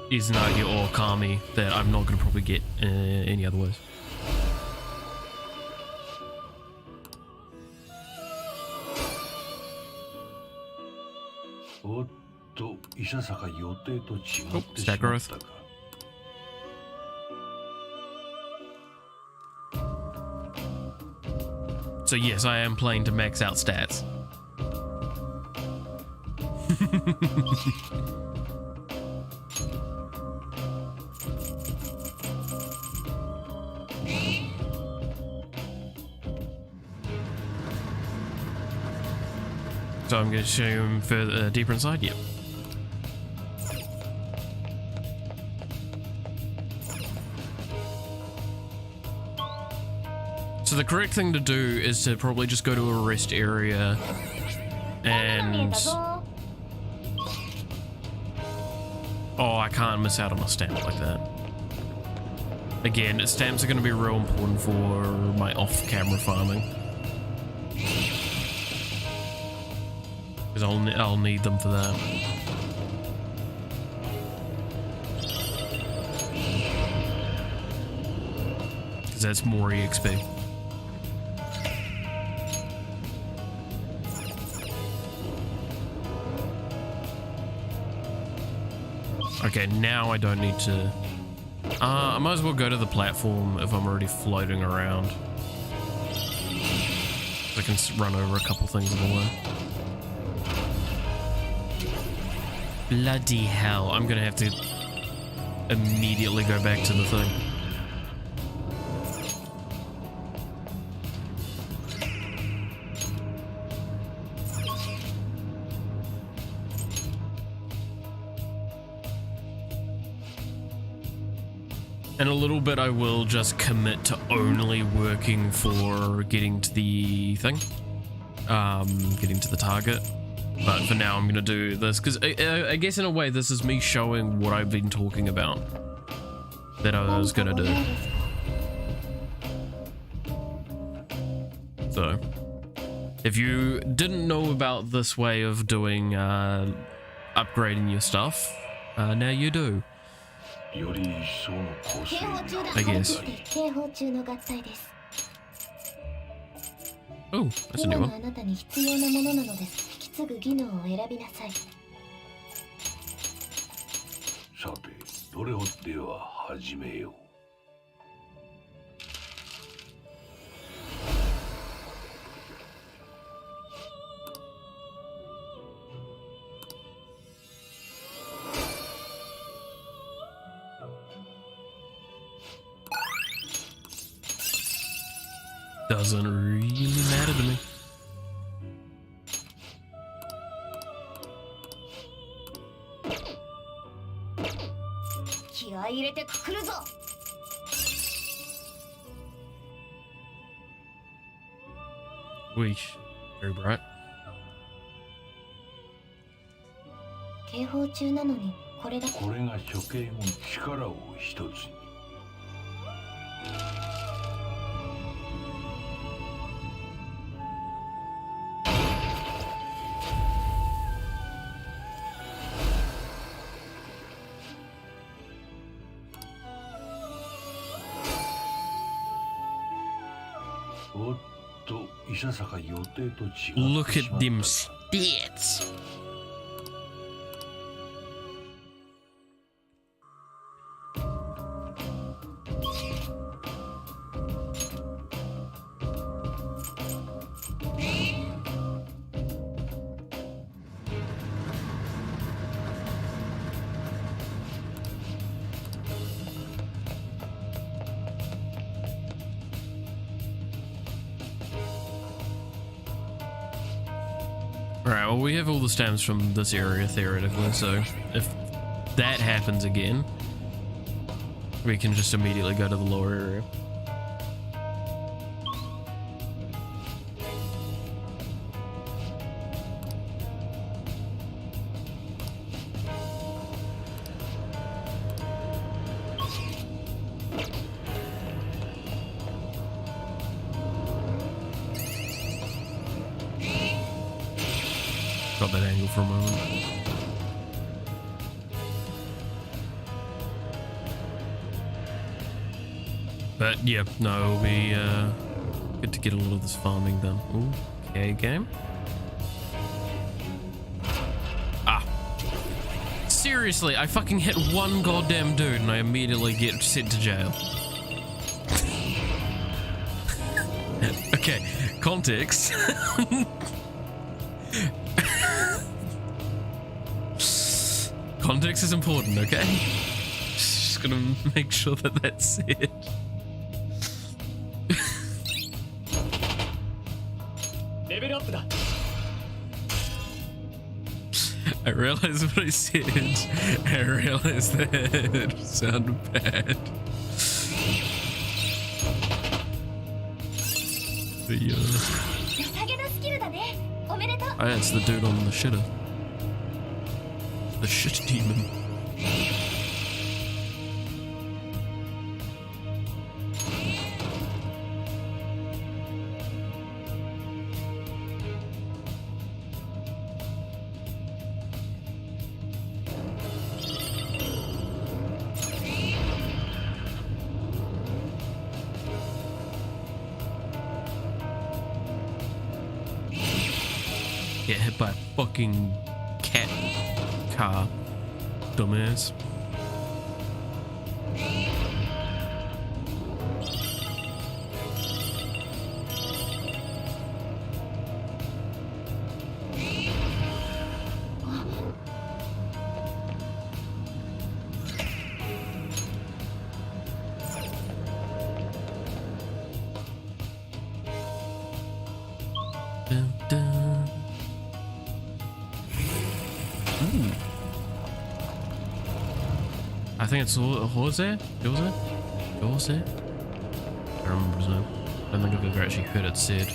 Izanagi or Kami that I'm not going to probably get any other ways. Oh, いささか予定と違ってしま Stack った growth. か。So yes, I am playing to max out stats. So I'm going to show you further deeper inside. Yep. So the correct thing to do is to probably just go to a rest area and... Oh, I can't miss out on a stamp like that. Again, stamps are going to be real important for my off-camera farming. Because I'll need them for that. Because that's more EXP. Okay, now I don't need to... I might as well go to the platform if I'm already floating around. I can run over a couple things on the way. Bloody hell, I'm gonna have to immediately go back to the thing. In a little bit, I will just commit to only working for getting to the thing. Getting to the target. But for now, I'm going to do this, because I guess in a way, this is me showing what I've been talking about that I was going to do. So, if you didn't know about this way of doing, upgrading your stuff, now you do. I guess. Oh, that's a new one. あなたに必要なものなのです。引き継ぐ技能を選びなさい。さて、どれほでは始めよう。Doesn't really matter to me. Weesh. Very bright. 警報中なのにこれだ。これが処刑後の力を一つに。おっと、いささか予定と違ってしまった。 Look at them stats. Alright, well, we have all the stamps from this area, theoretically, so if that happens again, we can just immediately go to the lower area. Got that angle for a moment. But yeah, no, it'll be good to get a lot of this farming done. Ooh, okay, game. Ah. Seriously, I fucking hit one goddamn dude and I immediately get sent to jail. Okay, context. Context is important, okay? Just gonna make sure that that's said. Level up だ I realized what I said. I realized that it sounded bad. But yeah. 良さげなスキルだね。おめでとう。 Oh, it's the dude on the shitter. The shit demon. Get hit by a fucking cat car, dumbass. Dun, dun. Ooh. I think it's Jose? Jose? Jose? I don't remember his name. I don't think I've ever actually heard it said.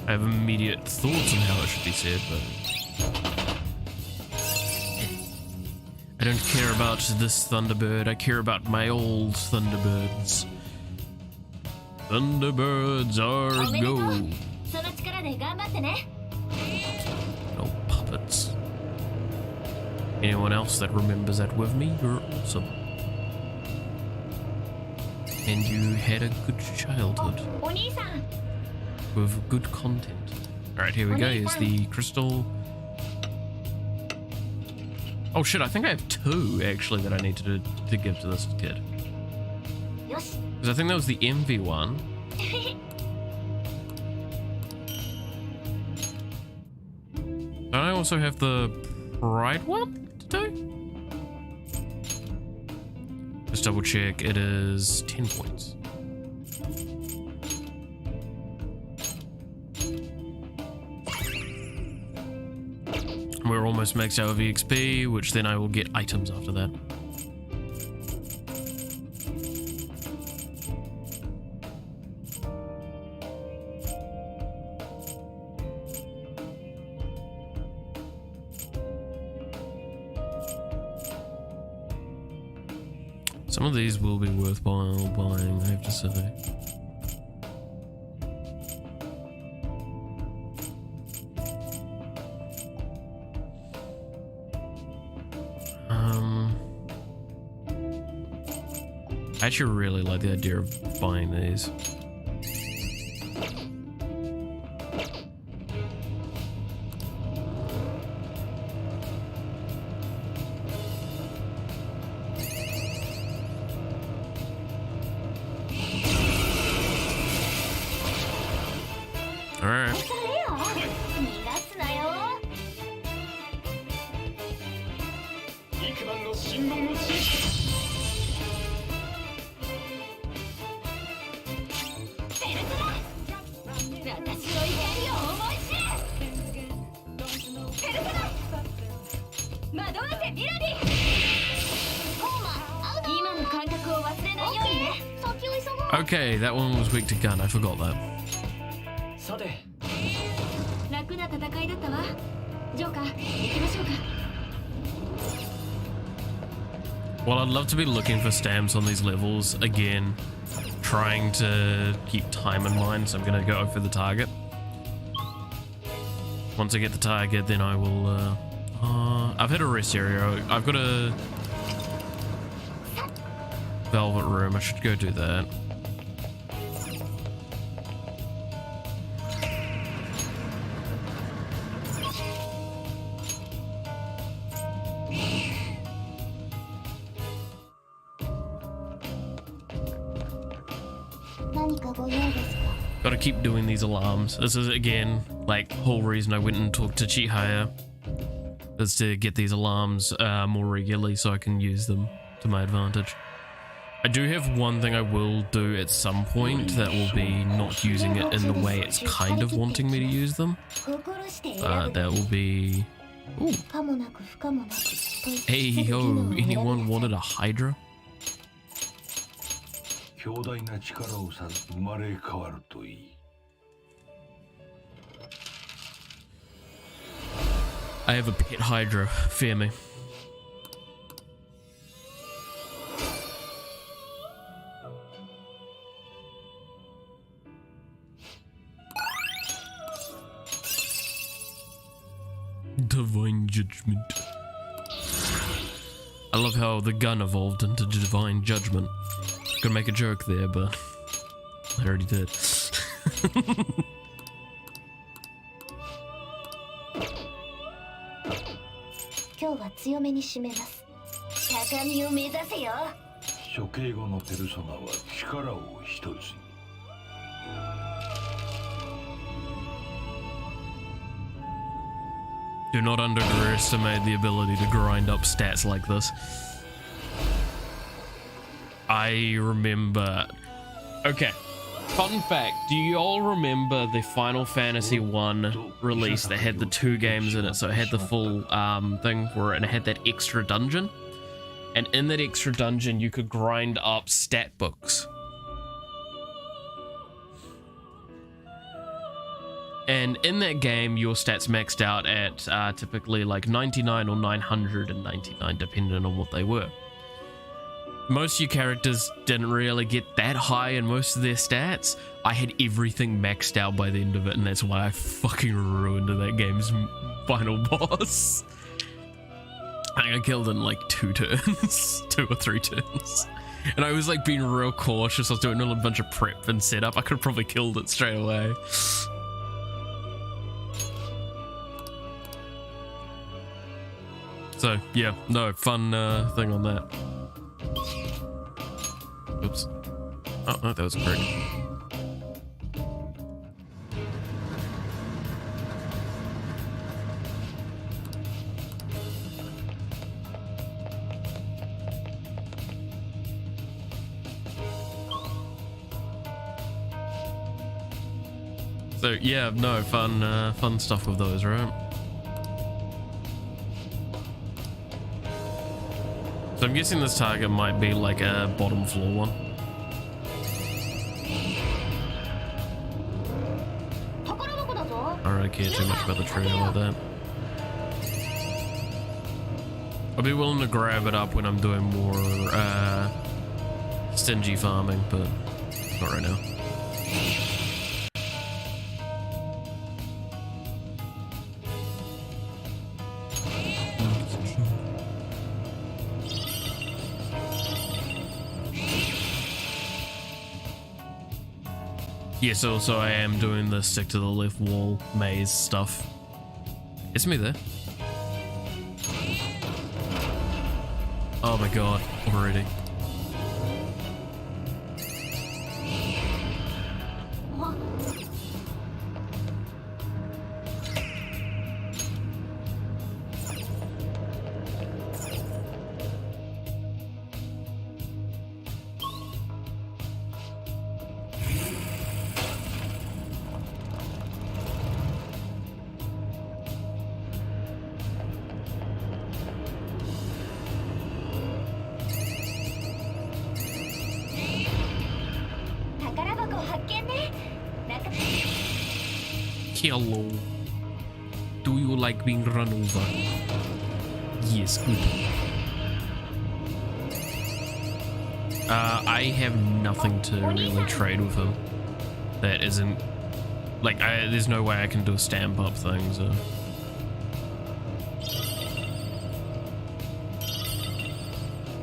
I have immediate thoughts on how it should be said, but I don't care about this Thunderbird. I care about my old Thunderbirds. Thunderbirds are go. その力で頑張ってね。 No puppets. Anyone else that remembers that with me, you're awesome. And you had a good childhood お兄さん。 with good content. Alright, here we go. Here's the crystal. Oh shit, I think I have two actually that I need to give to this kid. よし。 Because I think that was the envy one. Don't I also have the pride one to do? Just double check, it is 10 points. We're almost maxed out of EXP, which then I will get items after that. Some of these will be worthwhile buying, I have to say. I actually really like the idea of buying these. Alright. それよ。逃がすなよ。幾番の新聞を知識ベルトだ。私の怒りを思い知れ。Okay, that one was weak to gun. I forgot that. さて楽な戦いだったわ。ジョーカー、行きましょうか。 Well, I'd love to be looking for stamps on these levels again, trying to keep time in mind, so I'm gonna go for the target. Once I get the target, then I will, I've hit a rest area. I've got a velvet room. I should go do that. Gotta keep doing these alarms. This is again like whole reason I went and talked to Chihaya is to get these alarms more regularly so I can use them to my advantage. I do have one thing I will do at some point that will be not using it in the way it's kind of wanting me to use them. That will be... Ooh. Hey yo, anyone wanted a Hydra? 強大な力を授生まれ変わるといい。 I have a pet Hydra, fear me. Divine Judgment. I love how the gun evolved into Divine Judgment. Gonna make a joke there, but I already did. 今日は強めに締めます。高みを目指せよ。処刑後のペルソナは力を一つ。 Do not underestimate the ability to grind up stats like this. I remember... Okay, fun fact, do you all remember the Final Fantasy 1 release that had the 2 games in it? So it had the full thing for it and it had that extra dungeon. And in that extra dungeon you could grind up stat books. And in that game, your stats maxed out at typically like 99 or 999, depending on what they were. Most of your characters didn't really get that high in most of their stats. I had everything maxed out by the end of it, and that's why I fucking ruined that game's final boss. I think I killed in like 2 turns, 2 or 3 turns. And I was like being real cautious. I was doing a bunch of prep and setup. I could have probably killed it straight away. So yeah, no, fun thing on that. Oops. Oh, no, that was a crit. So yeah, no, fun stuff with those, right? So I'm guessing this target might be like a bottom floor one. I don't really care too much about the trio like that. I'll be willing to grab it up when I'm doing more stingy farming, but not right now. Yes, also I am doing the stick to the left wall maze stuff. It's me there. Oh my god, already. Hello. Do you like being run over? Yes, good. I have nothing to really trade with him. That isn't like there's no way I can do a stamp up thing. So.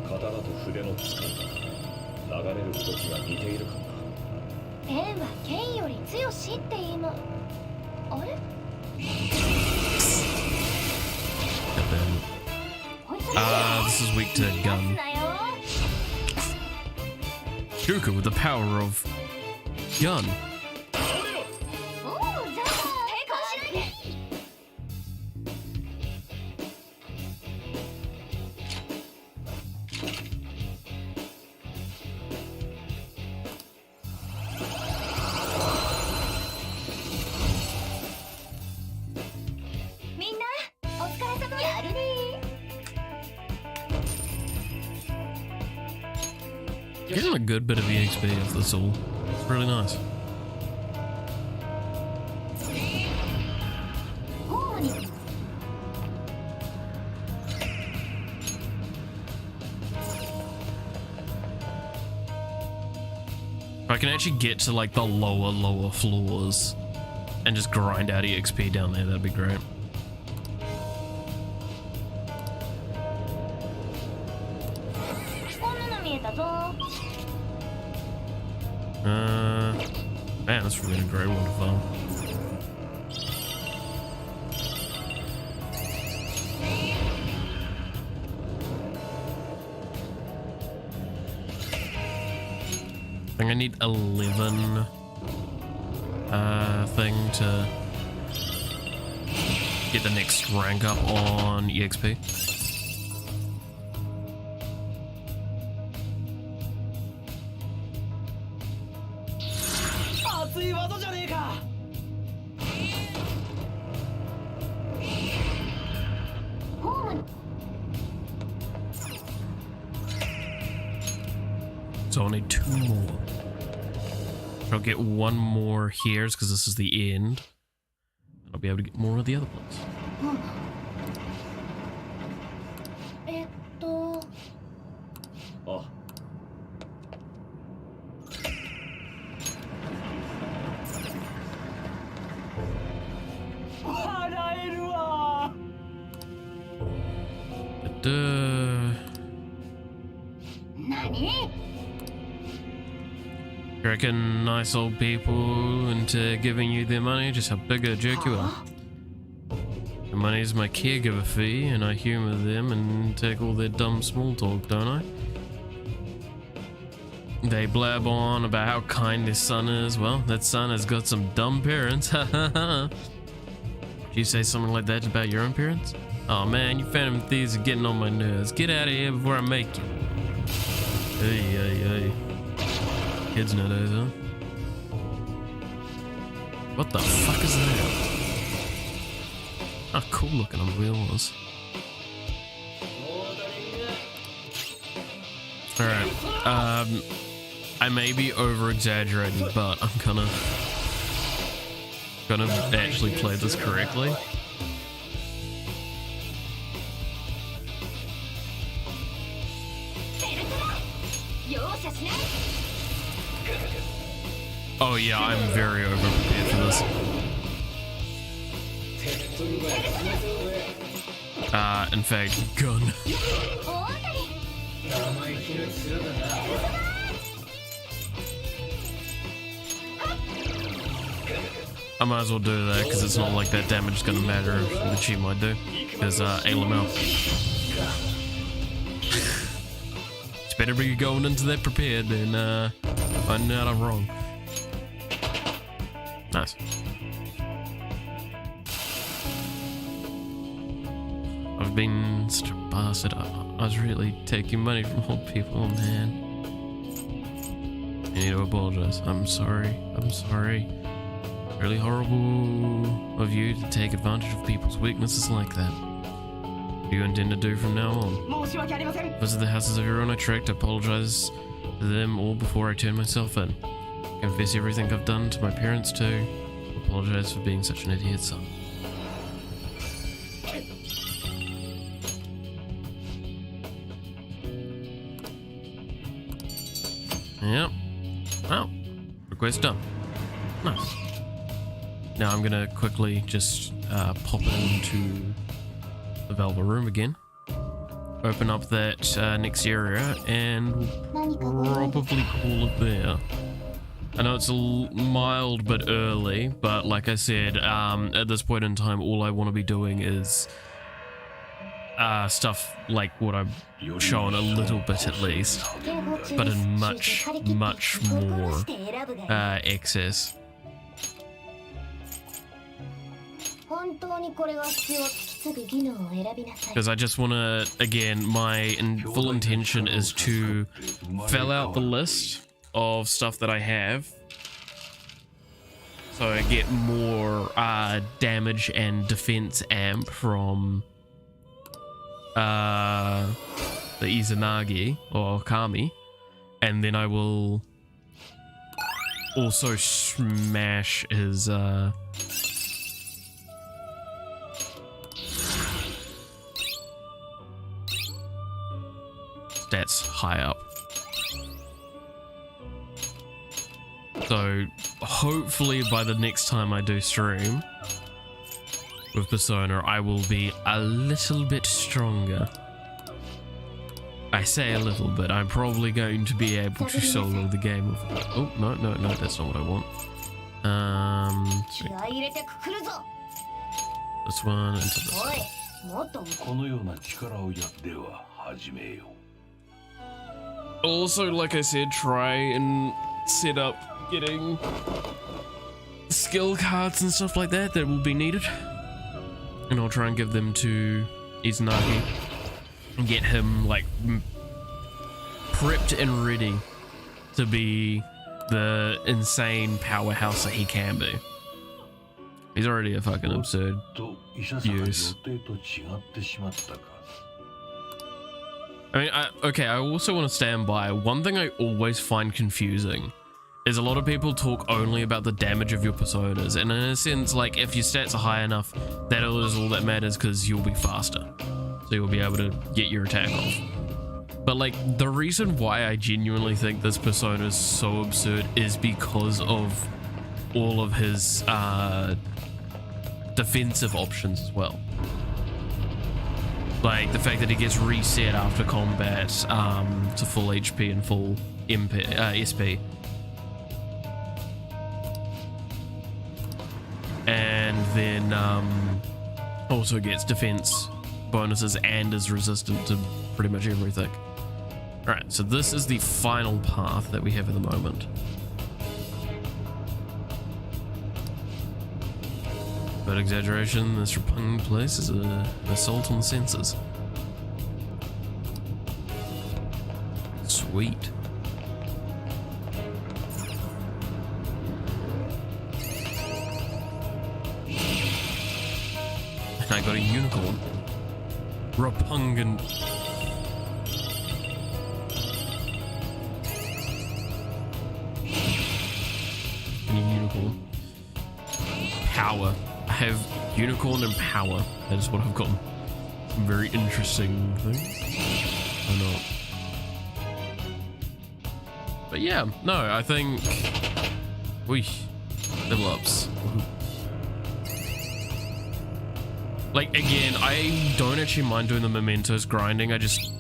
刀と筆の使い方流れる動きが似ているかな。剣は剣より強しって言いま。あれ？ This is weak to gun. Joker with the power of gun. おお、じゃあ抵抗しないで。みんな、お疲れ様。やるね。 Getting a good bit of EXP off this all. It's really nice. ほうに。 If I can actually get to like the lower floors and just grind out EXP down there, that'd be great. Man, that's really a great one to farm. I think I need 11 thing to get the next rank up on EXP. So I'll need 2 more. I'll get 1 more here because this is the end. I'll be able to get more of the other ones. あ、笑えるわ。 何？ You reckon nice old people into giving you their money just how big a jerk you are? The money's my caregiver fee and I humor them and take all their dumb small talk, don't I? They blab on about how kind their son is. Well, that son has got some dumb parents. Ha ha ha. Do you say something like that about your own parents? Oh man, you phantom thieves are getting on my nerves. Get out of here before I make you. Hey, hey, hey. Kids nowadays, huh? What the fuck is that? How cool looking on the wheel was. Alright, I may be over exaggerating, but I'm gonna actually play this correctly. Oh yeah, I'm very over-prepared for this. In fact, gun. I might as well do that because it's not like that damage is gonna matter the cheat might do. Because ALML. It's better be going into that prepared than finding out I'm wrong. Nice. I've been such a bastard. I was really taking money from old people, man. I need to apologize. I'm sorry. I'm sorry. Really horrible of you to take advantage of people's weaknesses like that. What do you intend to do from now on? Visit the houses of everyone I tricked. Apologize to them all before I turn myself in. Confess everything I've done to my parents too. apologize for being such an idiot, son. Yep. Oh, request done. Nice. Now I'm gonna quickly just pop into the Velva room again. Open up that next area and probably call it there. I know it's a mild but early, but like I said, at this point in time, all I want to be doing is stuff like what I've shown a little bit at least, but in much, much more excess. Because I just want to, again, my full intention is to fill out the list of stuff that I have, so I get more damage and defense amp from the Izanagi or Kami, and then I will also smash his stats high up. So hopefully by the next time I do stream with Persona, I will be a little bit stronger. I say a little bit. I'm probably going to be able to solo the game. Oh, no, that's not what I want. This one into this one. Also, like I said, try and set up getting skill cards and stuff like that that will be needed. And I'll try and give them to Izanagi and get him like prepped and ready to be the insane powerhouse that he can be. He's already a fucking absurd use. I mean, okay, I also want to stand by. One thing I always find confusing is a lot of people talk only about the damage of your personas, and in a sense, like, if your stats are high enough, that is all that matters because you'll be faster. So you'll be able to get your attack off. But, like, the reason why I genuinely think this persona is so absurd is because of all of his defensive options as well. Like the fact that he gets reset after combat to full HP and full SP. And then also gets defense bonuses and is resistant to pretty much everything. Alright, so this is the final path that we have at the moment. But exaggeration, this repugnant place is an assault on the senses. Sweet. And I got a unicorn. Repugnant. And a unicorn. Power. I have unicorn and power. That is what I've gotten. Some very interesting things. Or not. But yeah, no, I think we level ups. Like again, I don't actually mind doing the mementos grinding. I just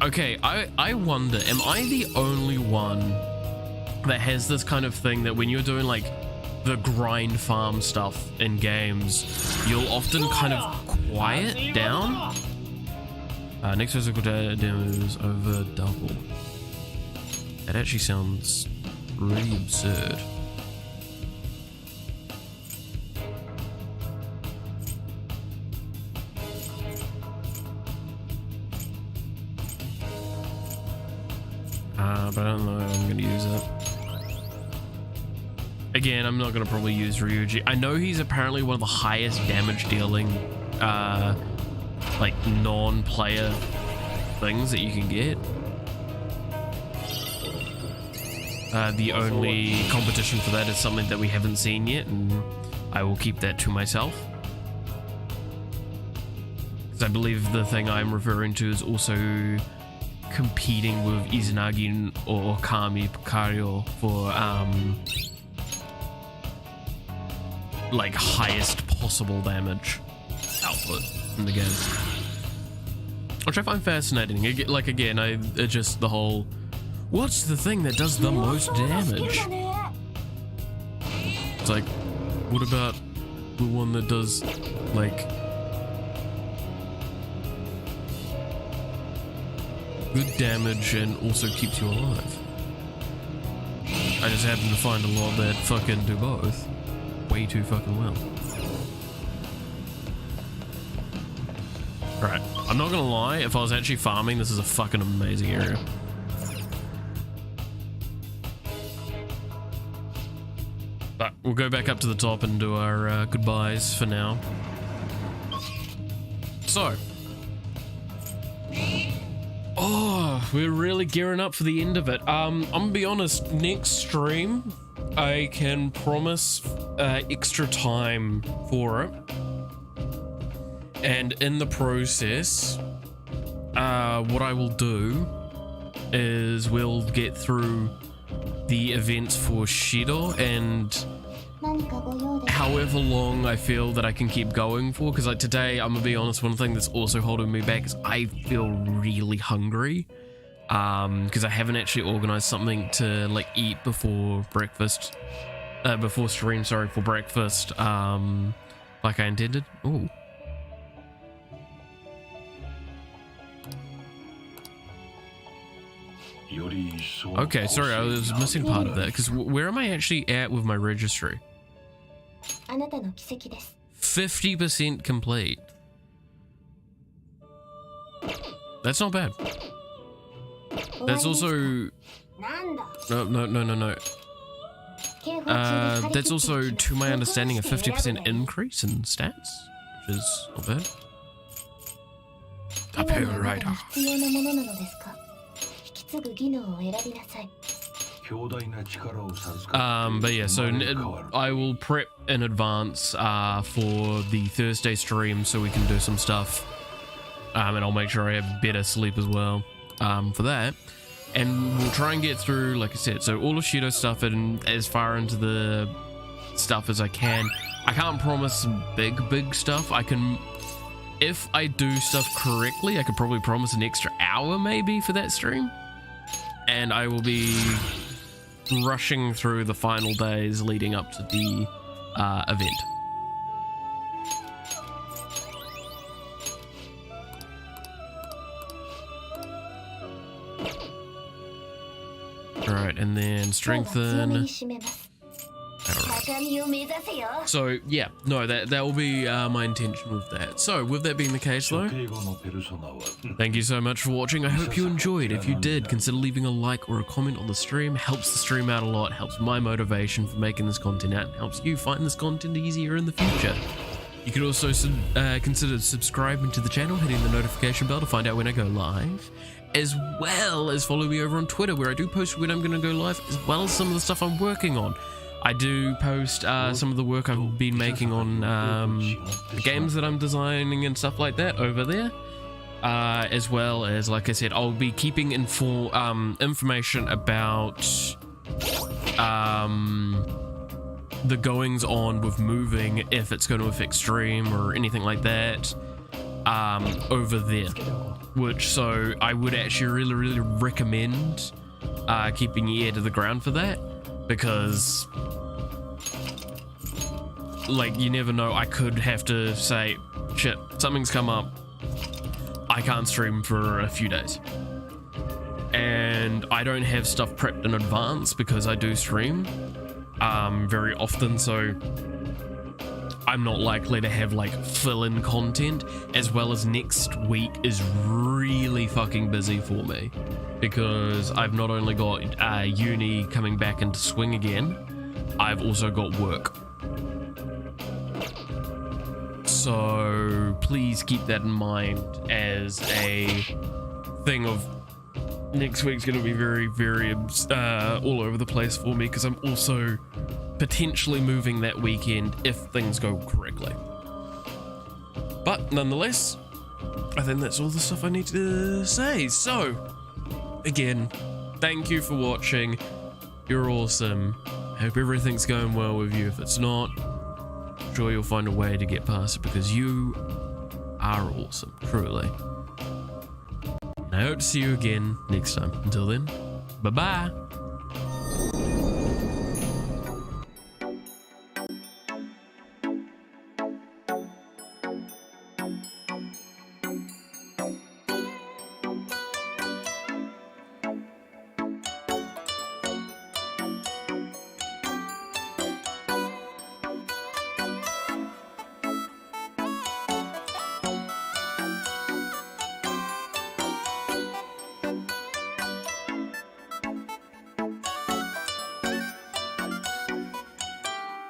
okay. I wonder, am I the only one that has this kind of thing that when you're doing like the grind farm stuff in games, you'll often kind of quiet down? Next physical damage is over double. That actually sounds really absurd. But I don't know if I'm gonna use it. Again, I'm not gonna probably use Ryuji. I know he's apparently one of the highest damage dealing like non-player things that you can get. The only competition for that is something that we haven't seen yet, and I will keep that to myself. Because I believe the thing I'm referring to is also competing with Izanagi or Kami Pikario for like highest possible damage output in the game, which I find fascinating. Like again, it's just the whole, what's the thing that does the most damage? It's like, what about the one that does like good damage and also keeps you alive? I just happen to find a lot that fucking do both way too fucking well. Right, I'm not gonna lie, if I was actually farming, this is a fucking amazing area. But we'll go back up to the top and do our goodbyes for now. So. Oh, we're really gearing up for the end of it. I'm gonna be honest, next stream, I can promise extra time for it. And in the process, what I will do is we'll get through the events for Shido and however long I feel that I can keep going for, because like today, I'm gonna be honest, one thing that's also holding me back is I feel really hungry, because I haven't actually organized something to like eat before breakfast, before stream, sorry, for breakfast, like I intended. Ooh. Okay, sorry, I was missing part of that, because where am I actually at with my registry? 50% complete. That's not bad. That's also... No. That's also, to my understanding, a 50% increase in stats, which is not bad. Operator. But yeah, so I will prep in advance for the Thursday stream so we can do some stuff, and I'll make sure I have better sleep as well for that, and we'll try and get through, like I said, so all of Shido stuff and as far into the stuff as I can. I can't promise big stuff. I can, if I do stuff correctly, I could probably promise an extra hour maybe for that stream. And I will be rushing through the final days leading up to the event. Alright, and then strengthen. So yeah, no, that will be my intention with that. So with that being the case though, thank you so much for watching. I hope you enjoyed. If you did, consider leaving a like or a comment on the stream. Helps the stream out a lot, helps my motivation for making this content out, and helps you find this content easier in the future. You can also consider subscribing to the channel, hitting the notification bell to find out when I go live, as well as follow me over on Twitter, where I do post when I'm going to go live, as well as some of the stuff I'm working on. I do post some of the work I've been making on the games that I'm designing and stuff like that over there, as well as, like I said, I'll be keeping information about the goings on with moving, if it's going to affect stream or anything like that, over there. Which, so I would actually really recommend keeping your ear to the ground for that. Because, like, you never know, I could have to say, shit, something's come up, I can't stream for a few days. And I don't have stuff prepped in advance because I do stream very often, so I'm not likely to have, like, fill-in content, as well as next week is really fucking busy for me. Because I've not only got uni coming back into swing again, I've also got work. So please keep that in mind as a thing of next week's going to be very, very all over the place for me because I'm also potentially moving that weekend if things go correctly. But nonetheless, I think that's all the stuff I need to say. So, again, thank you for watching. You're awesome. I hope everything's going well with you. If it's not, I'm sure you'll find a way to get past it because you are awesome, truly. And I hope to see you again next time. Until then, bye-bye.